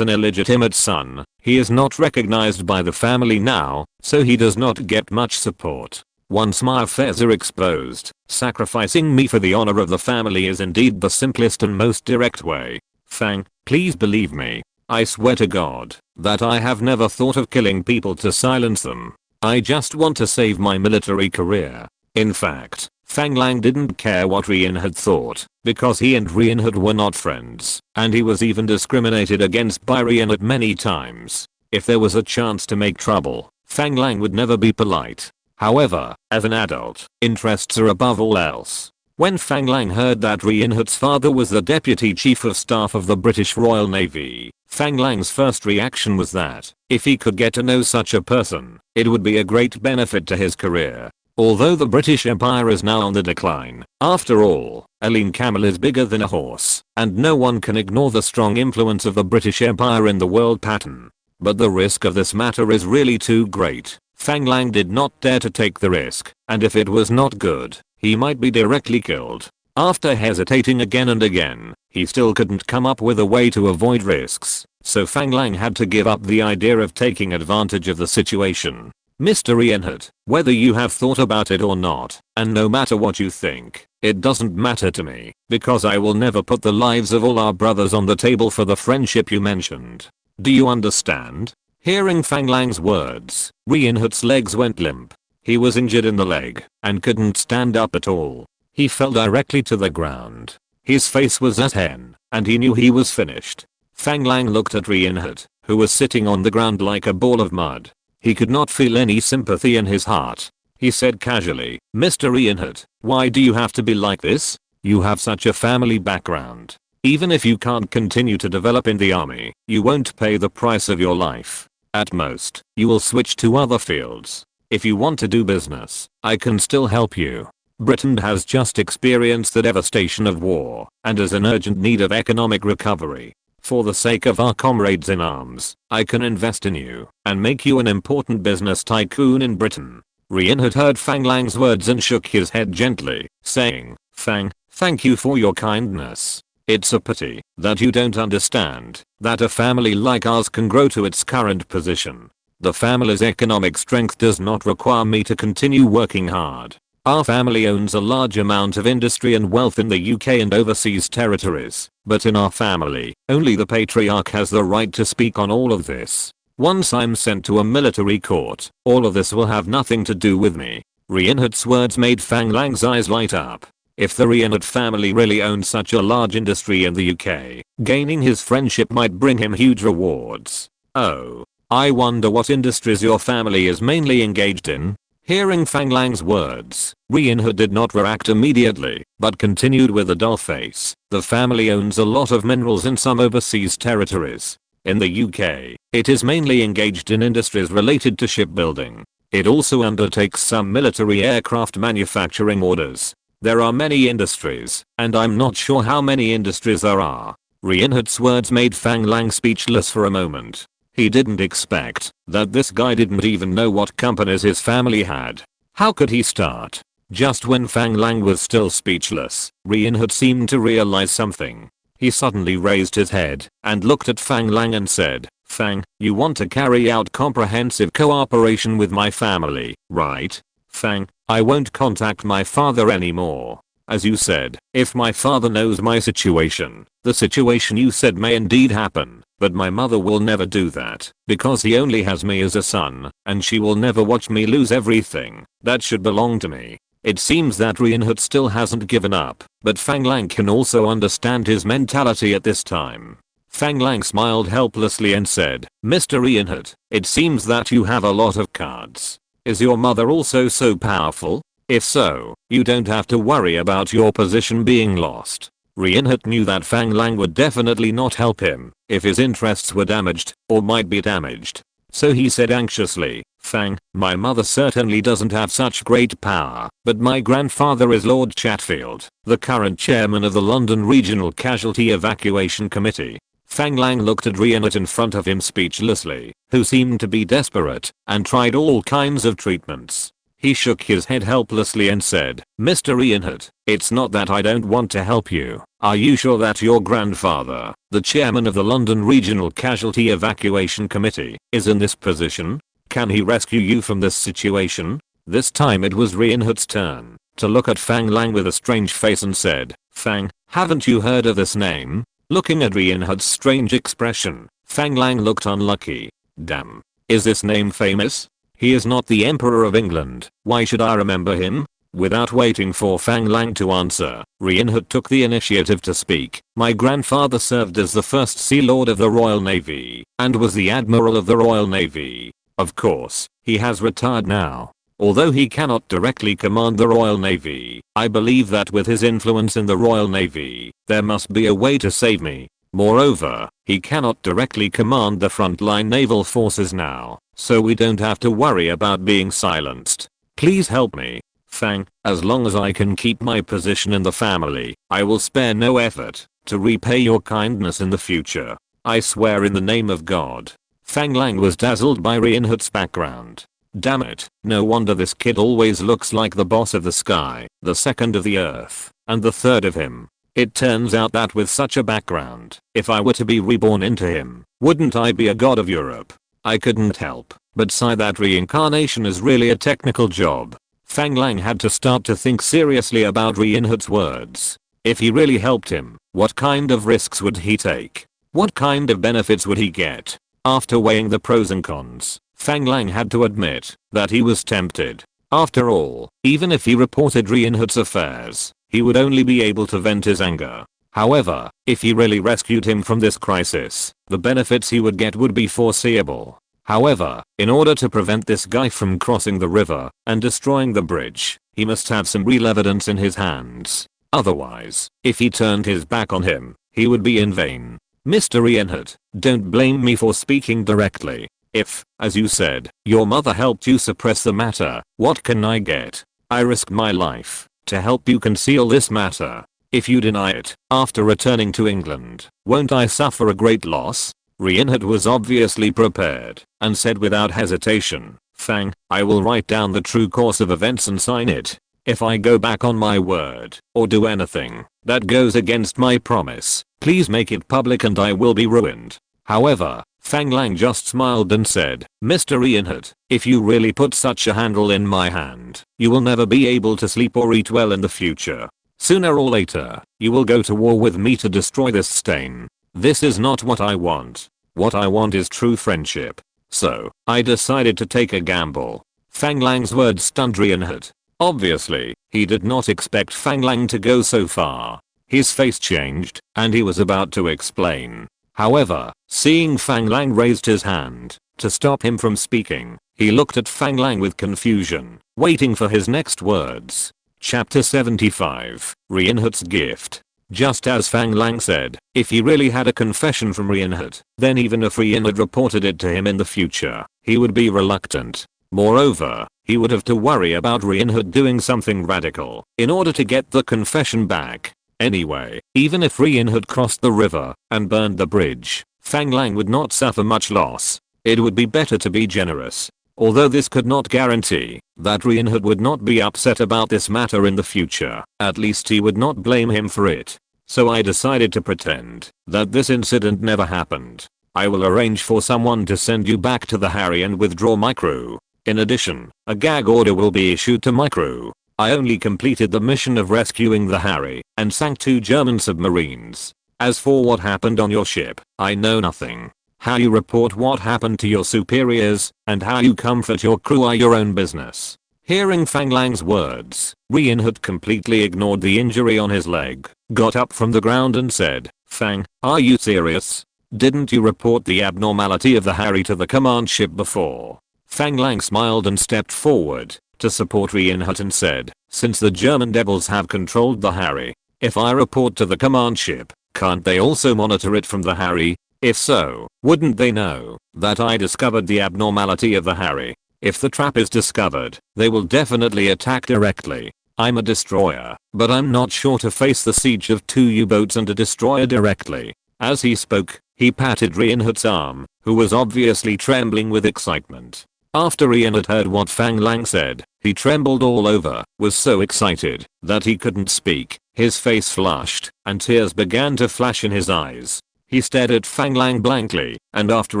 S1: an illegitimate son, he is not recognized by the family now, so he does not get much support. Once my affairs are exposed, sacrificing me for the honor of the family is indeed the simplest and most direct way. Fang, please believe me. I swear to God that I have never thought of killing people to silence them. I just want to save my military career. In fact, Fang Lang didn't care what Reinhardt thought, because he and Reinhardt were not friends, and he was even discriminated against by Reinhardt many times. If there was a chance to make trouble, Fang Lang would never be polite. However, as an adult, interests are above all else. When Fang Lang heard that Reinhardt's father was the Deputy Chief of Staff of the British Royal Navy, Fang Lang's first reaction was that, if he could get to know such a person, it would be a great benefit to his career. Although the British Empire is now on the decline, after all, a lean camel is bigger than a horse, and no one can ignore the strong influence of the British Empire in the world pattern. But the risk of this matter is really too great. Fang Lang did not dare to take the risk, and if it was not good, he might be directly killed. After hesitating again and again, he still couldn't come up with a way to avoid risks, so Fang Lang had to give up the idea of taking advantage of the situation. Mr. Reinhardt, whether you have thought about it or not, and no matter what you think, it doesn't matter to me, because I will never put the lives of all our brothers on the table for the friendship you mentioned. Do you understand? Hearing Fang Lang's words, Reinhardt's legs went limp. He was injured in the leg, and couldn't stand up at all. He fell directly to the ground. His face was as hen, and he knew he was finished. Fang Lang looked at Reinhardt, who was sitting on the ground like a ball of mud. He could not feel any sympathy in his heart. He said casually, "Mr. Reinhardt, why do you have to be like this? You have such a family background. Even if you can't continue to develop in the army, you won't pay the price of your life. At most, you will switch to other fields. If you want to do business, I can still help you. Britain has just experienced the devastation of war and is in urgent need of economic recovery. For the sake of our comrades in arms, I can invest in you and make you an important business tycoon in Britain." Reinhardt heard Fang Lang's words and shook his head gently, saying, "Fang, thank you for your kindness. It's a pity that you don't understand that a family like ours can grow to its current position. The family's economic strength does not require me to continue working hard. Our family owns a large amount of industry and wealth in the UK and overseas territories, but in our family, only the patriarch has the right to speak on all of this. Once I'm sent to a military court, all of this will have nothing to do with me." Reinhardt's words made Fang Lang's eyes light up. If the Reinhardt family really owned such a large industry in the UK, gaining his friendship might bring him huge rewards. "Oh, I wonder what industries your family is mainly engaged in?" Hearing Fang Lang's words, Reinhardt did not react immediately, but continued with a dull face. "The family owns a lot of minerals in some overseas territories. In the UK, it is mainly engaged in industries related to shipbuilding. It also undertakes some military aircraft manufacturing orders. There are many industries, and I'm not sure how many industries there are." Reinhardt's words made Fang Lang speechless for a moment. He didn't expect that this guy didn't even know what companies his family had. How could he start? Just when Fang Lang was still speechless, Reinhardt seemed to realize something. He suddenly raised his head and looked at Fang Lang and said, "Fang, you want to carry out comprehensive cooperation with my family, right? Fang, I won't contact my father anymore. As you said, if my father knows my situation, the situation you said may indeed happen, but my mother will never do that, because he only has me as a son, and she will never watch me lose everything that should belong to me. It seems that Reinhardt still hasn't given up, but Fang Lang can also understand his mentality at this time. Fang Lang smiled helplessly and said, "Mr. Reinhardt, it seems that you have a lot of cards. Is your mother also so powerful? If so, you don't have to worry about your position being lost." Reinhardt knew that Fang Lang would definitely not help him if his interests were damaged or might be damaged. So he said anxiously, "Fang, my mother certainly doesn't have such great power, but my grandfather is Lord Chatfield, the current chairman of the London Regional Casualty Evacuation Committee." Fang Lang looked at Reinhardt in front of him speechlessly, who seemed to be desperate and tried all kinds of treatments. He shook his head helplessly and said, "Mr. Reinhardt, it's not that I don't want to help you. Are you sure that your grandfather, the chairman of the London Regional Casualty Evacuation Committee, is in this position? Can he rescue you from this situation?" This time it was Reinhardt's turn to look at Fang Lang with a strange face and said, "Fang, haven't you heard of this name?" Looking at Reinhardt's strange expression, Fang Lang looked unlucky. "Damn. Is this name famous? He is not the Emperor of England. Why should I remember him?" Without waiting for Fang Lang to answer, Reinhardt took the initiative to speak. "My grandfather served as the first Sea Lord of the Royal Navy and was the Admiral of the Royal Navy. Of course, he has retired now. Although he cannot directly command the Royal Navy, I believe that with his influence in the Royal Navy, there must be a way to save me. Moreover, he cannot directly command the frontline naval forces now, so we don't have to worry about being silenced. Please help me. Fang, as long as I can keep my position in the family, I will spare no effort to repay your kindness in the future. I swear in the name of God." Fang Lang was dazzled by Reinhardt's background. Damn it, no wonder this kid always looks like the boss of the sky, the second of the earth, and the third of him. It turns out that with such a background, if I were to be reborn into him, wouldn't I be a god of Europe? I couldn't help but sigh that reincarnation is really a technical job. Fang Lang had to start to think seriously about Reinhardt's words. If he really helped him, what kind of risks would he take? What kind of benefits would he get? After weighing the pros and cons, Fang Lang had to admit that he was tempted. After all, even if he reported Reinhardt's affairs, he would only be able to vent his anger. However, if he really rescued him from this crisis, the benefits he would get would be foreseeable. However, in order to prevent this guy from crossing the river and destroying the bridge, he must have some real evidence in his hands. Otherwise, if he turned his back on him, he would be in vain. "Mr. Reinhardt, don't blame me for speaking directly. If, as you said, your mother helped you suppress the matter, what can I get? I risk my life to help you conceal this matter. If you deny it, after returning to England, won't I suffer a great loss?" Reinhardt was obviously prepared and said without hesitation, "Fang, I will write down the true course of events and sign it. If I go back on my word or do anything that goes against my promise, please make it public and I will be ruined." However, Fang Lang just smiled and said, "Mr. Reinhardt, if you really put such a handle in my hand, you will never be able to sleep or eat well in the future. Sooner or later, you will go to war with me to destroy this stain. This is not what I want. What I want is true friendship. So, I decided to take a gamble." Fang Lang's words stunned Reinhardt. Obviously, he did not expect Fang Lang to go so far. His face changed, and he was about to explain. However, seeing Fang Lang raised his hand to stop him from speaking, he looked at Fang Lang with confusion, waiting for his next words. Chapter 75, Reinhardt's Gift. Just as Fang Lang said, if he really had a confession from Reinhardt, then even if Reinhardt reported it to him in the future, he would be reluctant. Moreover, he would have to worry about Reinhardt doing something radical in order to get the confession back. Anyway, even if Reinhardt crossed the river and burned the bridge, Fang Lang would not suffer much loss. It would be better to be generous. Although this could not guarantee that Reinhardt would not be upset about this matter in the future, at least he would not blame him for it. So I decided to pretend that this incident never happened. I will arrange for someone to send you back to the Harry and withdraw my crew. In addition, a gag order will be issued to my crew. I only completed the mission of rescuing the Harry and sank 2 German submarines. As for what happened on your ship, I know nothing. How you report what happened to your superiors and how you comfort your crew are your own business." Hearing Fang Lang's words, Reinhardt completely ignored the injury on his leg, got up from the ground and said, "Fang, are you serious? Didn't you report the abnormality of the Harry to the command ship before?" Fang Lang smiled and stepped forward to support Reinhardt and said, "Since the German devils have controlled the Harry, if I report to the command ship, can't they also monitor it from the Harry? If so, wouldn't they know that I discovered the abnormality of the Harry? If the trap is discovered, they will definitely attack directly. I'm a destroyer, but I'm not sure to face the siege of 2 U-boats and a destroyer directly." As he spoke, he patted Reinhardt's arm, who was obviously trembling with excitement. After Reinhardt heard what Fang Lang said, he trembled all over, was so excited that he couldn't speak, his face flushed, and tears began to flash in his eyes. He stared at Fang Lang blankly, and after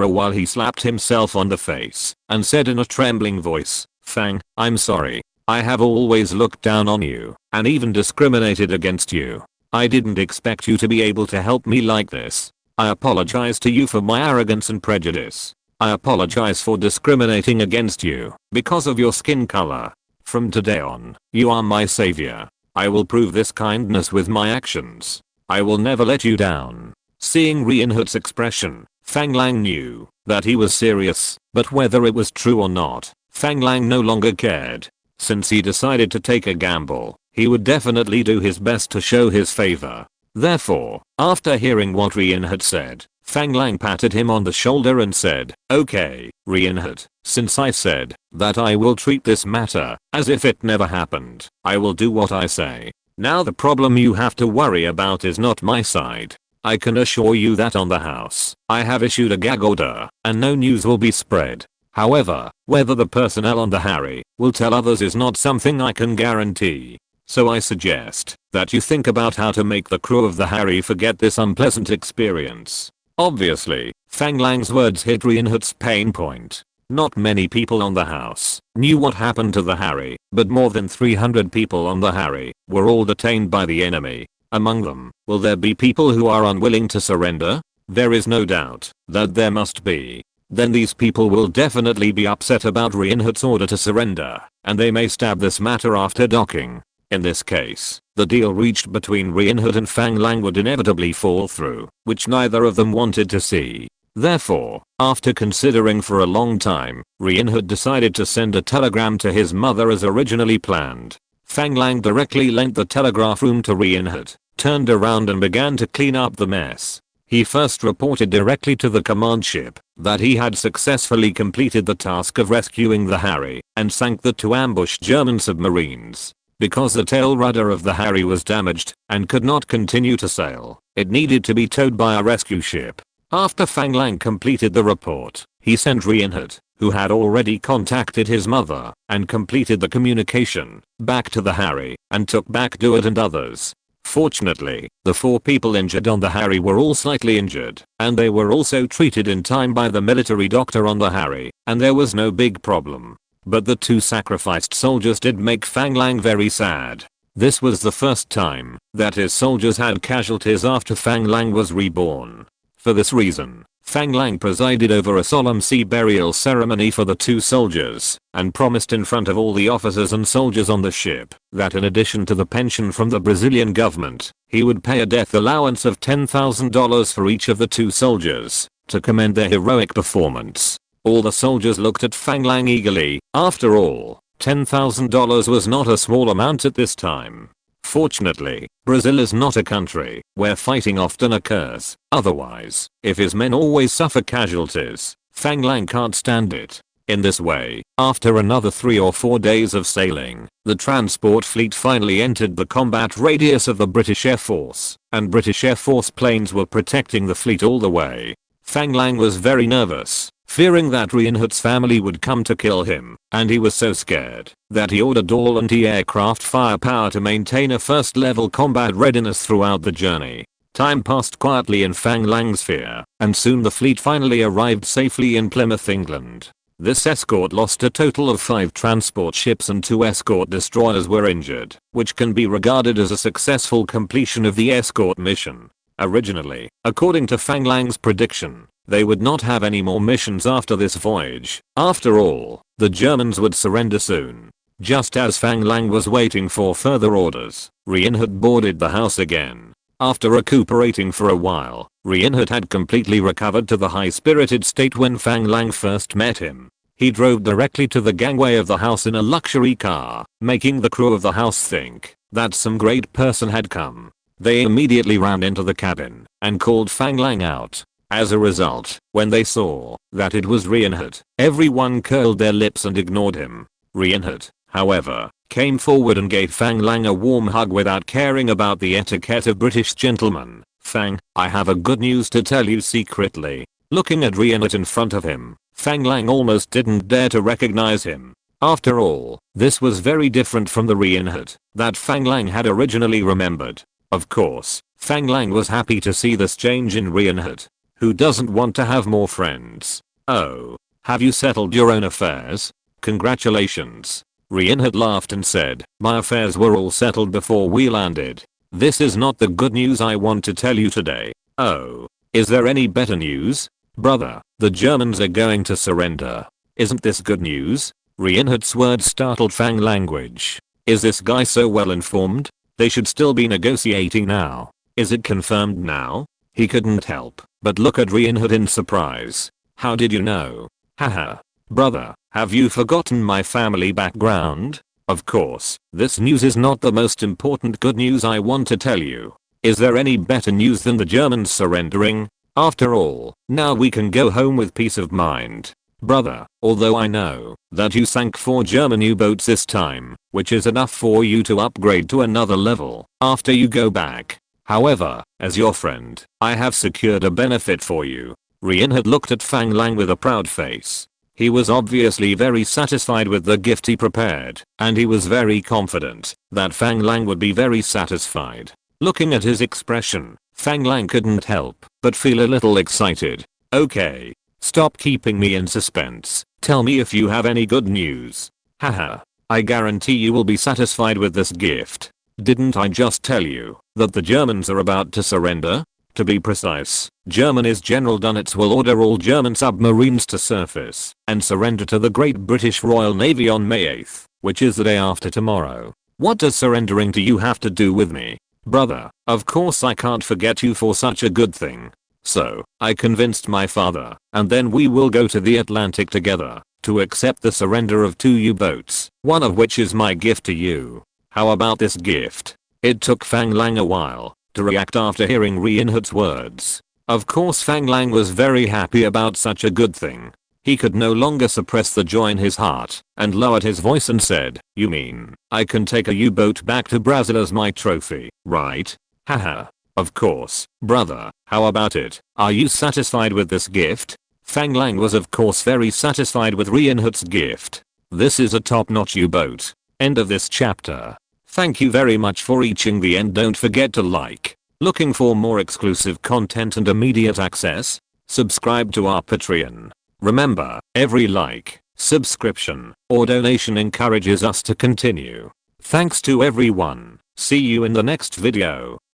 S1: a while he slapped himself on the face, and said in a trembling voice, "Fang, I'm sorry. I have always looked down on you, and even discriminated against you. I didn't expect you to be able to help me like this. I apologize to you for my arrogance and prejudice. I apologize for discriminating against you because of your skin color. From today on, you are my savior. I will prove this kindness with my actions. I will never let you down." Seeing Reinhardt's expression, Fang Lang knew that he was serious, but whether it was true or not, Fang Lang no longer cared. Since he decided to take a gamble, he would definitely do his best to show his favor. Therefore, after hearing what Reinhardt said, Fang Lang patted him on the shoulder and said, "Okay, Reinhardt, since I said that I will treat this matter as if it never happened, I will do what I say. Now the problem you have to worry about is not my side. I can assure you that on the house, I have issued a gag order, and no news will be spread. However, whether the personnel on the Harry will tell others is not something I can guarantee. So I suggest that you think about how to make the crew of the Harry forget this unpleasant experience." Obviously, Fang Lang's words hit Reinhardt's pain point. Not many people on the house knew what happened to the Harry, but more than 300 people on the Harry were all detained by the enemy. Among them, will there be people who are unwilling to surrender? There is no doubt that there must be. Then these people will definitely be upset about Reinhardt's order to surrender, and they may stab this matter after docking. In this case, the deal reached between Reinhardt and Fang Lang would inevitably fall through, which neither of them wanted to see. Therefore, after considering for a long time, Reinhardt decided to send a telegram to his mother as originally planned. Fang Lang directly lent the telegraph room to Reinhardt, turned around and began to clean up the mess. He first reported directly to the command ship that he had successfully completed the task of rescuing the Harry and sank the 2 ambushed German submarines. Because the tail rudder of the Harry was damaged and could not continue to sail, it needed to be towed by a rescue ship. After Fang Lang completed the report, he sent Reinhardt, who had already contacted his mother and completed the communication, back to the Harry and took back Duart and others. Fortunately, the 4 people injured on the Harry were all slightly injured, and they were also treated in time by the military doctor on the Harry, and there was no big problem. But the 2 sacrificed soldiers did make Fang Lang very sad. This was the first time that his soldiers had casualties after Fang Lang was reborn. For this reason, Fang Lang presided over a solemn sea burial ceremony for the 2 soldiers, and promised in front of all the officers and soldiers on the ship that in addition to the pension from the Brazilian government, he would pay a death allowance of $10,000 for each of the 2 soldiers to commend their heroic performance. All the soldiers looked at Fang Lang eagerly. After all, $10,000 was not a small amount at this time. Fortunately, Brazil is not a country where fighting often occurs. Otherwise, if his men always suffer casualties, Fang Lang can't stand it. In this way, after another 3 or 4 days of sailing, the transport fleet finally entered the combat radius of the British Air Force, and British Air Force planes were protecting the fleet all the way. Fang Lang was very nervous, fearing that Reinhardt's family would come to kill him, and he was so scared that he ordered all anti-aircraft firepower to maintain a first-level combat readiness throughout the journey. Time passed quietly in Fang Lang's fear, and soon the fleet finally arrived safely in Plymouth, England. This escort lost a total of 5 transport ships and 2 escort destroyers were injured, which can be regarded as a successful completion of the escort mission. Originally, according to Fang Lang's prediction, they would not have any more missions after this voyage. After all, the Germans would surrender soon. Just as Fang Lang was waiting for further orders, Reinhardt boarded the house again. After recuperating for a while, Reinhardt had completely recovered to the high-spirited state when Fang Lang first met him. He drove directly to the gangway of the house in a luxury car, making the crew of the house think that some great person had come. They immediately ran into the cabin and called Fang Lang out. As a result, when they saw that it was Reinhardt, everyone curled their lips and ignored him. Reinhardt, however, came forward and gave Fang Lang a warm hug without caring about the etiquette of British gentlemen. Fang, I have a good news to tell you secretly. Looking at Reinhardt in front of him, Fang Lang almost didn't dare to recognize him. After all, this was very different from the Reinhardt that Fang Lang had originally remembered. Of course, Fang Lang was happy to see this change in Reinhardt. Who doesn't want to have more friends? Oh, have you settled your own affairs? Congratulations. Reinhardt laughed and said, my affairs were all settled before we landed. This is not the good news I want to tell you today. Oh, is there any better news? Brother, the Germans are going to surrender. Isn't this good news? Reinhardt's words startled Fang language. Is this guy so well informed? They should still be negotiating now. Is it confirmed now? He couldn't help but look at Reinhardt in surprise. How did you know? Haha. Brother, have you forgotten my family background? Of course, this news is not the most important good news I want to tell you. Is there any better news than the Germans surrendering? After all, now we can go home with peace of mind. Brother, although I know that you sank 4 German U-boats this time, which is enough for you to upgrade to another level after you go back. However, as your friend, I have secured a benefit for you. Reinhardt looked at Fang Lang with a proud face. He was obviously very satisfied with the gift he prepared, and he was very confident that Fang Lang would be very satisfied. Looking at his expression, Fang Lang couldn't help but feel a little excited. Okay, stop keeping me in suspense. Tell me if you have any good news. Haha, I guarantee you will be satisfied with this gift. Didn't I just tell you that the Germans are about to surrender? To be precise, Germany's General Dönitz will order all German submarines to surface and surrender to the Great British Royal Navy on May 8th, which is the day after tomorrow. What does surrendering to you have to do with me? Brother, of course I can't forget you for such a good thing. So, I convinced my father, and then we will go to the Atlantic together to accept the surrender of 2 U-boats, one of which is my gift to you. How about this gift? It took Fang Lang a while to react after hearing Reinhardt's words. Of course Fang Lang was very happy about such a good thing. He could no longer suppress the joy in his heart and lowered his voice and said, you mean, I can take a U-boat back to Brazil as my trophy, right? Haha. Of course, brother, how about it? Are you satisfied with this gift? Fang Lang was of course very satisfied with Reinhardt's gift. This is a top-notch U-boat. End of this chapter. Thank you very much for reaching the end. Don't forget to like. Looking for more exclusive content and immediate access? Subscribe to our Patreon. Remember, every like, subscription, or donation encourages us to continue. Thanks to everyone. See you in the next video.